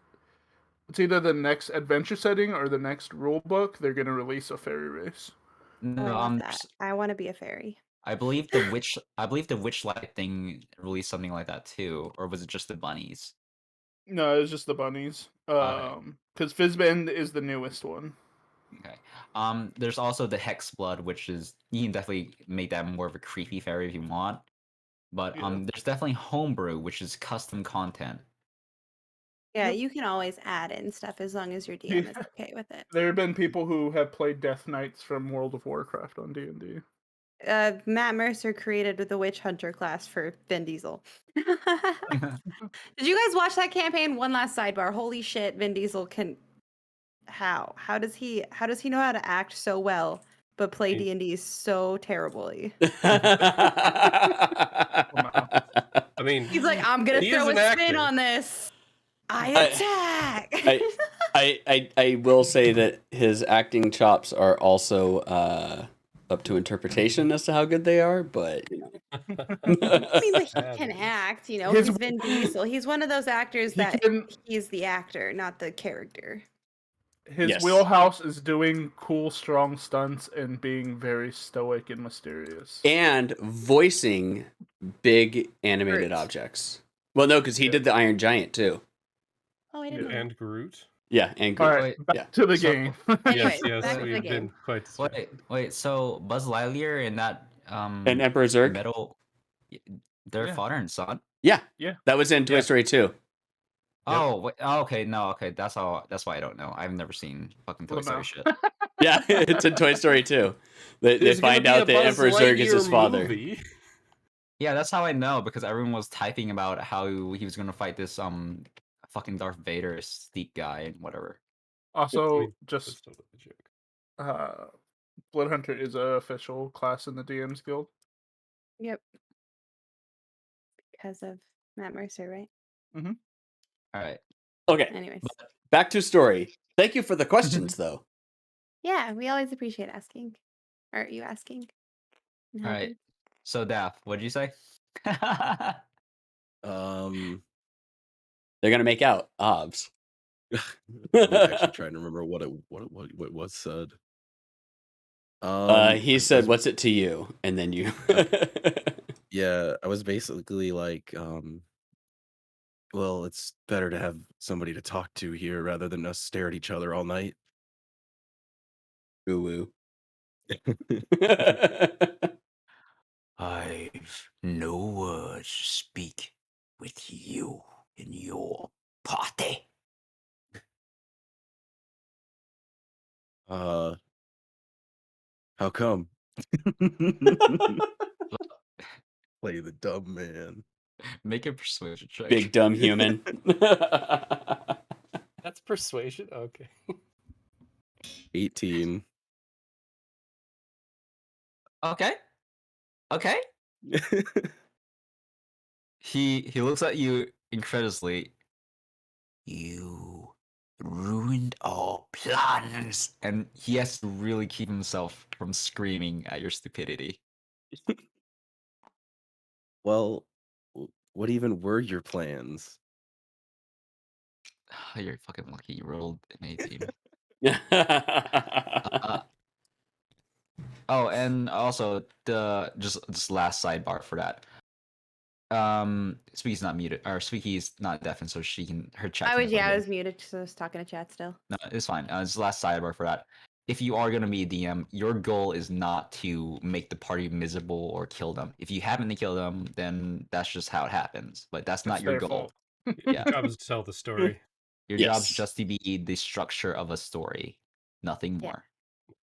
it's either the next adventure setting or the next rule book, they're gonna release a fairy race. No, I want that. there's- I want to be a fairy. I believe the Witchlight thing released something like that too, or was it just the bunnies? No, it's just the bunnies. Because Fizzband is the newest one. Okay. There's also the Hex Blood, which is you can definitely make that more of a creepy fairy if you want. But Yeah. there's definitely Homebrew, which is custom content. Yeah, you can always add in stuff as long as your DM is okay with it. There have been people who have played Death Knights from World of Warcraft on D&D. Matt Mercer created the Witch Hunter class for Vin Diesel. Did you guys watch that campaign? One last sidebar. Holy shit, Vin Diesel can. How does he know how to act so well but play D&D so terribly? I mean, He's like, I'm gonna he throw is a an spin actor. on this. I attack. I will say that his acting chops are also up to interpretation as to how good they are, but you know. I mean, but he can act, you know. His- He's Vin Diesel. He's one of those actors He that can- he's the actor, not the character. His Yes. wheelhouse is doing cool, strong stunts and being very stoic and mysterious. And voicing big animated Groot. objects. Well, no, because he did the Iron Giant too. Oh, I didn't know. And Groot. Yeah, and All Groot. right, Wait, back yeah. to the So- game. Anyways, Yes, back to the we've game. been quite distracted. Wait. So Buzz Lightyear and that And Emperor Zurg. metal, their Yeah. father and son. Yeah. Yeah. That was in Toy Yeah. Story 2. Oh, wait, oh, okay, no, okay, that's why I don't know. I've never seen fucking Toy Well, Story no. shit. Yeah, it's in Toy Story 2. They There's gonna find be a out that Buzz Emperor Zurg is his Lightyear father. movie. Yeah, that's how I know because everyone was typing about how he was gonna fight this fucking Darth Vader steep guy and whatever. Also, I mean, just that's totally a joke. Blood Hunter is an official class in the DM's Guild. Yep. Because of Matt Mercer, right? All right. Okay, Anyways. back to story. Thank you for the questions, though. Yeah, we always appreciate asking. Or you asking. and All right. helping. So Daph, what'd you say? They're gonna make out. Obs. I'm actually trying to remember what was said. He said, "What's it to you?" And then you. Yeah, I was basically like, well, it's better to have somebody to talk to here rather than us stare at each other all night. Ooh woo. I've no words to speak with you in your party. How come? Play the dumb man. Make a persuasion check. Big dumb human. That's persuasion. Okay. 18. Okay. Okay. He looks at you incredulously. You ruined our plans, and he has to really keep himself from screaming at your stupidity. Well, what even were your plans? You're fucking lucky you rolled an 18. Oh, and also the just last sidebar for that. Squeaky's not muted, or Squeaky's not deaf, and so her chat. I can was I hear. was muted, so I was talking to chat still. No, it's fine. It's the last sidebar for that. If you are gonna be a DM, your goal is not to make the party miserable or kill them. If you happen to kill them, then that's just how it happens. But that's not It's your their goal. fault. Yeah. Your job is to tell the story. Your Yes. job's just to be the structure of a story, nothing Yeah. more.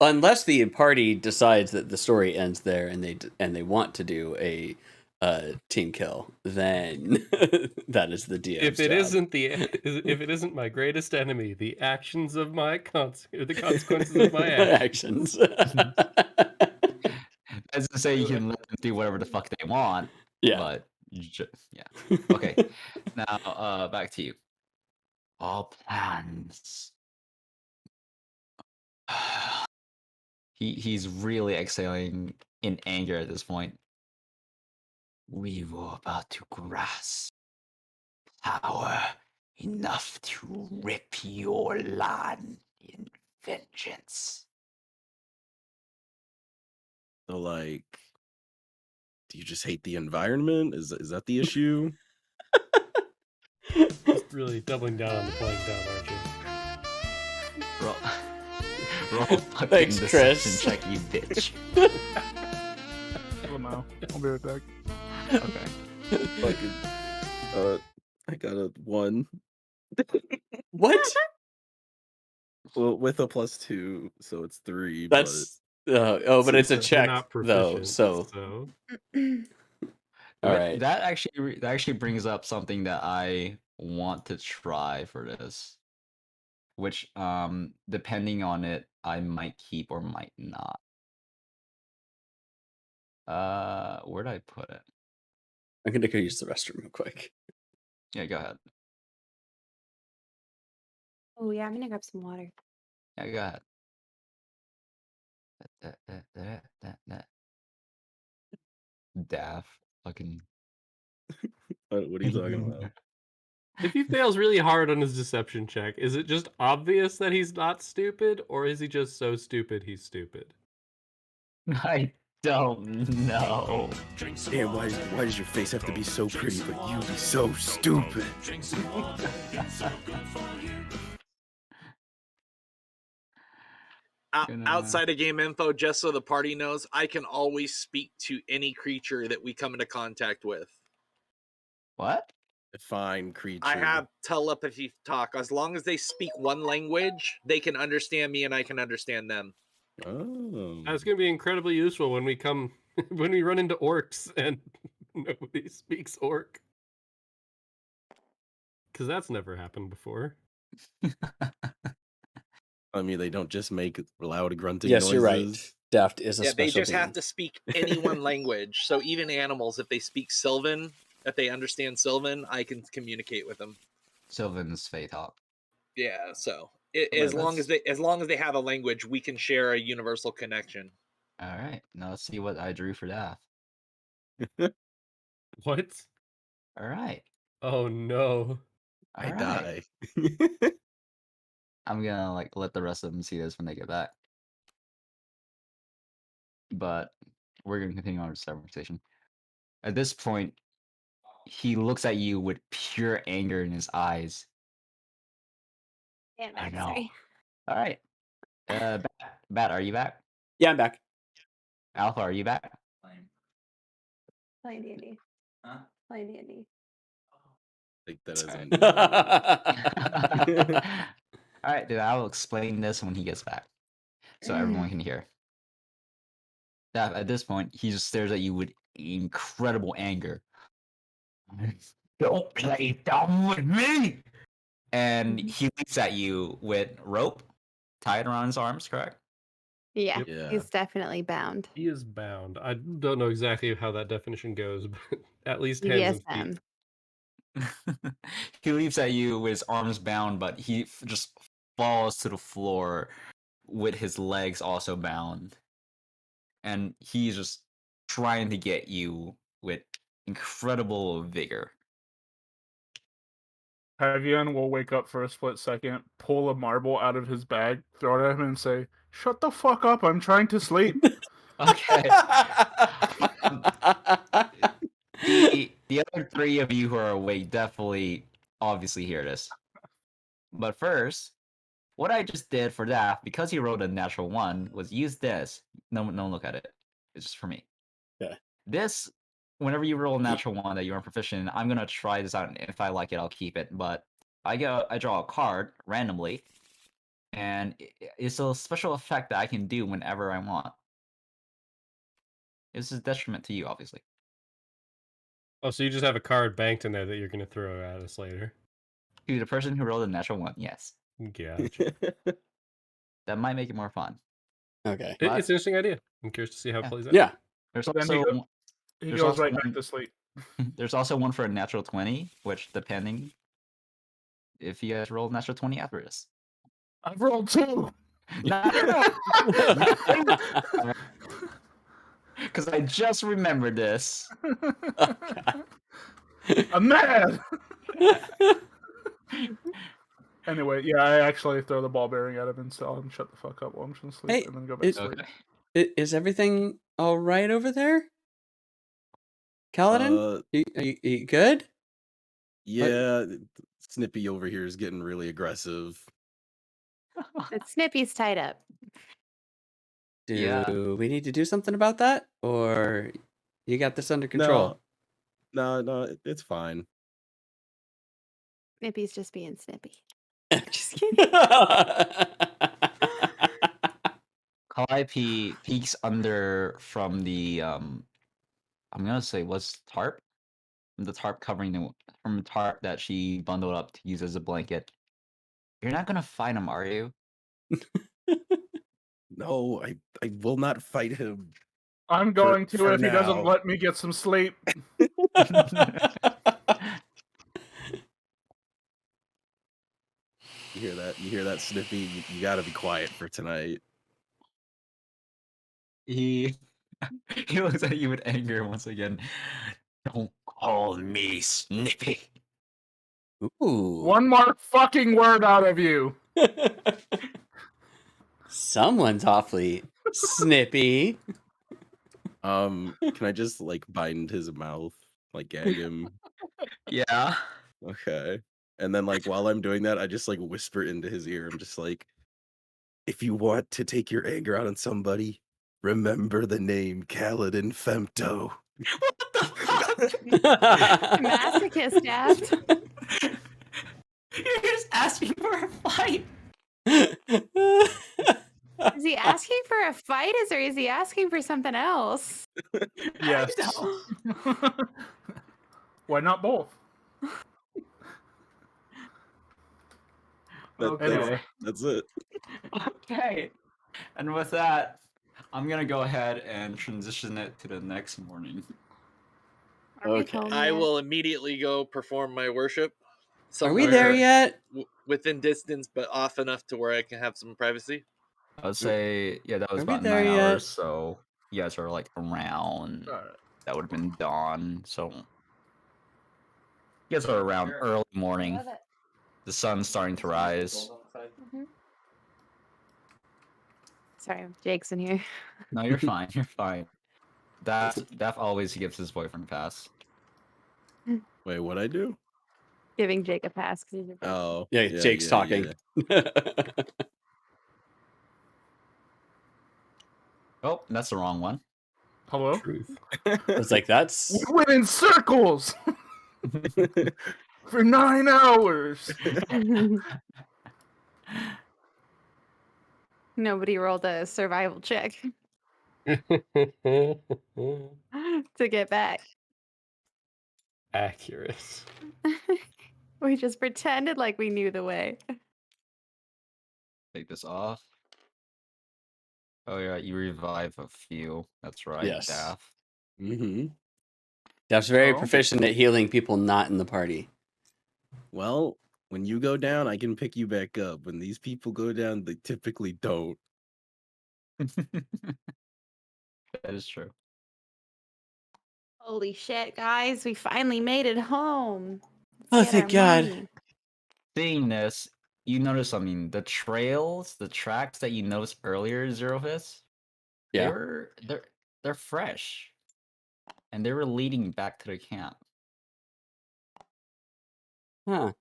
Unless the party decides that the story ends there and they want to do a team kill, then that is the DM's If it job. if it isn't my greatest enemy, the actions of my the consequences of my actions. As to say, you can let them do whatever the fuck they want. Yeah. But yeah. Okay. Now, back to you. All plans. He's really exhaling in anger at this point. We were about to grasp power enough to rip your land in vengeance. So, like, do you just hate the environment? Is that the issue? Just really doubling down on the playing down, aren't you? Roll fucking Thanks, deception Chris. check, you bitch. Oh no, I'll be right back. Okay. Fucking, I got a 1. What? Well, with a +2, so it's 3. That's but it's a You're check not though. proficient, So so all But right. that actually brings up something that I want to try for this, which depending on it, I might keep or might not. Where'd I put it? I'm gonna go use the restroom real quick. Yeah, go ahead. Oh yeah, I'm gonna grab some water. Yeah, go ahead. Daff. Fucking. What are you talking about? if he fails really hard on his deception check, is it just obvious that he's not stupid, or is he just so stupid he's stupid? I don't know. Damn, why does your face have to be so pretty, but you be so stupid? Outside of game info, just so the party knows, I can always speak to any creature that we come into contact with. What? Define creature. I have telepathy talk. As long as they speak one language, they can understand me and I can understand them. Oh. That's going to be incredibly useful when we when we run into orcs and nobody speaks orc. Because that's never happened before. I mean, they don't just make loud grunting Yes, noises. you're right. Daft is a Yeah, special they just being. have to speak any one language. So even animals, if they speak Sylvan, if they understand Sylvan, I can communicate with them. Sylvan's Fey talk. Yeah, so man, as long as they have a language, we can share a universal connection. All right. Now let's see what I drew for Daff. What? All right. Oh no. I All die. right. I'm gonna let the rest of them see this when they get back. But we're gonna continue on this conversation. At this point, he looks at you with pure anger in his eyes. Damn, I know. sorry. All right. Bat, are you back? Yeah, I'm back. Alpha, are you back? Play D&D. Huh? Play D&D. Take that as a All right, dude. I will explain this when he gets back, so everyone can hear. At this point, he just stares at you with incredible anger. Don't play dumb with me. And he leaps at you with rope tied around his arms, correct? Yeah, Yep. Yeah. he's definitely bound. He is bound. I don't know exactly how that definition goes, but at least hands and feet. DSM. He leaps at you with his arms bound, but he just falls to the floor with his legs also bound. And he's just trying to get you with incredible vigor. Pavian will wake up for a split second, pull a marble out of his bag, throw it at him, and say, "Shut the fuck up! I'm trying to sleep." Okay. The other three of you who are awake definitely obviously hear this. But first, what I just did for that, because he rolled a natural 1, was use this. No one look at it. It's just for me. Okay. This, whenever you roll a natural 1 that you aren't proficient in, I'm gonna try this out, and if I like it, I'll keep it. But I draw a card randomly, and it's a special effect that I can do whenever I want. This is detriment to you, obviously. Oh, so you just have a card banked in there that you're going to throw at us later. To the person who rolled a natural 1, yes. Gotcha. That might make it more fun. Okay. It's an interesting idea. I'm curious to see how it Yeah. plays out. Yeah. There's Then he also He There's goes also right one- back to sleep. there's also one for a natural 20, which depending if you guys roll a natural 20 after this. I've rolled 2. Because I just remembered this. I'm mad. Anyway, yeah, I actually throw the ball bearing at him and tell him shut the fuck up while I'm trying to sleep, Hey, and then go back to sleep. Okay. Is everything all right over there? Kaladin? You good? Yeah, Snippy over here is getting really aggressive. But Snippy's tied up. Do Yeah. we need to do something about that? Or you got this under control? No, it's fine. Snippy's just being snippy. Just kidding. Calliope peeks under from the I'm gonna say was tarp? The tarp covering from the tarp that she bundled up to use as a blanket. You're not gonna fight him, are you? No, I will not fight him. I'm going to for if he doesn't now. let me get some sleep. You hear that, Snippy? You gotta be quiet for tonight. He looks at you with anger once again. Don't call me Snippy. Ooh. One more fucking word out of you. Someone's awfully snippy. Can I just like bind his mouth, like gag him? Yeah. Okay. And then like while I'm doing that, I just like whisper into his ear. I'm just like, if you want to take your anger out on somebody, remember the name Kaladin Femto. What the fuck? Masochist ass. You're just asking for a fight. Is he asking for a fight or is he asking for something else? Yes. Why not both? Okay. That's it. Okay. And with that, I'm gonna go ahead and transition it to the next morning. Okay. I will immediately go perform my worship. Are we there somewhere yet? Within distance, but off enough to where I can have some privacy. I would say, yeah, that was Are we about there 9 yet? hours, so you guys are like around. That would have been dawn, so you guys are around early morning. The sun's starting to rise. Sorry, Jake's in here. No, you're fine. You're fine. Daph always gives his boyfriend a pass. Wait, what'd I do? Giving Jake a pass because he's your boyfriend. Oh, Yeah, Jake's talking. Oh, that's the wrong one. Hello? Truth. It's like that's We went in circles for 9 hours. Nobody rolled a survival check to get back. accurate. We just pretended like we knew the way. Take this off. Oh yeah, you revive a few. That's right, Yes. Daff. Mm-hmm. Daph's very Oh. proficient at healing people not in the party. Well, when you go down, I can pick you back up. When these people go down, they typically don't. That is true. Holy shit, guys. We finally made it home. Oh, Let's get thank our God. money. Seeing this, you notice something. The trails, the tracks that you noticed earlier, Zero Fist, Yeah. they're fresh. And they were leading back to the camp. Huh.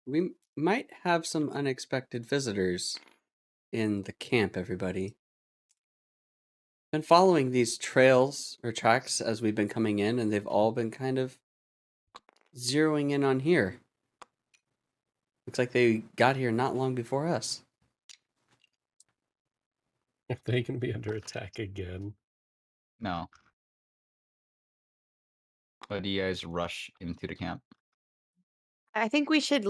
We might have some unexpected visitors in the camp, everybody. Been following these trails or tracks as we've been coming in, and they've all been kind of zeroing in on here. Looks like they got here not long before us. Are they going to be under attack again? No. But do you guys rush into the camp? I think we should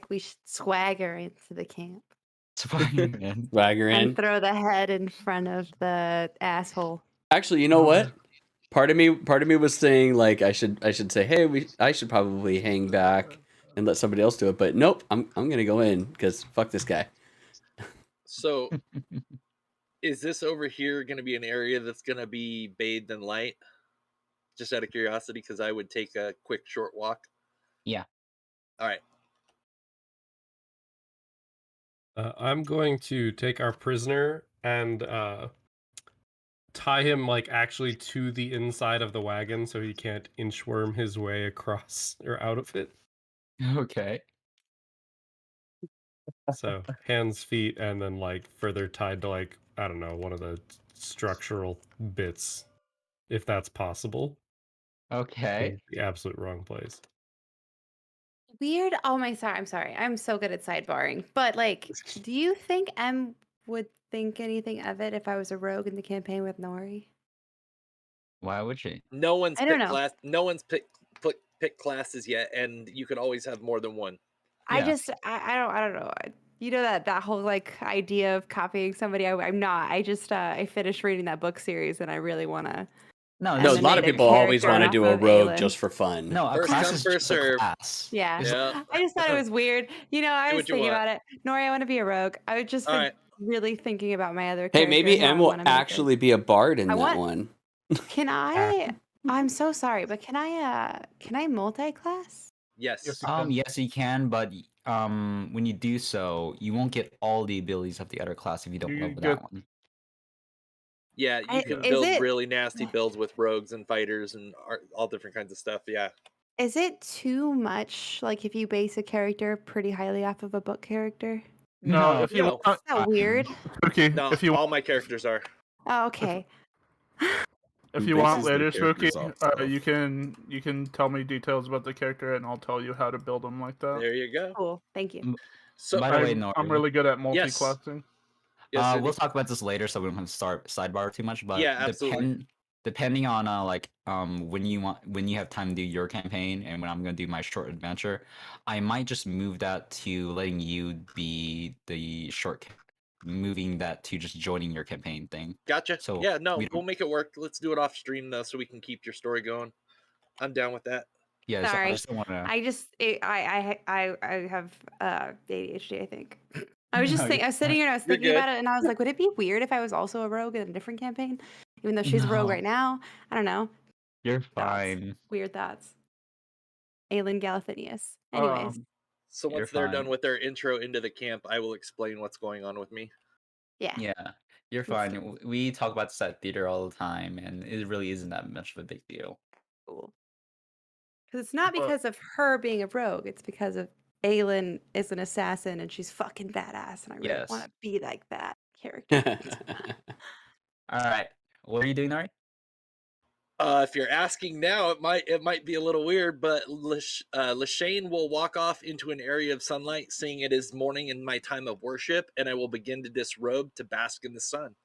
we should swagger into the camp Swagger in. Swagger and in. throw the head in front of the asshole. Actually, you know what? Part of me was saying like I should say, hey, I should probably hang back and let somebody else do it. But nope, I'm gonna go in because fuck this guy. So, is this over here going to be an area that's going to be bathed in light? Just out of curiosity, because I would take a quick short walk. Yeah. All right. I'm going to take our prisoner and tie him like actually to the inside of the wagon so he can't inchworm his way across or out of it. Okay. So hands, feet, and then like further tied to like, I don't know, one of the structural bits, if that's possible. Okay. In the absolute wrong place. Weird. Oh my, sorry. I'm sorry. I'm so good at sidebarring. But like, do you think M would think anything of it if I was a rogue in the campaign with Nori? Why would she? No one's I don't picked know. class. No one's picked classes yet, and you could always have more than one. I Yeah. just I don't know. You know that whole like idea of copying somebody. I'm not. I just I finished reading that book series and I really want to. No, No, a this lot of Animated people always character want to off do a of rogue Aelin. just for fun. No, a First class come, is first just a serve. class. Yeah. Yeah. I just thought it was weird. You know, I Do was what you thinking want. about it. Nori, I want to be a rogue. I was just All like right. really thinking about my other Hey, character. maybe and how M I will wanna make her. actually be a bard in I that want- one. Can I? I'm so sorry, but can I multi-class? Yes. Yes, you can. Yes, you can, but when you do so, you won't get all the abilities of the other class if you don't You level get- that one. Yeah, you can is build it- really nasty builds with rogues and fighters and all different kinds of stuff. Yeah. Is it too much? Like if you base a character pretty highly off of a book character? No, if you no. want, Is that weird? Spooky. No, If you all my characters are. Oh, okay. if Who you want bases their later, Spooky, characters off of? you can tell me details about the character, and I'll tell you how to build them like that. There you go. Cool. Thank you. So By the way, I'm Nori, really good at Yes. multi-classing. yes, we'll Sydney? talk about this later, so we don't have to start sidebar too much. But Yeah, absolutely. depending on when you have time to do your campaign and when I'm gonna do my short adventure, I might just move that to letting you be the moving that to just joining your campaign thing. Gotcha. So yeah, no, we don't- we'll make it work. Let's do it off stream though, so we can keep your story going. I'm down with that. Yeah, so I Sorry. just don't want to. I have ADHD, I think. I was just No, thinking, I was sitting here and I was You're thinking good. about it and I was like, would it be weird if I was also a rogue in a different campaign? Even though she's a rogue No. right now. I don't know. You're Thoughts. fine. Weird thoughts. Aelin Galathinius. Anyways. So You're once they're done fine. with their intro into the camp, I will explain what's going on with me. Yeah. Yeah, you're Let's fine. do it. We talk about this at theater all the time, and it really isn't that much of a big deal. Cool. Because it's not Well- because of her being a rogue. It's because of Aelin is an assassin and she's fucking badass. And I really Yes. want to be like that character. All right, what are you doing, Nari? If you're asking now, it might be a little weird, but Lashane will walk off into an area of sunlight, seeing it is morning in my time of worship, and I will begin to disrobe to bask in the sun.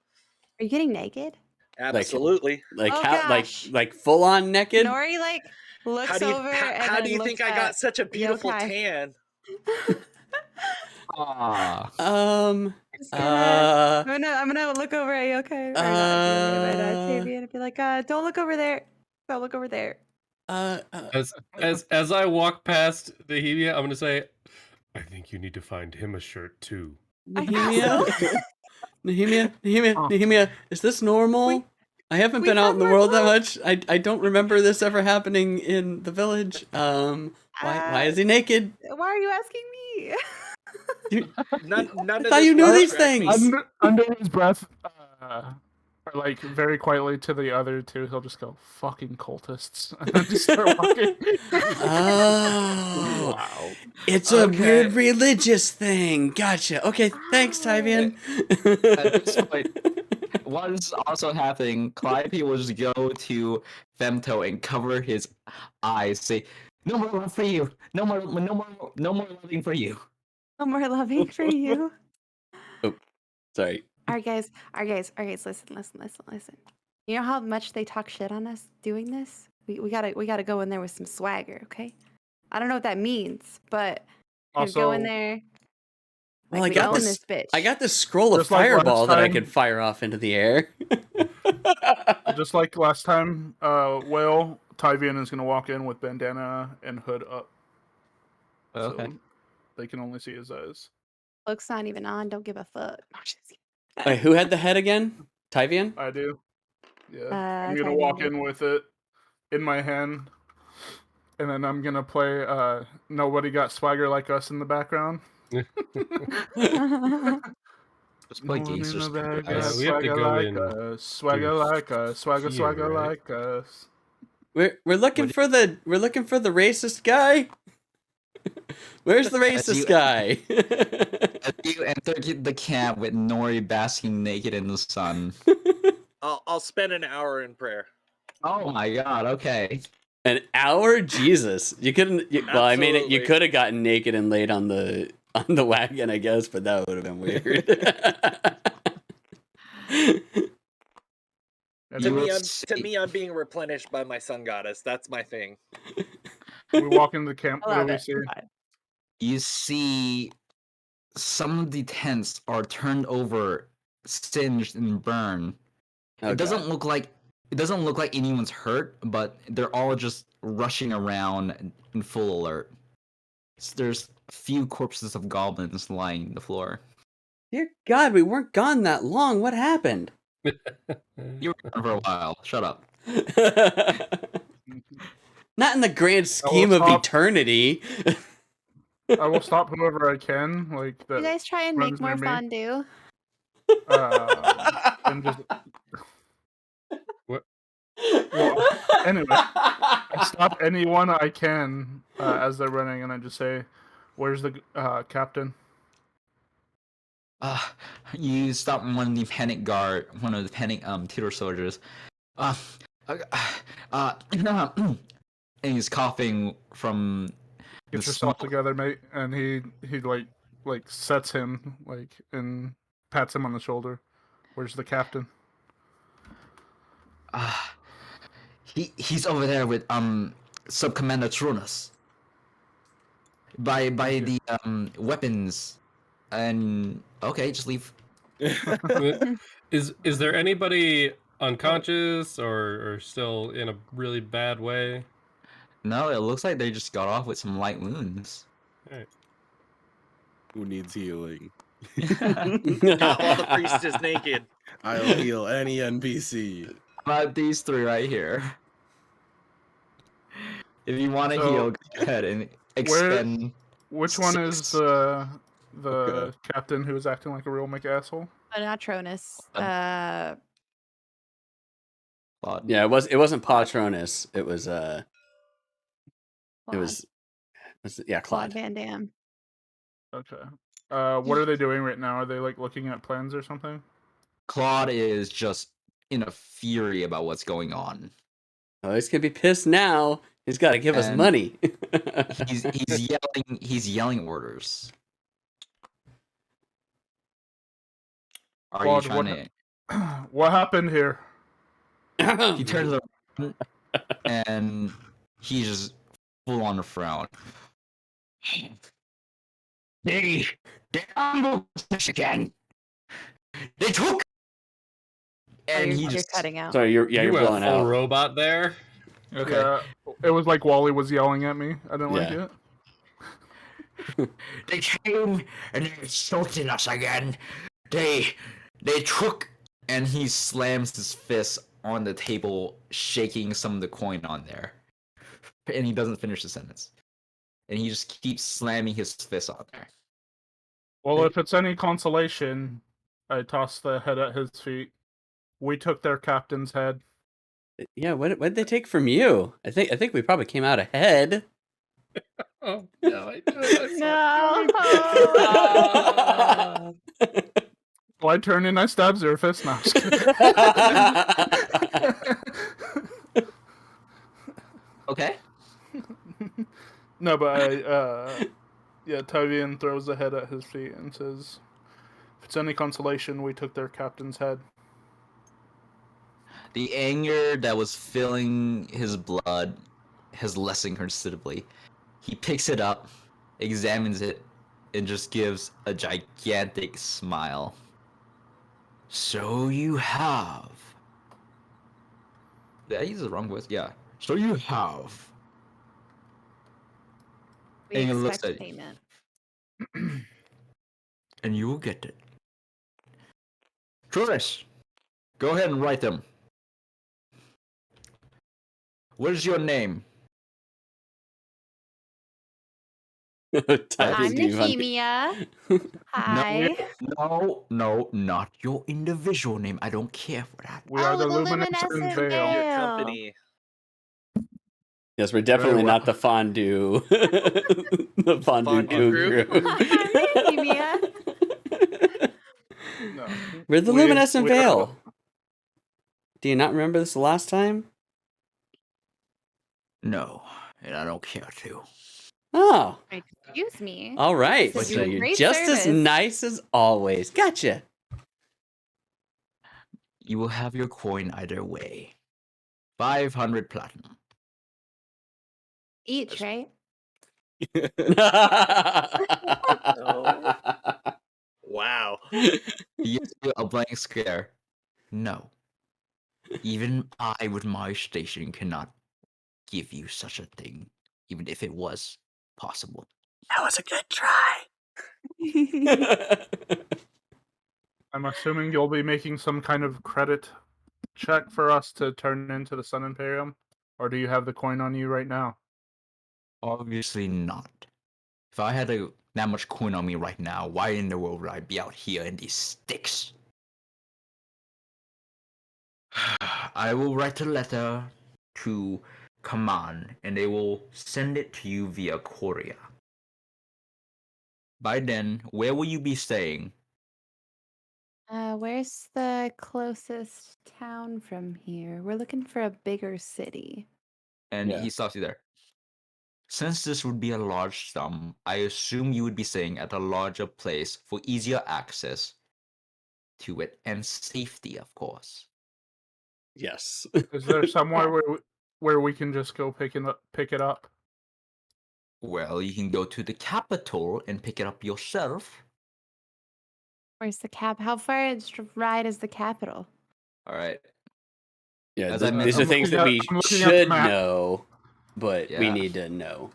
Are you getting naked? Absolutely. like Oh, how gosh. like full on naked? Nori, like, looks How do you over and how then do you looks think I got at such a beautiful Yokai. tan? Ah. Just gonna, I'm gonna look over at Yokai, or not Yokai, but Tavian, and be like, don't look over there. Don't look over there. As I walk past the Hevia, I'm gonna say, I think you need to find him a shirt too. Nehemia? Nehemia, is this normal? I haven't we been out have in the our world that clothes. much. I don't remember this ever happening in the village. Why is he naked? Why are you asking me? None I of thought this you knew will these distract me. things. Under his breath, or like very quietly to the other two, he'll just go, "Fucking cultists," and then just start walking. Oh, Wow. it's a Okay. weird religious thing. Gotcha. Okay, thanks, Tyvian. At this point, what is also happening, Calliope will just go to Femto and cover his eyes, say, "No more love for you. No more loving for you." No more loving for you. Sorry. All right, guys. Listen. You know how much they talk shit on us doing this? We gotta go in there with some swagger, okay? I don't know what that means, but we go in Also, there. Well, Like, I we got own this. this bitch. I got this scroll of Just like last fireball that I time- could fire off into the air. just like last time, Whale, Tyvian is gonna walk in with bandana and hood up, Okay. so they can only see his eyes. Look's not even on. Don't give a fuck. No, I'm just kidding. Wait, who had the head again? Tyvian? I do. Yeah, I'm Tyvian gonna walk did. in with it in my hand, and then I'm gonna play "Nobody Got Swagger Like Us" in the background. Just play No one in Gangster the Street, bag guys. got we have to swagger go like in us, swagger like us, swagger here, right? like us. We're looking What for the racist guy. Where's the racist you- guy? As you enter the camp with Nori basking naked in the sun. I'll spend an hour in prayer. Oh my god, okay. An hour? Jesus. You couldn't well, I mean you Absolutely. could have gotten naked and laid on the wagon, I guess, but that would have been weird. And To You me, will I'm being replenished by my sun goddess. That's my thing. we walk into the camp. I What do love we it. see? You see some of the tents are turned over, singed and burned. Oh, It doesn't God. look like anyone's hurt, but they're all just rushing around in full alert. There's a few corpses of goblins lying on the floor. Dear God, we weren't gone that long. What happened? You were gone for a while. Shut up. Not in the grand scheme of stop. eternity. I will stop whoever I can. Like You that. guys try and runs make more near me. fondue. And just What? well, anyway, I stop anyone I can as they're running, and I just say, "Where's the captain?" You stop one of the panic Tudor soldiers. And he's coughing from Get the yourself smoke. together, mate. And he like sets him and pats him on the shoulder. Where's the captain? He's over there with Sub Commander Trunus. By the weapons, and okay, just leave. Is there anybody unconscious or still in a really bad way? No, it looks like they just got off with some light wounds. Who needs healing? Not while the priest is naked. I'll heal any NPC. About these three right here. If you want to So, heal, go ahead and expend. Which one is Six. the Okay. captain who is acting like a real McAsshole? Not Tronus. Claude. Yeah, it wasn't Patronus. It was Claude Claude. Van Damme. Okay. What are they doing right now? Are they like looking at plans or something? Claude is just in a fury about what's going on. Oh, he's gonna be pissed now. He's got to give us And- money. He's yelling orders. Are Claude, you trying to? What happened here? He turns around and He's just full on a frown. They ambushed us again. They took. And he you're just cutting out. Sorry, you're you went blowing full out. robot there. okay. Yeah, it was like Wally was yelling at me. I didn't like Yeah. it. They came and they insulted us again. They took, and he slams his fist on the table, shaking some of the coin on there. And he doesn't finish the sentence. And he just keeps slamming his fist on there. Well, if it's any consolation, I tossed the head at his feet. We took their captain's head. Yeah, what did they take from you? I think we probably came out ahead. Oh no! No. Well, I turn and I stab Zerfus. No, I'm just kidding. Okay. No, but Tavian throws the head at his feet and says, "If it's any consolation, we took their captain's head." The anger that was filling his blood has lessened considerably. He picks it up, examines it, and just gives a gigantic smile. So you have. Did I use the wrong words? Yeah. So you have. We And he looks expect at you. payment. And you will get it. Truris, go ahead and write them. What is your name? Type I'm is gonna be funny. Nehemia. Hi. No, not your individual name. I don't care for that. We are the the luminescent luminescent veil. veil. Your Ew. company. Yes, we're definitely well. not the fondue. The fondue Fondue crew. crew. I'm Nehemia. No. We're the We- luminescent we are veil. Do you not remember this the last time? No, and I don't care to. Oh, Excuse me. all right. This is So a you're great just as service. nice as always. Gotcha. You will have your coin either way. 500 platinum. Each, right? Wow. He gives you a blank stare. No. Even I, with my station, cannot give you such a thing, even if it was possible. That was a good try. I'm assuming you'll be making some kind of credit check for us to turn into the Sun Imperium, or do you have the coin on you right now? Obviously not. If I had that much coin on me right now, why in the world would I be out here in these sticks? I will write a letter to command, and they will send it to you via courier. By then, where will you be staying? Where's the closest town from here? We're looking for a bigger city. And Yeah. he stops you there. Since this would be a large sum, I assume you would be staying at a larger place for easier access to it and safety, of course. Yes. Is there somewhere where we can just go pick it up? Well, you can go to the capital and pick it up yourself. Where's the cap? How far a ride is the capital? All right. Yeah, As I these are mentioned- things that I'm we looking at the should map. know, but we Yeah. need to know.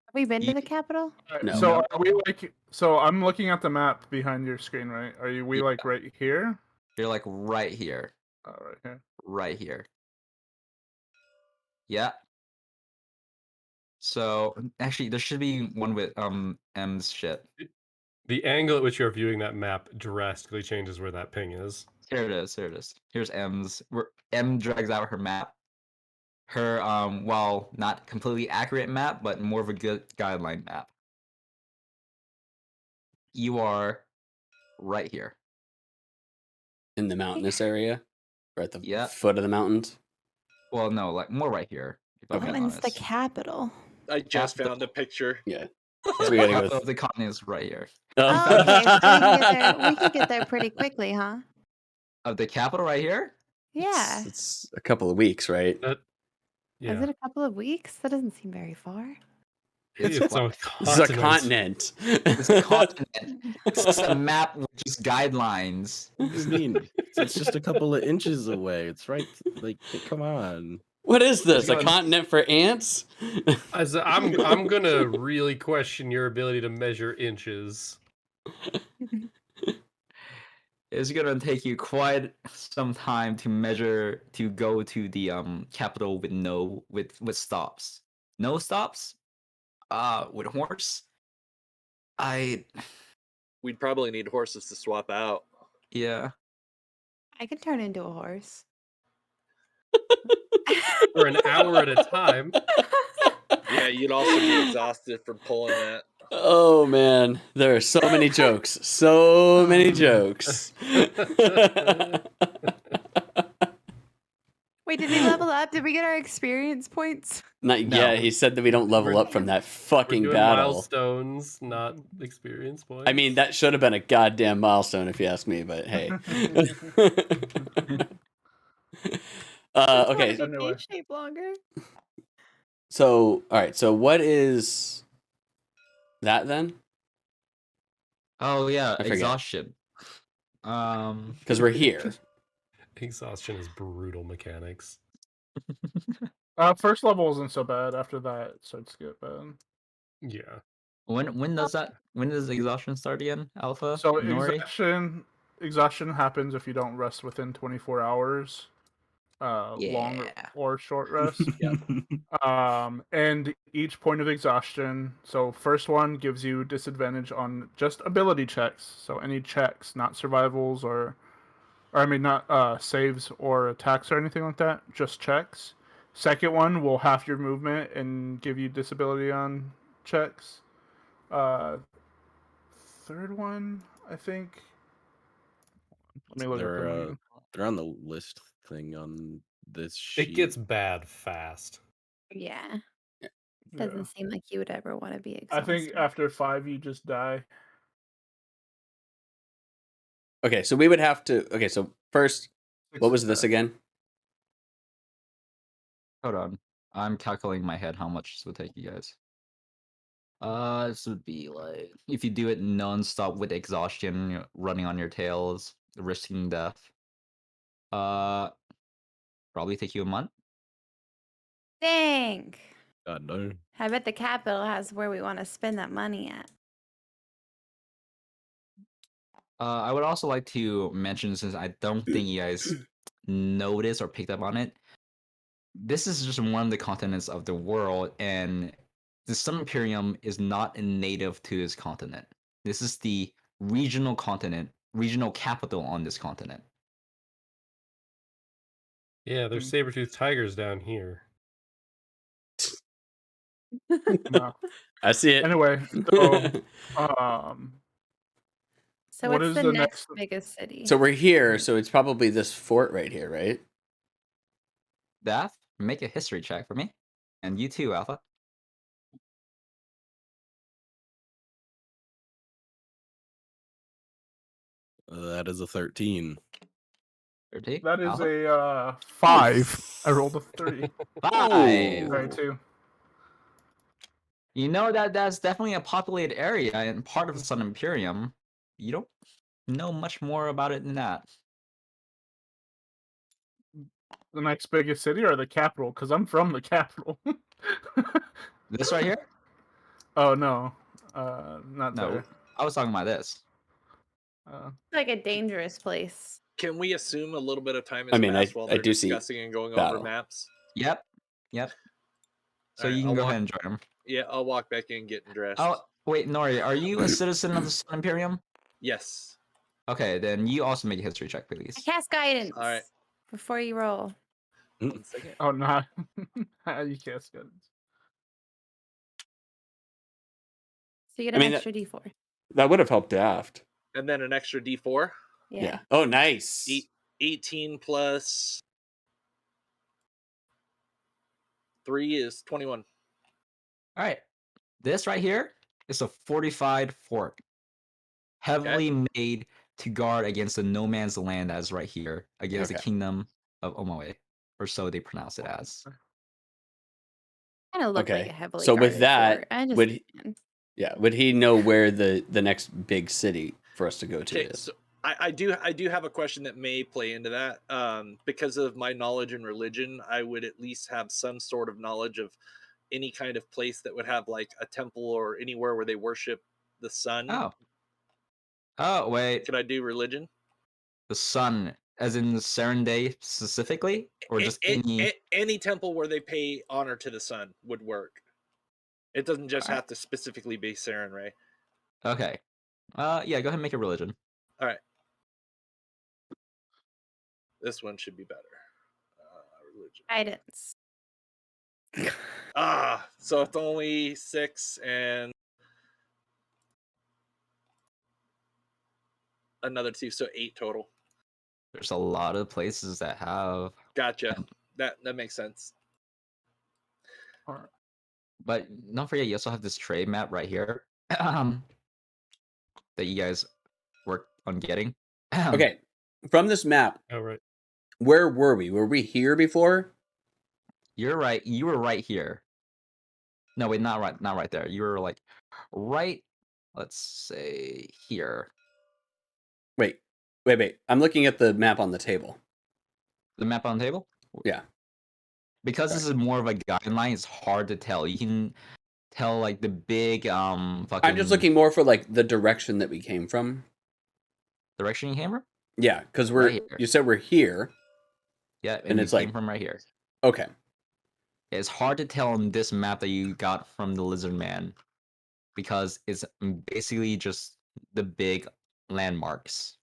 Have we been to Ye- the capital? No. So are we like? So I'm looking at the map behind your screen, right? We Yeah. like right here? You're like right here. Right here. Right here. Yeah. So actually, there should be one with M's shit. The angle at which you're viewing that map drastically changes where that ping is. Here it is. Here it is. Here's M's. Where M drags out her map. Her well, not completely accurate map, but more of a good guideline map. You are right here. In the mountainous area, or at the Yeah. foot of the mountains. Well, no, like more right here. If I'm Okay. being When's the honest. capital? I just Capital. found a picture. Yeah. Yeah, So we gotta capital go. of the continent is right here. Oh, okay. So we can get there pretty quickly, huh? Of the capital right here? Yeah. It's a couple of weeks, right? Is Yeah. it a couple of weeks? That doesn't seem very far. It's It's quite- a This is a continent. continent. It's a continent. It's just a map with just guidelines. What do you mean? It's just a couple of inches away. It's right. Like, come on. What is this? A gonna- continent for ants? I'm gonna really question your ability to measure inches. It's gonna take you quite some time to measure to go to the capital with stops. No stops? With horse? We'd probably need horses to swap out. Yeah. I could turn into a horse. For an hour at a time. Yeah, you'd also be exhausted from pulling that. Oh man, there are so many jokes. So many jokes. Wait, did we level up? Did we get our experience points? Not No. yeah, he said that we don't level up from that We're fucking doing battle. milestones, not experience points. I mean, that should have been a goddamn milestone if you ask me, but hey. Okay, Be Anyway. shape longer. so all right, so what is that then? Oh yeah, I forget. exhaustion. Because we're here. exhaustion is brutal mechanics. First level isn't so bad. After that, it starts to get bad. Yeah. when does exhaustion start again? Alpha? So Nori? exhaustion happens if you don't rest within 24 hours. Long Yeah. or short rest. And each point of exhaustion. So first one gives you disadvantage on just ability checks. So any checks, not survivals or I mean not saves or attacks or anything like that. Just checks. Second one will half your movement and give you disability on checks. Third one, I think. Let me look at them. They're on the list thing on this sheet. It gets bad fast. Yeah. Doesn't seem like you would ever want to be I exhausted. think after 5 you just die. Okay, so we would have to. Okay, so first, what was this again? Hold on. I'm calculating in my head how much this would take you guys. This would be like if you do it non-stop with exhaustion, running on your tails, risking death. Probably take you a month. Dang. God no. I bet the capital has where we want to spend that money at. I would also like to mention, since I don't think you guys noticed or picked up on it, this is just one of the continents of the world, and the Sun Imperium is not native to this continent. This is the regional continent, regional capital on this continent. Yeah, there's saber-toothed tigers down here. No. I see it. Anyway, So what it's is the the next next- biggest city. So we're here, so it's probably this fort right here, right? Dath, make a history check for me. And you too, Alpha. That is a 13. 13? that is Alpha? a 5. I rolled a 3. 5! Sorry, 2. You know that's definitely a populated area and part of the Sun Imperium. You don't know much more about it than that. The next biggest city or the capital? Because I'm from the capital. This right here? Oh no, not No, there. I was talking about this. Like a dangerous place. Can we assume a little bit of time has I mean, passed while I they're do see discussing and going battle. over maps? Yep. So Alright, you can I'll go walk- ahead and join them. Yeah, I'll walk back in, getting dressed. Oh, wait, Nori, are you a citizen of the Sun Imperium? Yes. Okay, then you also make a history check, please. I cast guidance. All right. Before you roll. 1 second. Oh no, you can't skip it. So you get I an mean, extra D4. That would have helped Daft. And then an extra D4. Yeah. Oh, nice. 18 plus 3 is 21. All right. This right here is a fortified fort. Heavily made to guard against the no man's land that is right here, against the Okay. kingdom of Omoe, or so they pronounce it as. Kind of look like Okay. a heavily So with guarded that, fort. I just would would he know where the next big city for us to go to Okay, is? so I do have a question that may play into that. Because of my knowledge in religion, I would at least have some sort of knowledge of any kind of place that would have like a temple or anywhere where they worship the sun. Oh, wait. Could I do religion? The sun, as in the Seren Day specifically, or just any? Any temple where they pay honor to the sun would work. It doesn't just have to specifically be Saren Ray. Okay. Yeah, go ahead and make a religion. All right. This one should be better. Religion. guidance. So it's only 6 and another 2, so 8 total. There's a lot of places that have. Gotcha. That makes sense. But don't forget, you also have this trade map right here that you guys worked on getting. Okay, from this map. Oh right. Where were we? Were we here before? You're right. You were right here. No, wait, not right there. You were like right. Let's say here. Wait. I'm looking at the map on the table. The map on the table? Yeah. Because this is more of a guideline, it's hard to tell. You can tell like the big fucking. I'm just looking more for like the direction that we came from. Direction you came from? Yeah, because we're you said we're here. Yeah, and it's like came from right here. Okay. It's hard to tell on this map that you got from the Lizard Man because it's basically just the big landmarks.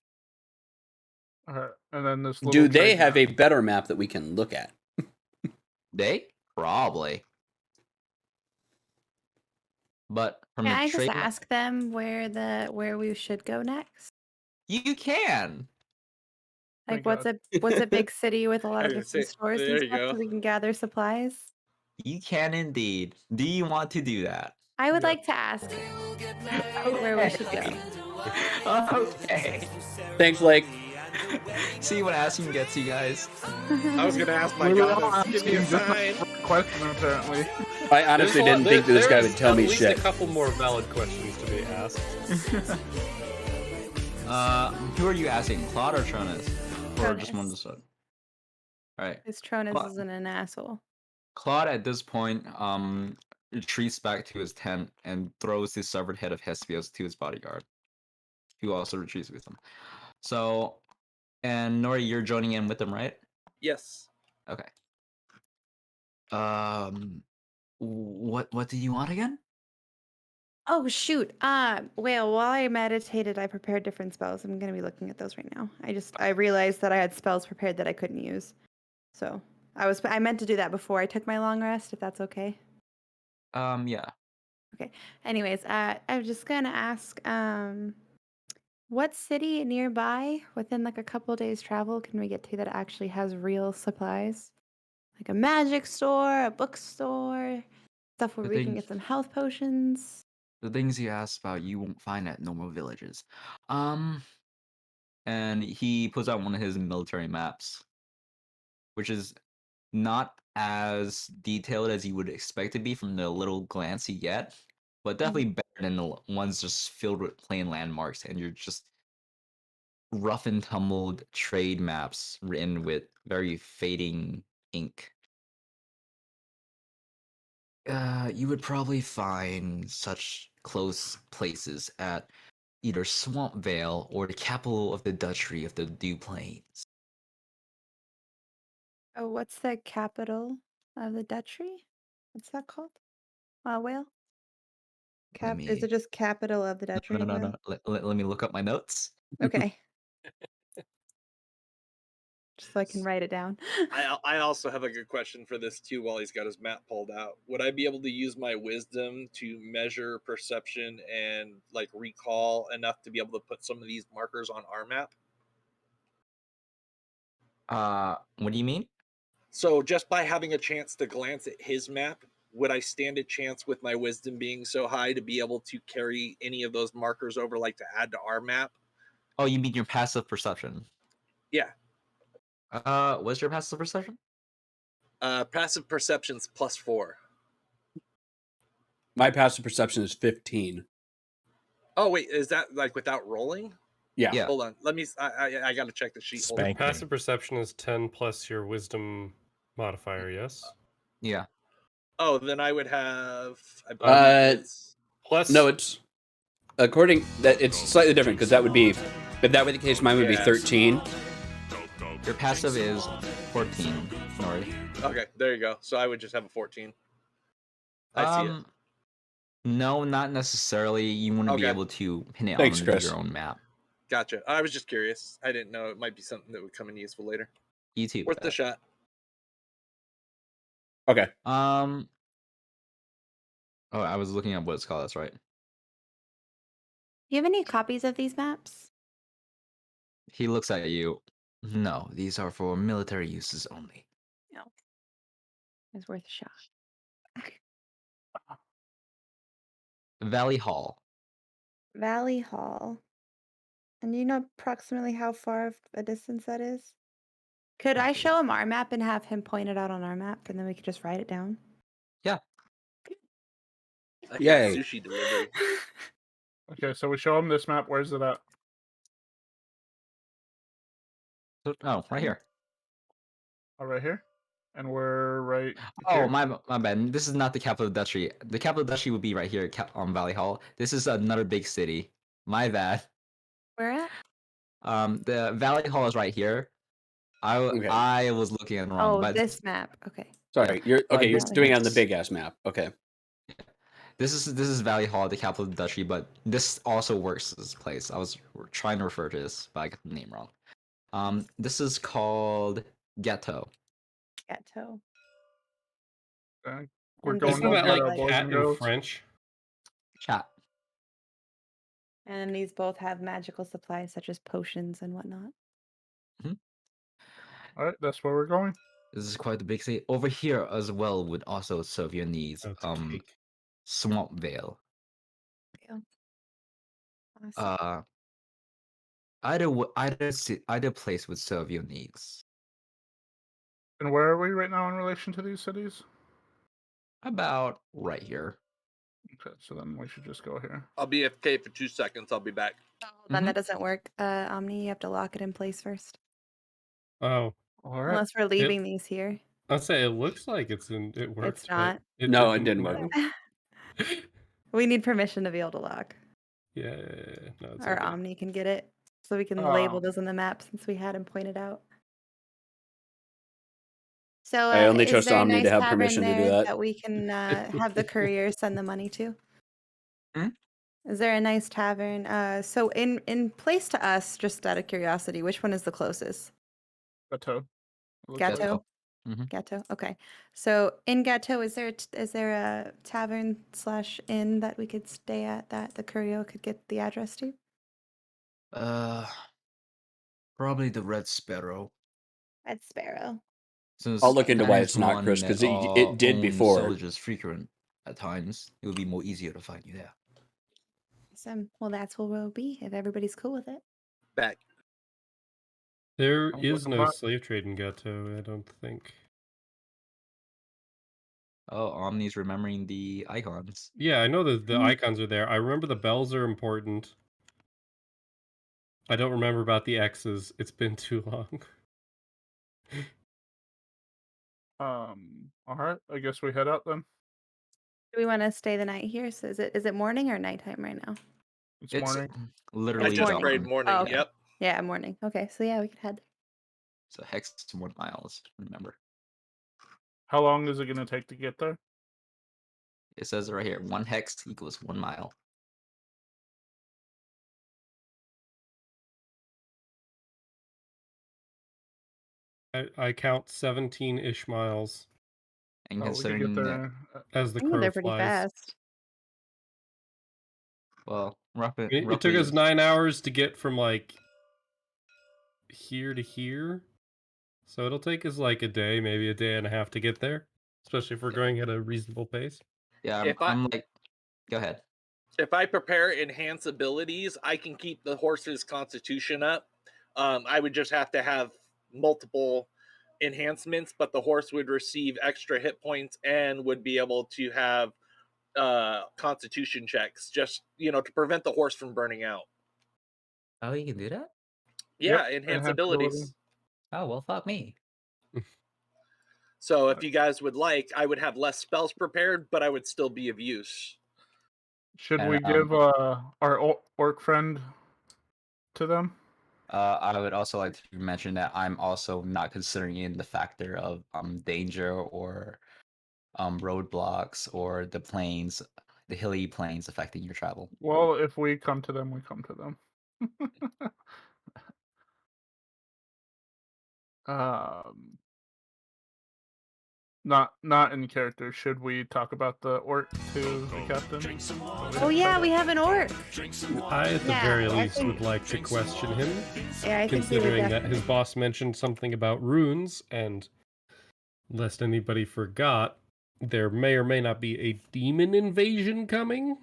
Alright, and then this. Do they have a better map that we can look at? They probably. But from Can the I just trade, ask them where we should go next? you can. Like, what's a big city with a lot of different stores there and you stuff go. so we can gather supplies? You can indeed. Do you want to do that? I would like to ask where we should go. Okay. Thanks, Blake. See what asking gets you guys. I was gonna ask my goddess, give me a sign. Question, apparently. I honestly didn't think that this guy would tell me At least shit. a couple more valid questions to be asked. Who are you asking, Claude or Tronus? Or just Tronus. one to start? Alright. This Tronus isn't an asshole. Claude at this point retreats back to his tent and throws the severed head of Hespios to his bodyguard, who also retreats with him. So, and Nori, you're joining in with them, right? Yes. Okay. What do you want again? Oh shoot. Well, while I meditated, I prepared different spells. I'm gonna be looking at those right now. I realized that I had spells prepared that I couldn't use. So I meant to do that before I took my long rest, if that's okay. Yeah. Okay. Anyways, I'm just gonna ask, what city nearby within like a couple days travel can we get to that actually has real supplies? Like a magic store, a bookstore, stuff where we can get some health potions. The things you asked about, you won't find at normal villages. And he puts out one of his military maps, which is not as detailed as you would expect to be from the little glance you get, but definitely better than the ones just filled with plain landmarks and you're just rough and tumbled trade maps written with very fading ink. You would probably find such close places at either Swamp Vale or the capital of the Duchy of the Dew Plains. Oh, what's the capital of the Duchy? What's that called? Whale? Is it just capital of the Duchy? No. Let me look up my notes. Okay. Just so I can write it down. I also have a good question for this too while he's got his map pulled out. Would I be able to use my wisdom to measure perception and like recall enough to be able to put some of these markers on our map? What do you mean? So just by having a chance to glance at his map, would I stand a chance with my wisdom being so high to be able to carry any of those markers over, like to add to our map? Oh, you mean your passive perception? Yeah. What's your passive perception? Passive perception's +4. My passive perception is 15. Oh wait, is that like without rolling? Yeah. Yeah. Hold on, let me. I gotta check the sheet. Hold on. Spank me. Passive perception is 10 plus your wisdom modifier, yes? Yeah. Oh, then I would have. I believe it's Plus. No, it's according that it's slightly different because that would be if that were the case, mine would be Yeah. 13. Your passive is 14, Nori. okay. There you go. So I would just have a 14. I see it. No, not necessarily. You wouldn't be Okay. able to pin it Thanks, on Chris. your own map. Gotcha. I was just curious. I didn't know it might be something that would come in useful later. You too. Worth the shot. Okay. Oh, I was looking up what it's called. That's right. Do you have any copies of these maps? He looks at you. No, these are for military uses only. No. It's worth a shot. Valley Hall. Valley Hall. And do you know approximately how far of a distance that is? Could I show him our map and have him point it out on our map, and then we could just write it down? Yeah. Like Yay. Sushi delivery. Okay, so we show him this map. Where's it at? Oh, right here. Oh, right here. And we're right. Oh, here? my bad. This is not the capital duchy. The capital duchy would be right here on Valley Hall. This is another big city. My bad. Where at? The Valley Hall is right here. Okay. I was looking at it wrong, Oh, but this map. Okay. Sorry. You're okay. You're this doing it on the is- big ass map. Okay. this is Valley Hall, the capital duchy, but this also works as a place. I was trying to refer to this, but I got the name wrong. This is called Ghetto. Ghetto. Okay. We're And going this Isn't one that to has, like Boys cat and in Girls. French? Chat. And these both have magical supplies such as potions and whatnot. All right, that's where we're going. This is quite the big city. Over here as well would also serve your needs. Oh, it's a cake. Swamp Vale. Yeah. Awesome. Either place would serve your needs. And where are we right now in relation to these cities? About right here. Okay, so then we should just go here. I'll be AFK for 2 seconds. I'll be back. Then that doesn't work. Omni, you have to lock it in place first. Oh, All right. Unless we're leaving these here. I'll say it looks like it works. It's not. But No, it didn't work. We need permission to be able to lock. Yeah. No, it's Or okay. Omni can get it. So we can label those on the map since we had him pointed out. So I only is trust there a Omni to nice have tavern permission to do there that. we can have the courier send the money to? Hmm? Is there a nice tavern? So in place to us, just out of curiosity, which one is the closest? Ghetto. Ghetto. Mhm. Ghetto. Okay. So in Ghetto, is there a tavern / inn that we could stay at that the courier could get the address to? Probably the Red Sparrow. Red Sparrow. Since I'll look into that why is it's not, one Chris, 'cause that it did only before. Soldiers frequent at times. It would be more easier to find you there. Awesome. Well, that's where we'll be if everybody's cool with it. Back. There I'm is looking no back. slave trade in Ghetto, I don't think. Oh, Omni's remembering the icons. Yeah, I know that the Mm. icons are there. I remember the bells are important. I don't remember about the X's. It's been too long. All right. I guess we head out then. Do we want to stay the night here? So is it morning or nighttime right now? It's It's morning. I literally just morning. prayed dawn. morning. Oh, okay. Yep. Yeah, morning. Okay, so yeah, we could head. So hex to 1 miles. Remember, How long is it going to take to get there? it says it right here. 1 hex equals 1 mile. I count 17-ish miles And Oh, we could considering get that, there. as the I think crow they're pretty flies. fast. well, roughly, It took us 9 hours to get from like here to here. So it'll take us like a day, maybe a day and a half to get there, especially if we're going at a reasonable pace. Yeah, If I- I'm like, go ahead. If I prepare enhance abilities, I can keep the horse's constitution up. I would just have to have multiple enhancements, but the horse would receive extra hit points and would be able to have Constitution checks, just to prevent the horse from burning out. Oh, you can do that? Yeah, Yep, enhance enhance abilities. ability. Oh, well, fuck me. So if you guys would like, I would have less spells prepared, but I would still be of use. Should And, we give our orc friend to them? I would also like to mention that I'm also not considering in the factor of danger or roadblocks or the plains, the hilly plains affecting your travel. Well, if we come to them, we come to them. Not in character. Should we talk about the orc to the captain? Oh yeah, we have an orc. I, at the Yeah, very I least, think- would like to question him, Yeah, I think we would considering that definitely. his boss mentioned something about runes, and lest anybody forgot, there may or may not be a demon invasion coming.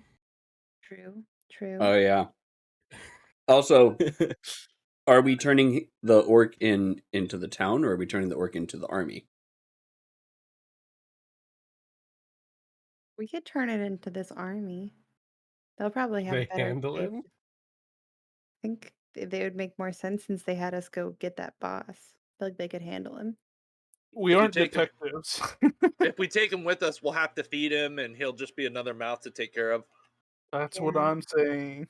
True. True. Oh yeah. Also, are we turning the orc into the town, or are we turning the orc into the army? We could turn it into this army. They'll probably have They better handle saves. him. I think they would make more sense since they had us go get that boss. I feel like they could handle him. We If we aren't take him- detectives. If we take him with us, we'll have to feed him, and he'll just be another mouth to take care of. That's what Yeah. I'm saying.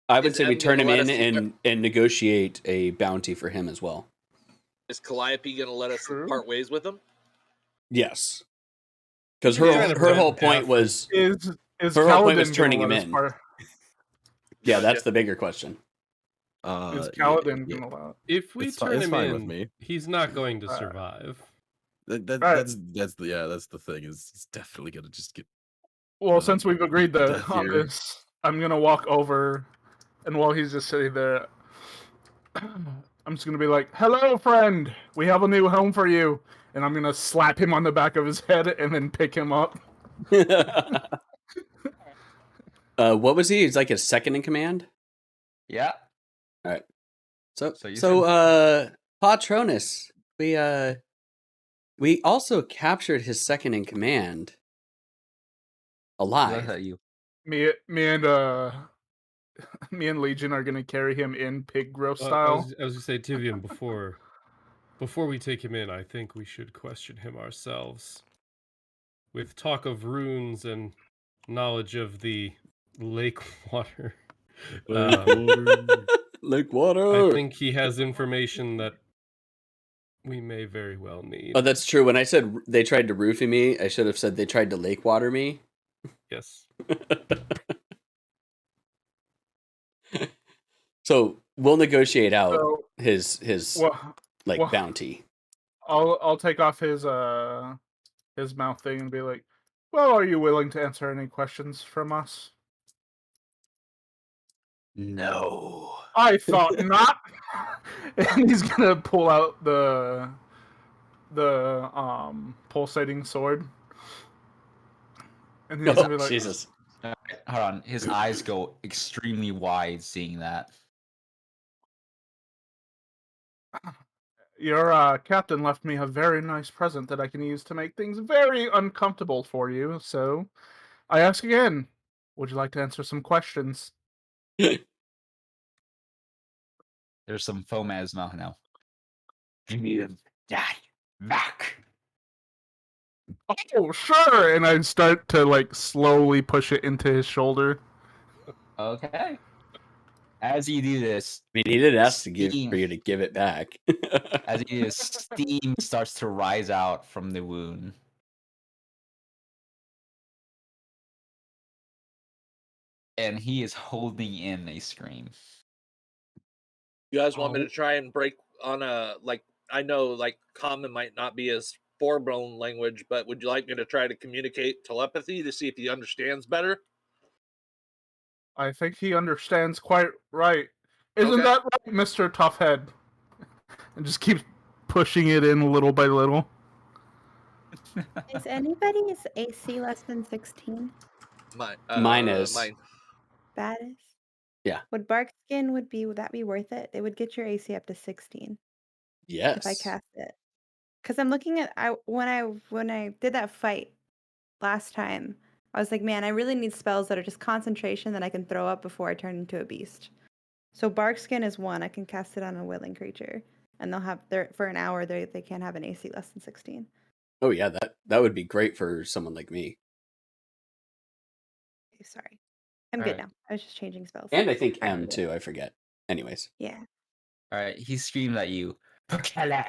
I would Is say we M turn him gonna in let us- and negotiate a bounty for him as well. Is Calliope going to let us True. part ways with him? Yes, because He's trying to her whole bend point half. was Is Her whole point was Kaladin turning gonna him let us in. part- yeah, that's Gotcha. the bigger question. Is Yeah, Kaladin yeah. gonna allow it? If we It's turn it's him fine in, with me. he's not going to Alright. survive. That, Alright. that's the thing, is it's definitely gonna just get Well, since we've agreed death on here. this, I'm gonna walk over, and while he's just sitting there, I'm just gonna be like, "Hello, friend. We have a new home for you." And I'm gonna slap him on the back of his head and then pick him up. What was he? He's like his second in command. Yeah. So So you Patronus, we also captured his second in command alive. You. Me and Legion are gonna carry him in pig growth I style. was gonna say, Tivian, before we take him in, I think we should question him ourselves. With talk of runes and knowledge of the lake water, Lake water. I think he has information that we may very well need. Oh, that's true. When I said they tried to roofie me, I should have said they tried to lake water me. Yes. So we'll negotiate out So, his well, bounty. I'll take off his mouth thing and be like, "Well, are you willing to answer any questions from us?" No. I thought not. And he's gonna pull out the pulsating sword, and he's gonna be like, Jesus. Hold on. His eyes go extremely wide seeing that. "Your captain left me a very nice present that I can use to make things very uncomfortable for you. So, I ask again, would you like to answer some questions?" There's some foam at his mouth now. You need to die back. Oh, sure. And I start to like slowly push it into his shoulder. Okay. As you do this, I mean, he did ask for Steam. you to give it back. as you do this, steam starts to rise out from the wound. And he is holding in a scream. You guys want me to try and break on I know common might not be as foreblown language, but would you like me to try to communicate telepathy to see if he understands better? I think he understands quite right. Isn't Okay. that right, Mr. Toughhead? And just keeps pushing it in little by little. Is anybody's AC less than 16? Mine is. Mine. That is. Yeah. Would bark skin would that be worth it? It would get your AC up to 16 Yes. if I cast it. Because I'm looking at when I did that fight, last time. I was like, man, I really need spells that are just concentration that I can throw up before I turn into a beast. So Barkskin is one. I can cast it on a willing creature, and they'll have for an hour. They can't have an AC less than 16. Oh yeah, that would be great for someone like me. Okay, sorry, I'm All good right. now. I was just changing spells. And I think M too. I forget. Anyways. Yeah. All right, he screamed at you. Pukele.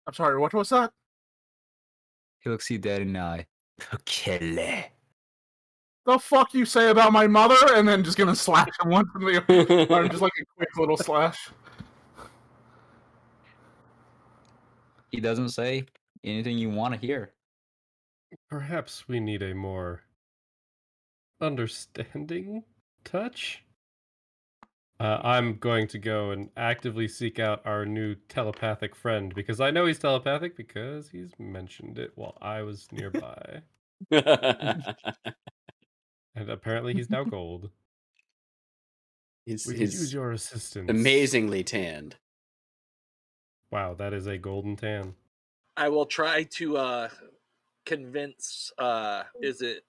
I'm sorry, what was that? He looks you dead in the eye. Pukele. The fuck you say about my mother? And then just gonna slash him once in the arm, just like a quick little slash. He doesn't say anything you want to hear. Perhaps we need a more understanding touch. I'm going to go and actively seek out our new telepathic friend because I know he's telepathic because he's mentioned it while I was nearby. And apparently he's now gold. he's We could use your assistance. amazingly tanned. Wow, that is a golden tan. I will try to convince. Is it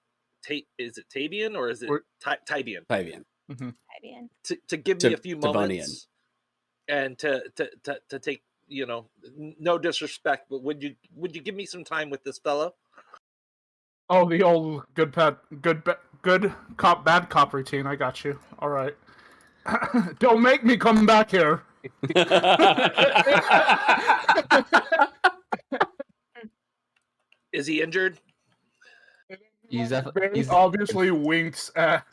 Tavian or is it Tibian? Tibian. Tibian. To give me a few moments and to take, you know, no disrespect, but would you give me some time with this fellow? Oh, the old good cop, bad cop routine. I got you. All right. Don't make me come back here. Is he injured? He's Very obviously winks at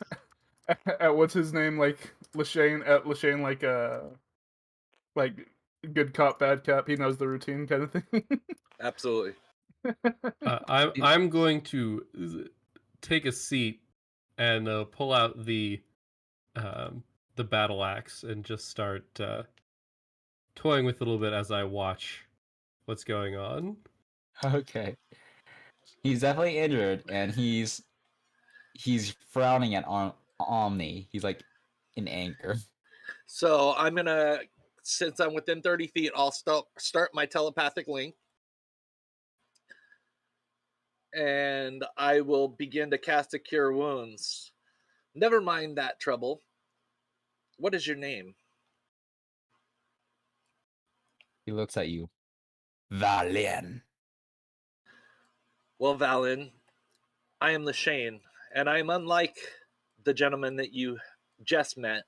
what's his name, like Lashane, like good cop, bad cop. He knows the routine kind of thing. Absolutely. I'm going to take a seat and pull out the battle axe and just start toying with it a little bit as I watch what's going on. Okay. He's definitely injured, and he's frowning at Omni. He's like in anger. So I'm gonna, since I'm within 30 feet, I'll start my telepathic link, and I will begin to cast a Cure Wounds. Never mind that trouble. What is your name? He looks at you. Valian. Well, Valen, I am Lashane, and I am unlike the gentleman that you just met.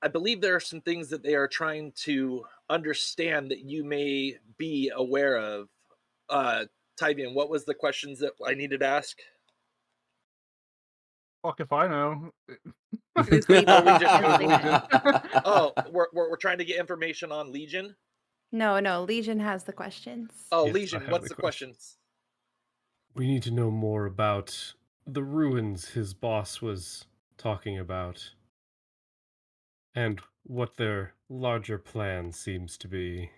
I believe there are some things that they are trying to understand that you may be aware of. Tyvian, what was the questions that I needed to ask? Fuck if I know. Oh, we're trying to get information on Legion? No, Legion has the questions. Oh, Yes, Legion, I have what's the the questions? We need to know more about the ruins his boss was talking about and what their larger plan seems to be.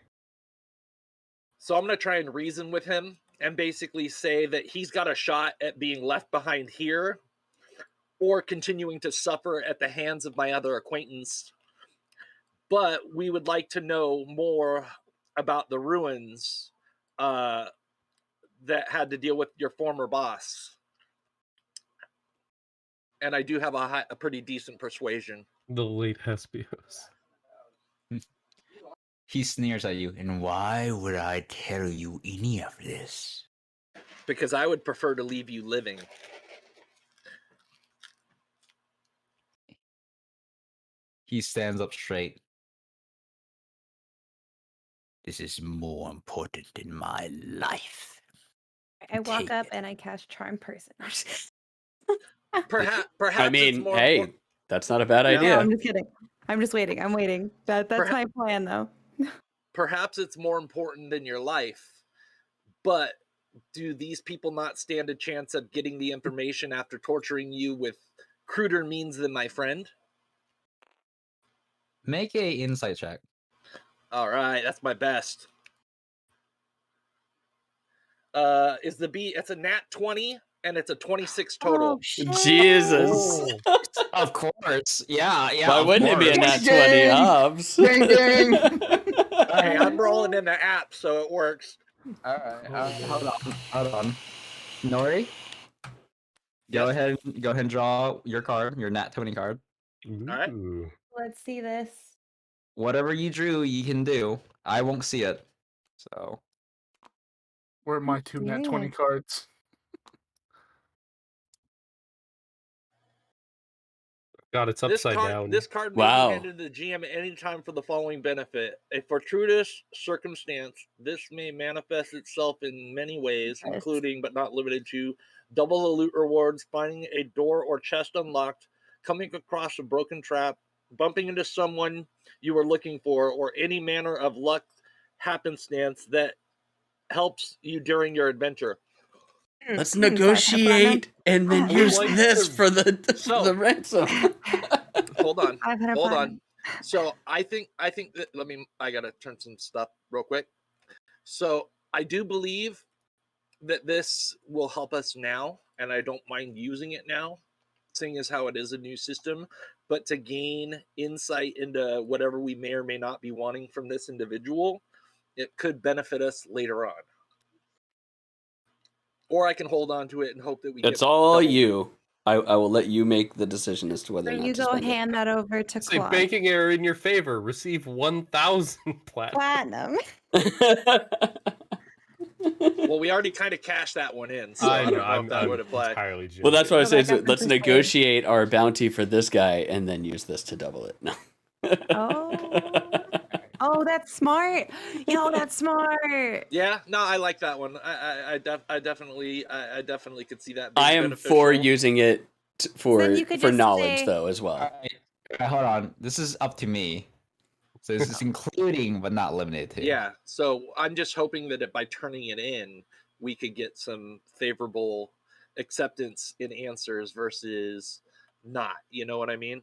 So I'm going to try and reason with him and basically say that he's got a shot at being left behind here or continuing to suffer at the hands of my other acquaintance. But we would like to know more about the ruins that had to deal with your former boss. And I do have a pretty decent persuasion. The late Hespios. He sneers at you. And why would I tell you any of this? Because I would prefer to leave you living. He stands up straight. This is more important than my life. I walk Take up it. and I cast Charm Person. Perhaps. I mean, it's more hey, important. that's not a bad No, idea. No, I'm just kidding. I'm just waiting. I'm waiting. That's my plan, though. Perhaps it's more important than your life. But do these people not stand a chance of getting the information after torturing you with cruder means than my friend? Make a insight check. All right, that's my best. Is the B? It's a nat 20 and it's a 26 total. Oh, shit. Jesus. Of course. Yeah. Why of wouldn't it be a course. nat 20, Gang, Hobbs? gang. Hey, I'm rolling in the app, so it works. All right, Oh, man. hold on. Nori, go Yes. ahead and draw your card, your Nat 20 card. right. Ooh. Let's see this. Whatever you drew, you can do. I won't see it. So Where are my two Nat 20 Serious. cards? God, it's upside down. This card may Wow. be handed to the GM at any time for the following benefit. A fortuitous circumstance, this may manifest itself in many ways, Yes. including but not limited to double the loot rewards, finding a door or chest unlocked, coming across a broken trap, bumping into someone you were looking for, or any manner of luck happenstance that helps you during your adventure. Let's Hmm, negotiate and then Oh, use like this to- for the So- ransom. Hold on. 500 Hold on. platinum. So I think that I gotta turn some stuff real quick. So I do believe that this will help us now, and I don't mind using it now, seeing as how it is a new system. But to gain insight into whatever we may or may not be wanting from this individual, it could benefit us later on. Or I can hold on to it and hope that we It's get all double. you. I will let you make the decision as to whether So or not you to go spend it. hand that over to Say Claude. banking error in your favor. Receive 1,000 platinum. Platinum. Well, we already kind of cashed that one in, so I don't know if that would apply. entirely joking. Well, that's what I Go say. back up Is let's and persuade. negotiate our bounty for this guy and then use this to double it. No. Oh, that's smart. Yo, that's smart. Yeah, no, I like that one. I definitely could see that. Being I am beneficial. for using it Then you could for just knowledge, say- though, as well. all right, hold on. This is up to me. So this is including but not limited to. Yeah, so I'm just hoping that by turning it in, we could get some favorable acceptance in answers versus not. You know what I mean?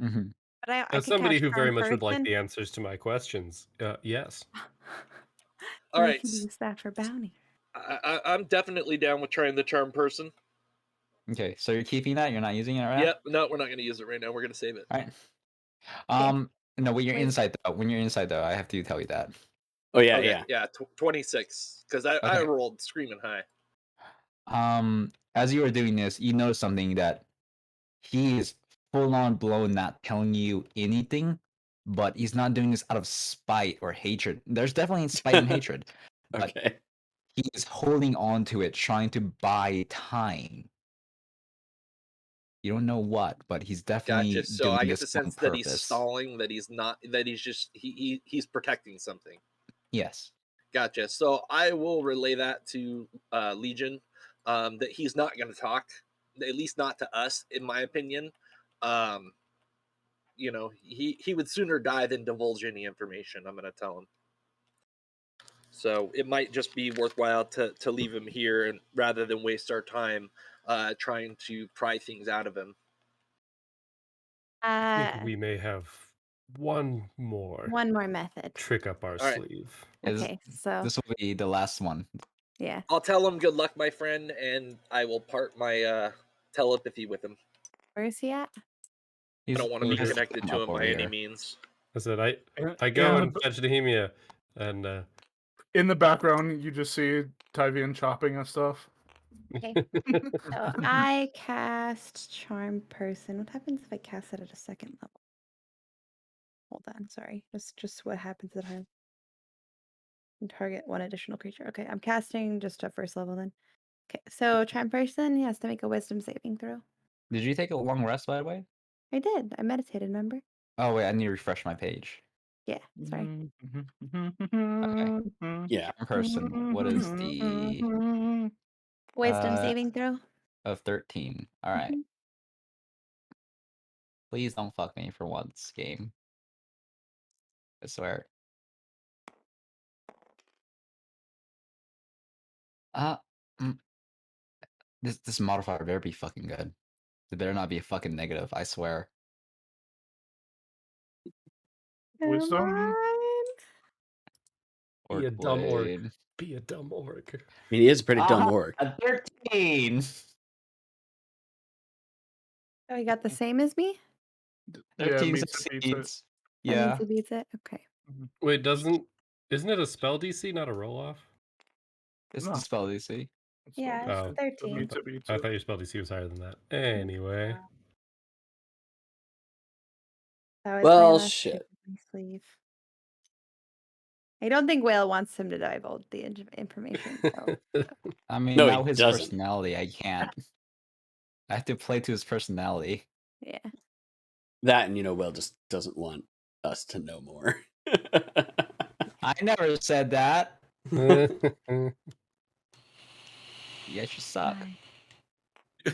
Mm-hmm. But I As could somebody catch who very charm much would like person. the answers to my questions, yes. All We right, can use that for bounty. I'm definitely down with trying the charm person. Okay, so you're keeping that. You're not using it right now. Yep. No, we're not going to use it right now. We're going to save it. All right. No, when you're Wait. inside though, I have to tell you that. Oh yeah, Okay, yeah. yeah. 26 because I Okay. rolled screaming high. As you were doing this, you notice something that he is full on blown, not telling you anything, but he's not doing this out of spite or hatred. There's definitely spite and hatred, but Okay. he is holding on to it, trying to buy time. You don't know what, but he's definitely Gotcha. So doing I get this the on sense that he's purpose. stalling, that he's not, that he's just he's protecting something. Yes. Gotcha. So I will relay that to Legion, that he's not going to talk, at least not to us, in my opinion. You know, he would sooner die than divulge any information. I'm going to tell him. So it might just be worthwhile to leave him here, and rather than waste our time trying to pry things out of him. I think we may have one more One more method. trick up our right. sleeve. Okay, so This will be the last one. yeah. I'll tell him good luck, my friend, and I will part my telepathy with him. Where is he at? I don't want to be he's connected to up him over by any here. means. I said I go Yeah, and fetch Nehemia, and in the background, you just see Tyvian chopping and stuff. Okay. So I cast Charm Person. What happens if I cast it at a second level? Hold on, sorry. Just what happens at home. Target one additional creature. Okay, I'm casting just a first level then. Okay, so Charm Person, he has to make a Wisdom saving throw. Did you take a long rest, by the way? I did. I meditated, remember? Oh wait, I need to refresh my page. Yeah, sorry. Yeah. Charm person. What is the Wisdom saving throw. of 13? All right. Mhm. Please don't fuck me for once, game. I swear. Mm. This modifier better be fucking good. It better not be a fucking negative, I swear. Wisdom? Come on. be a dumb orc. Orc Be a dumb orc. I mean, he is a pretty dumb orc. A 13! Oh, you got the same as me? 13 meets it, beats it. succeeds. That means Yeah. he beats it? Okay. Wait, isn't it a spell DC, not a roll off? It's No. the spell DC. Yeah, Oh. it's 13. I thought your spell DC was higher than that. Anyway. That was my Well, last shit. trick up my sleeve. I don't think Whale wants him to divulge the information. So. I mean, No, now he his doesn't. personality, I can't. I have to play to his personality. Yeah. That and Will just doesn't want us to know more. I never said that. Yes, you suck.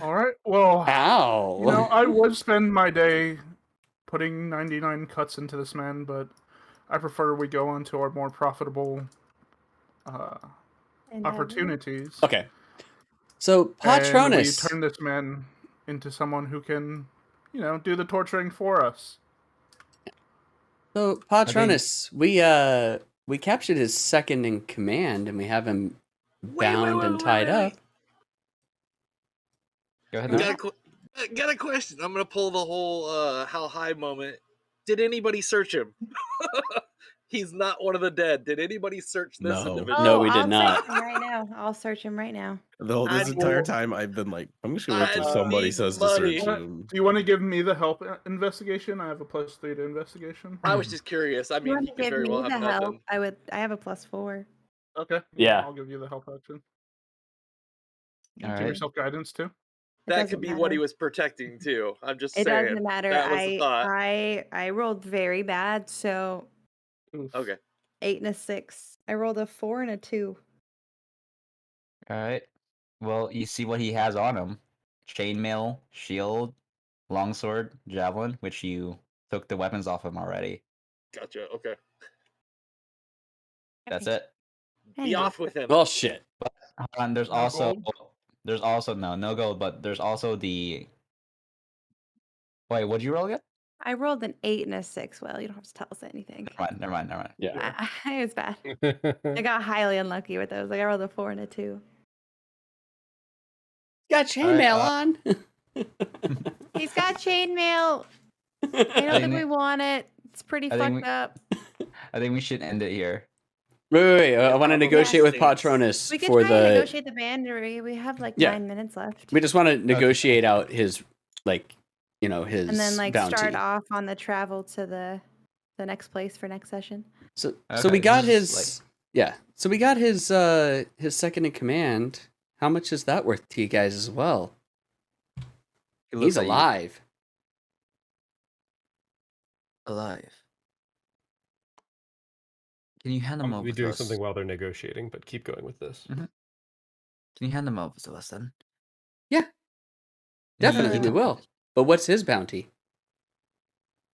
All right. Well, Ow. I would spend my day putting 99 cuts into this man, but I prefer we go on to our more profitable opportunities. Okay. So, And we Patronus. turn this man into someone who can, do the torturing for us. So, Patronus, we captured his second in command, and we have him bound and tied up. Go ahead. Got a question. I'm gonna pull the whole how high moment. Did anybody search him? He's not one of the dead. Did anybody search this individual? No, we did not. Search him right now. I'll search him right now. This entire time I've been like, I'm just gonna wait till somebody says to search him. Do you want to give me the help investigation? I have a +3 to investigation. I was just curious. I You mean, want he to could give very me well the have help? nothing. I have a +4. Okay. Yeah. I'll give you the help action. All Give right. yourself guidance too. That could be what he matter. was protecting too. I'm just It saying. doesn't matter. That was the thought. I rolled very bad, so Okay. 8 and a 6. I rolled a 4 and a 2. All right. Well, you see what he has on him: chainmail, shield, longsword, javelin, which you took the weapons off him already. Gotcha. Okay. That's it. Be off with him. Well, shit. But hold on, there's No also gold? no gold, but there's also the. Wait, what'd you roll again? I rolled an 8 and a 6. Well, you don't have to tell us anything. Never mind. Yeah. It was bad. I got highly unlucky with those. Like I rolled a 4 and a 2. Got chainmail on. He's got chainmail. I don't think we want it. It's pretty I think fucked up. I think we should end it here. Wait. I want to negotiate with Yes. Patronus We could for try to the. negotiate the boundary. We have like 9 minutes left. We just want to negotiate out his, his And then bounty. start off on the travel to the next place for next session. So Okay, we got this his is So we got his second in command. How much is that worth to you guys as well? He looks He's at you. alive. Alive. Can you hand them I'll over be to doing us? something while they're negotiating, but keep going with this. Can you hand them over to us then? Yeah. Definitely we will. But what's his bounty?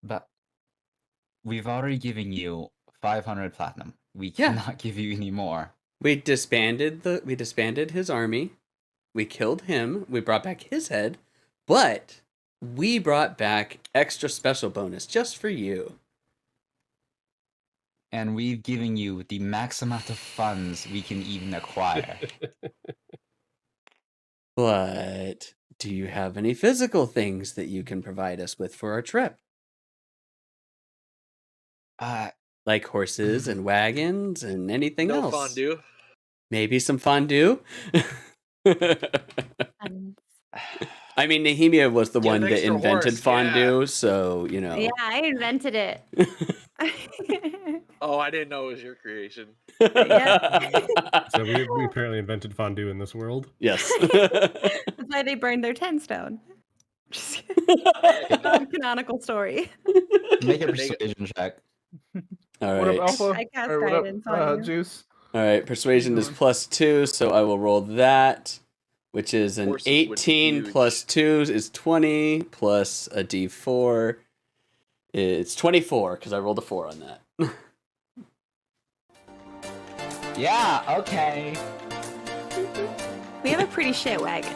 But we've already given you 500 platinum. We Yeah. cannot give you any more. We disbanded his army. We killed him. We brought back his head, but we brought back extra special bonus just for you. And we've given you the max amount of funds we can even acquire. But do you have any physical things that you can provide us with for our trip? Like horses and wagons and anything No else? fondue. Maybe some fondue? I mean, Nehemia was the Get one an that extra invented horse, fondue, so, Yeah, I invented it. Oh, I didn't know it was your creation. So we apparently invented fondue in this world. Yes. That's why they burned their 10 stone. Just non-canonical story. Make a persuasion check. All What right. up, Alpha? I cast Or what guidance on up, you. Juice? All right, persuasion is +2, so I will roll that, which is an Horses would be 18 huge. plus 2 is 20, plus a d4. It's 24, because I rolled a 4 on that. Yeah, okay. We have a pretty shit wagon.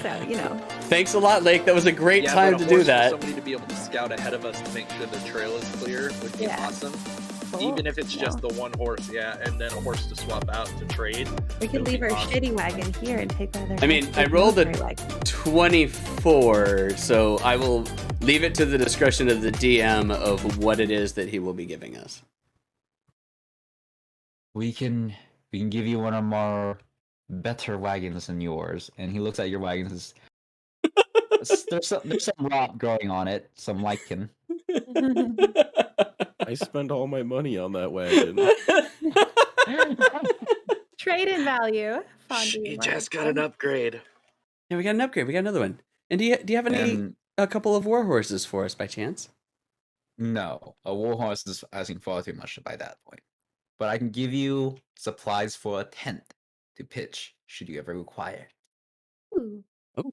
So, Thanks a lot, Lake. That was a great time but a to do horse for that. Somebody to be able to scout ahead of us to make sure the trail is clear would be awesome. Cool. Even if it's just the one horse, and then a horse to swap out to trade. we could leave our shitty wagon here and take one of their. I mean, nice I big rolled a military wagons. 24, so I will leave it to the discretion of the DM of what it is that he will be giving us. we can give you one of our better wagons than yours. And he looks at your wagons. There's some rot growing on it, some lichen. I spend all my money on that wagon. Trade in value. He just got an upgrade. Yeah, we got an upgrade. We got another one. And do you have a couple of war horses for us by chance? No, a war horse is asking far too much by that point. But I can give you supplies for a tent to pitch, should you ever require. Ooh. Oh,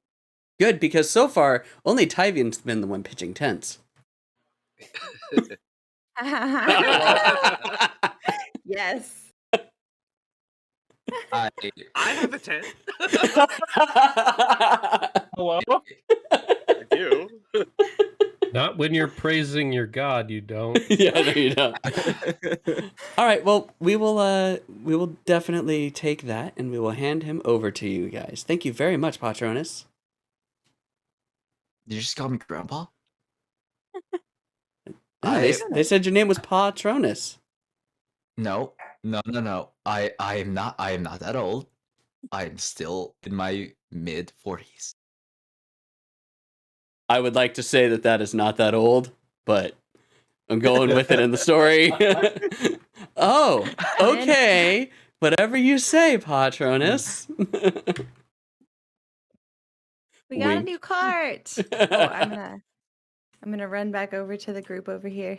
good, because so far only Tyvian's been the one pitching tents. Yes. I have a tent. Hello? I do. Not when you're praising your god, you don't. Yeah, no, you don't. All right, well, we will definitely take that, and we will hand him over to you guys. Thank you very much, Patronus. Did you just call me Grandpa? No, they said your name was Patronus. No. I am not that old. I'm still in my mid-40s. I would like to say that is not that old, but I'm going with it in the story. Oh, okay. Whatever you say, Patronus. We got a Wink. new cart. Oh, I'm gonna run back over to the group over here.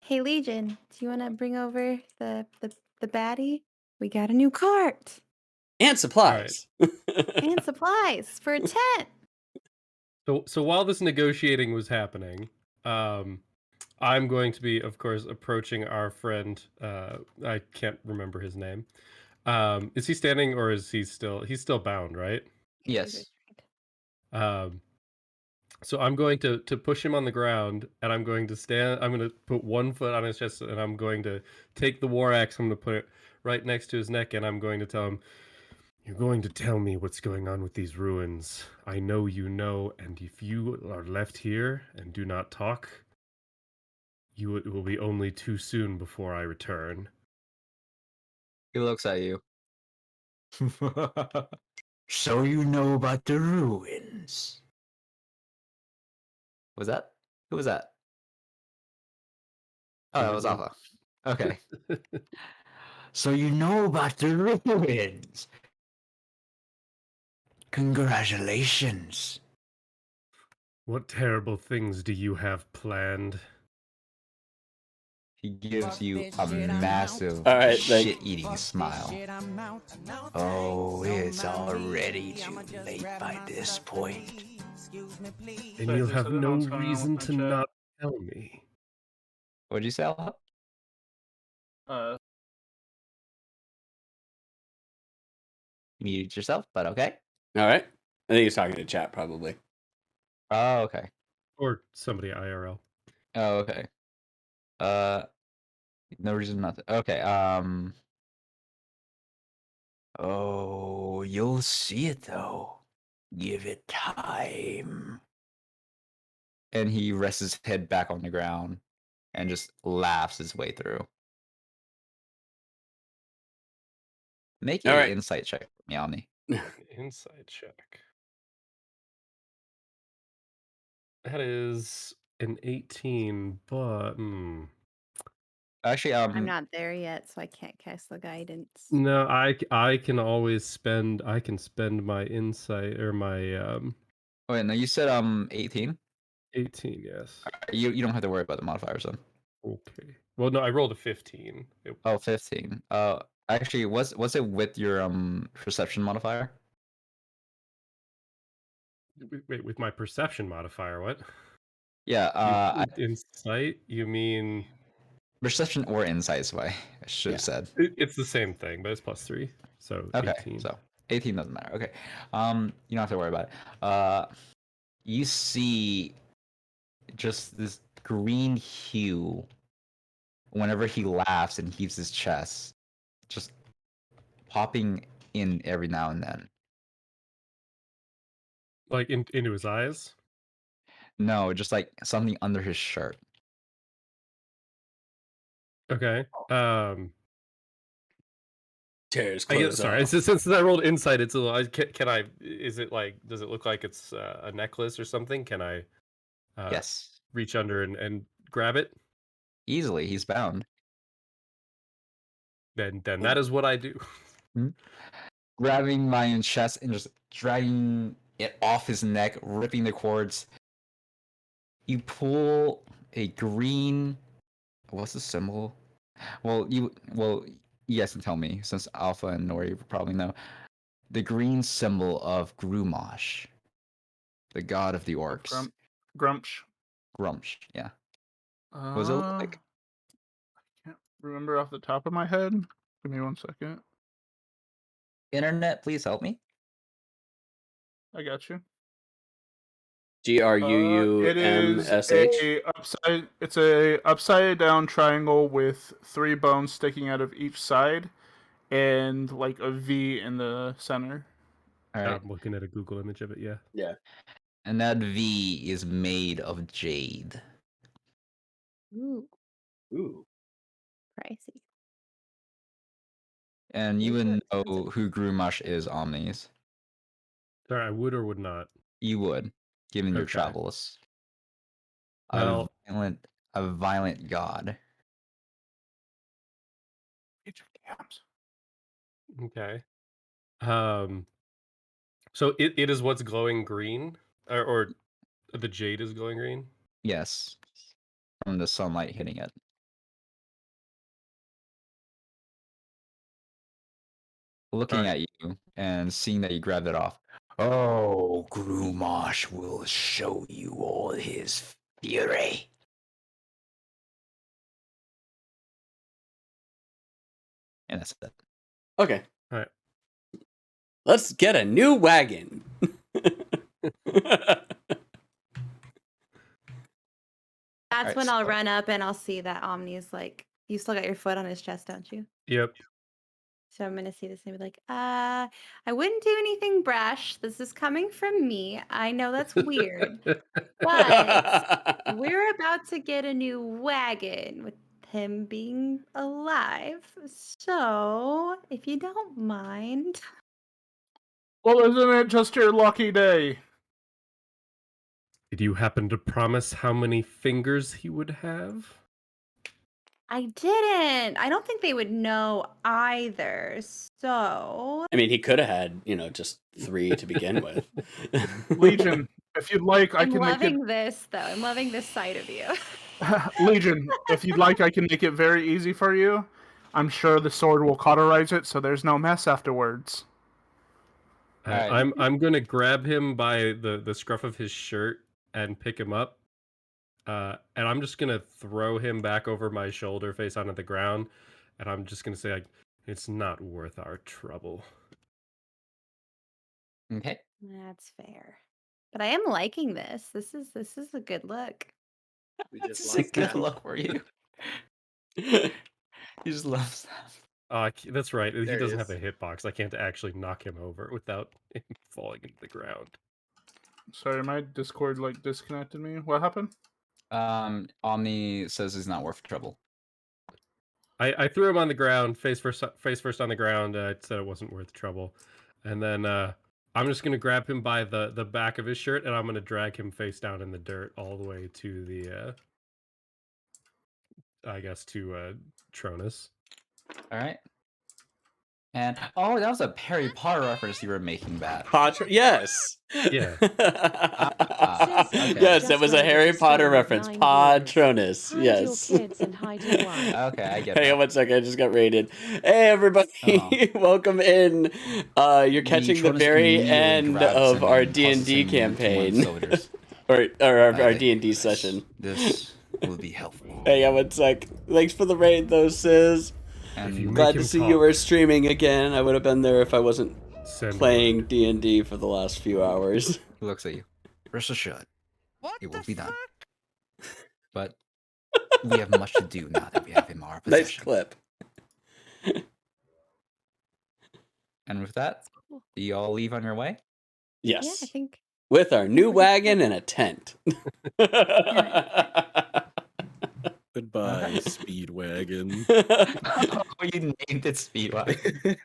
Hey Legion, do you want to bring over the baddie? We got a new cart And supplies. and supplies for a tent. So while this negotiating was happening, I'm going to be, of course, approaching our friend. I can't remember his name. Is he standing or is he's still bound, right? Yes. So I'm going to push him on the ground, and I'm going to stand. I'm going to put one foot on his chest, and I'm going to take the war axe. I'm going to put it right next to his neck, and I'm going to tell him, "You're going to tell me what's going on with these ruins. I know you know, and if you are left here and do not talk, it will be only too soon before I return." He looks at you. So you know about the ruins. Who was that? Oh, that was Alpha. Okay. So you know about the ruins. Congratulations. What terrible things do you have planned? He gives you a massive right, like- shit-eating smile. Oh, it's already too late by this point. And you'll have no What's going on reason with to my chat? not tell me. What'd you say, Alpha? You muted yourself, but okay. All right. I think he's talking to chat, probably. Oh, okay. Or somebody IRL. Oh, okay. No reason not to. Okay, oh, you'll see it though. Give it time. And he rests his head back on the ground and just laughs his way through. Make All an right. insight check for me, Omni. Inside check. That is an 18, but Actually, I'm not there yet, so I can't cast the guidance. no, I can always spend my insight or my Oh, wait, no, you said 18. 18, yes. You don't have to worry about the modifiers then. Okay. Well, no, I rolled a 15. Oh, 15. Actually, was it with your perception modifier? Wait, with my perception modifier, what? Yeah, Insight? You mean perception or insight is what I should have said. it's the same thing, but it's +3. So Okay, 18. so 18 doesn't matter. Okay, you don't have to worry about it. You see just this green hue whenever he laughs and heaves his chest, just popping in every now and then. Like into his eyes? No, just like something under his shirt. Okay. Tears I guess, clothes sorry, off. since I rolled insight, it's a little. Can I? Is it like? Does it look like it's a necklace or something? Can I? Yes. Reach under and grab it. Easily, he's bound. Then that is what I do. Grabbing Ryan's chest and just dragging it off his neck, ripping the cords. You pull a green. What's the symbol? Well, you guys can tell me since Alpha and Nori probably know. The green symbol of Grumash, the god of the orcs. Grumsh. Grumsh, yeah. What does it look like? I can't remember off the top of my head. Give me 1 second. Internet, please help me. I got you. GRUUMSH. It is it's a upside down triangle with 3 bones sticking out of each side, and like a V in the center. All right. I'm looking at a Google image of it. Yeah. Yeah. And that V is made of jade. Ooh, Ooh. pricey. And you Those would are know expensive. who Grumash is, Omnis. Sorry, I would or would not. You would, given your Okay. travels. Well- A violent god. Okay. So it is what's glowing green, or the jade is glowing green. Yes. From the sunlight hitting it. Looking Alright. at you and seeing that you grabbed it off. Oh, Grumash will show you all his fury. And that's it. Okay. All right. Let's get a new wagon. That's Alright, when I'll so- run up and I'll see that Omni's like, you still got your foot on his chest, don't you? Yep. So I'm gonna see this and be like, I wouldn't do anything brash. This is coming from me. I know that's weird, but we're about to get a new wagon with him being alive. So if you don't mind. Well, isn't it just your lucky day? Did you happen to promise how many fingers he would have? I didn't. I don't think they would know either. So I mean, he could have had, just 3 to begin with. Legion, if you'd like, I I'm can make it. loving this though. I'm loving this side of you. Legion, if you'd like, I can make it very easy for you. I'm sure the sword will cauterize it, so there's no mess afterwards. Alright. I'm gonna grab him by the scruff of his shirt and pick him up. And I'm just gonna throw him back over my shoulder, face onto the ground, and I'm just gonna say, like, it's not worth our trouble. Okay. That's fair. But I am liking this. This is a good look. We It's just a like good that. luck for you. He just loves that. That's right. He There he doesn't have is. a hitbox. I can't actually knock him over without him falling into the ground. Sorry, my Discord disconnected me. What happened? Omni says he's not worth trouble. I threw him on the ground, face first on the ground. Said it wasn't worth trouble, and then I'm just gonna grab him by the back of his shirt, and I'm gonna drag him face down in the dirt all the way to the, I guess to Tronus. All right. And that was a Harry Potter reference you were making, Bat. Yes. Yeah. Okay. Yes, Just it was a remember Harry the Potter story of reference. 9 Patronus. Hide Yes. your kids and hide your wife. Okay, I get Hang on that. 1 second. I just got raided. Hey, everybody. Welcome in. You're catching the Tronus very immediately end grabs of him our and tosses D&D him into one of the campaign. soldiers. or our Okay, D&D this- session. This will be helpful. Hang on 1 sec. Thanks for the raid, though, Sis. And you Glad Make to him see you talk. were streaming again. I would have been there if I wasn't Send playing D&D for the last few hours. he looks at you. Rest assured, it will be done. But we have much to do now that we have him in our Nice possession. clip. And with that, do you all leave on your way? Yeah, I Yes. think. With our new we're good. wagon and a tent. Goodbye, Speedwagon. Oh, you You named it Speedwagon.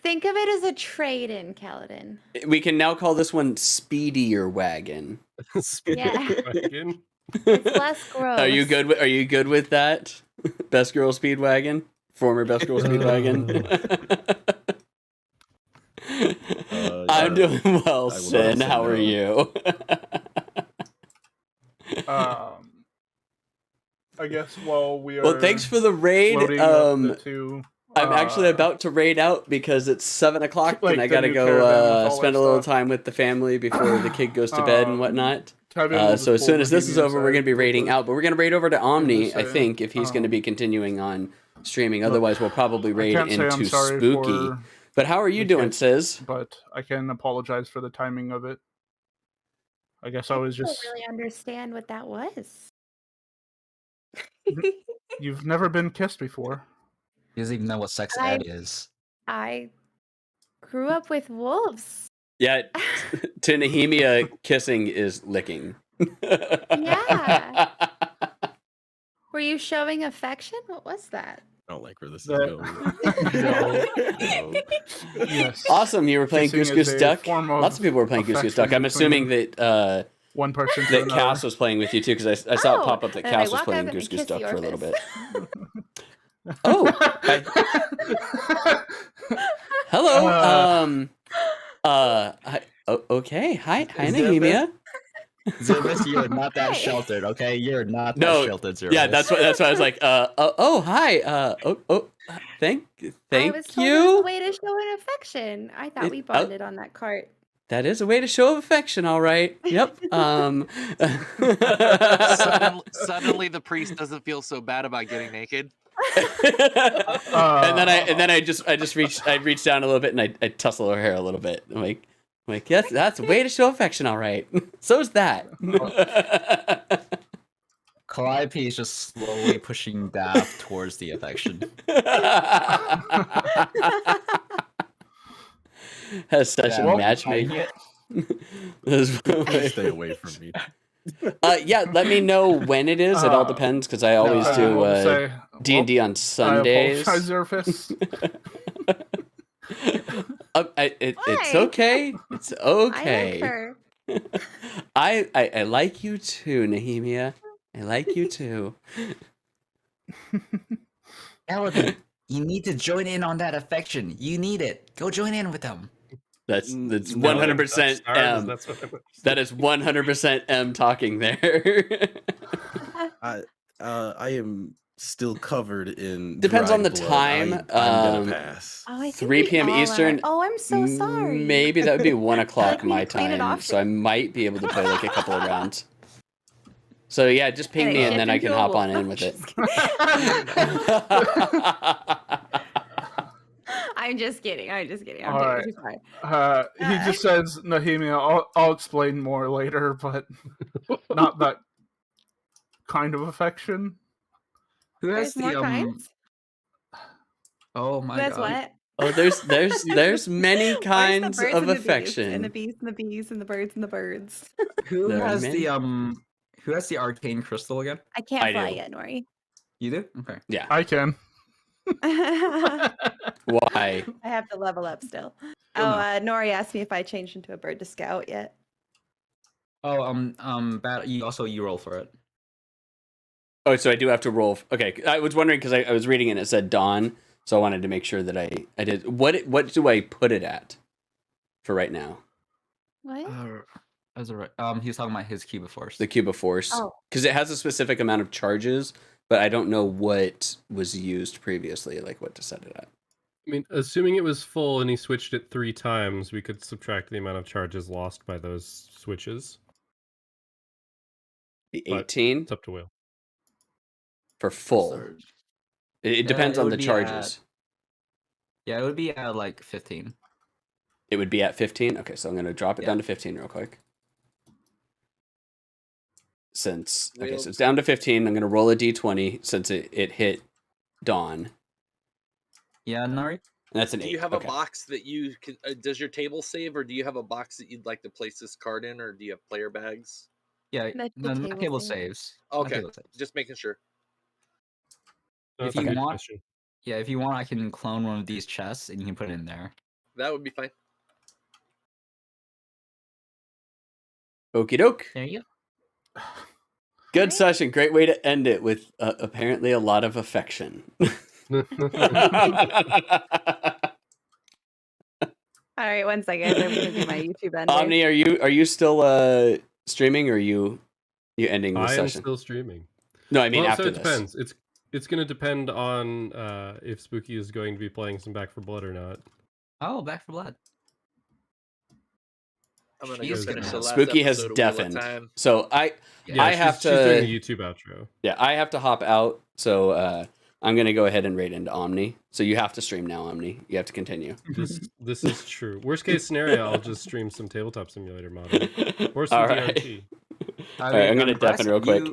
Think of it as a trade-in, Kaladin. We can now call this one Speedier Wagon. Yeah. Wagon. It's less gross. Are you good? Are you good with that? Best Girl Speedwagon, former Best Girl Speedwagon. I'm doing well, Sin. How are you? I guess while we are. Well, thanks for the raid. loading up the two, I'm actually about to raid out because it's 7 o'clock like and I the gotta new go caravan with all spend that a little stuff. time with the family before the kid goes to bed and whatnot. Tavian will just So as soon pull as this is Bohemian over, we're gonna be aside raiding real out. But we're gonna raid over to Omni, I say, think, if he's gonna be continuing on streaming. Otherwise, we'll probably raid can't say I'm into sorry Spooky. for But how are you the doing, kids, Sis? But I can apologize for the timing of it. I guess I was I just. don't really understand what that was. You've never been kissed before. He doesn't even know what sex I- ed is. I grew up with wolves. Yeah, to Nehemia, kissing is licking. Yeah. Were you showing affection? What was that? I don't like where this is That- going. No. Yes. Awesome, you were playing Kissing Goose is Goose a Duck. form of Lots of people were playing Goose Goose Duck. affection I'm assuming that one person to that another. Cass was playing with you too, because I saw it pop up that and then I Cass was walk playing up and Goose Goose kiss Duck the for a little bit. orifice. Oh, hello. Okay. Hi, Nehemia. Zervis, you're not that Hey. sheltered, okay? You're not that No, sheltered, Zervis. yeah, that's why I was like, hi, thank I was told it was a you. way to show an affection. I thought It- we bonded on that cart. That is a way to show affection, all right. Yep. Suddenly the priest doesn't feel so bad about getting naked. And then I just reached down a little bit and I tussle her hair a little bit. I'm like, yes, that's a way to show affection, all right. So's that. Calliope is just slowly pushing Daft towards the affection. Has such Yeah, a matchmaking. Stay away from me. Yeah, let me know when it is. It all depends because I always do D&D on Sundays. I apologize, It's okay. It's okay. I like her. I like you too, Nehemia. I like you too. Kaladin, you need to join in on that affection. You need it. Go join in with them. That's No, 100% M. That's what I'm- That is 100% M talking there. I am still covered in. Depends on dried the blood. time. I'm gonna pass. Oh, I think 3 we p.m. all are. Eastern. Oh, I'm so sorry. Maybe that would be 1 o'clock Like we my clean it time, off so I might be able to play like a couple of rounds. So yeah, just ping And me it and then I shipped can into a hop on wolf. in with it. I'm just kidding. I'm just kidding. I'm All kidding. right. Sorry. He just says, Nehemia, I'll explain more later, but not that kind of affection. Who has There's the more kinds. Oh my Who has god. what? Oh, there's many Where's the kinds birds of and the bees? affection. And the bees and the bees and the birds and the birds. Who There are has many. who has the arcane crystal again? I can't I fly do. yet, Nori. You do? Okay. Yeah. I can. I Why? have to level up still. You'll know. Nori asked me if I changed into a bird to scout yet. Oh, you roll for it. Oh, so I do have to roll. Okay, I was wondering because I was reading it and it said dawn, so I wanted to make sure that I did. What do I put it at for right now? What? That's all right. He was talking about his cube of force. The cube of force, Oh. because it has a specific amount of charges, but I don't know what was used previously, like what to set it at. I mean, assuming it was full and he switched it 3 times, we could subtract the amount of charges lost by those switches. The But 18 It's up to Will. for full. It depends it on would the be charges. Yeah, it would be at like 15. It would be at 15. Okay, so I'm gonna drop it Yeah. down to 15 real quick. So Will- it's down to 15. I'm gonna roll a d20 since it hit dawn. Yeah, Nari? And that's an Do 8. you have okay. a box that you can? Does your table save, or do you have a box that you'd like to place this card in, or do you have player bags? Yeah, The my table table saves. saves. My Okay, table saves. just making sure. No, If that's a you good want- question. Yeah, if you want, I can clone one of these chests and you can put it in there. That would be fine. Okie doke. There you go. Good Alright. session. Great way to end it with apparently a lot of affection. All right, one second. I'm gonna do my YouTube ending. Omni, are you still streaming, or are you ending the I am session? still streaming. No, I mean Well, after so it this. depends. It's going to depend on if Spooky is going to be playing some Back for Blood or not. Oh, Back for Blood. I'm gonna She's go finish gonna- the last Spooky has episode of Wheel of deafened. Time. So Yeah, I have she's doing the to. YouTube outro. Yeah, I have to hop out. So I'm gonna go ahead and raid into Omni. So you have to stream now, Omni. You have to continue. This is true. Worst case scenario, I'll just stream some Tabletop Simulator modding or some All right. DRT. All right, I'm gonna deafen real quick.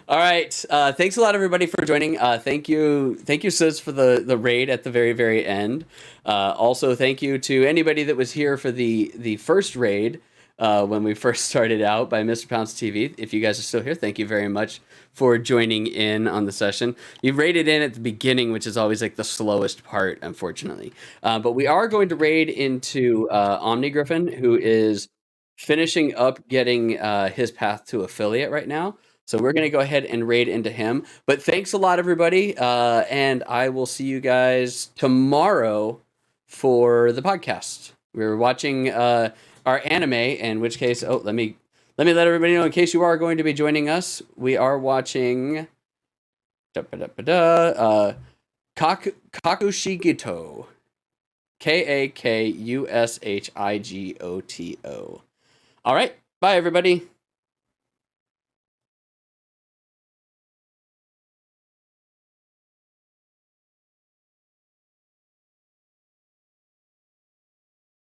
All right. Thanks a lot, everybody, for joining. Thank you, Sis, for the raid at the very, very end. Also, thank you to anybody that was here for the first raid when we first started out by Mr. Pounds TV. If you guys are still here, thank you very much for joining in on the session. You raided in at the beginning, which is always like the slowest part, unfortunately. But we are going to raid into Omni Griffin, who is finishing up getting his path to affiliate right now. So we're going to go ahead and raid into him. But thanks a lot, everybody. And I will see you guys tomorrow for the podcast. We're watching our anime, in which case, let me let everybody know, in case you are going to be joining us, we are watching Kakushigito. Kakushigito. All right. Bye, everybody.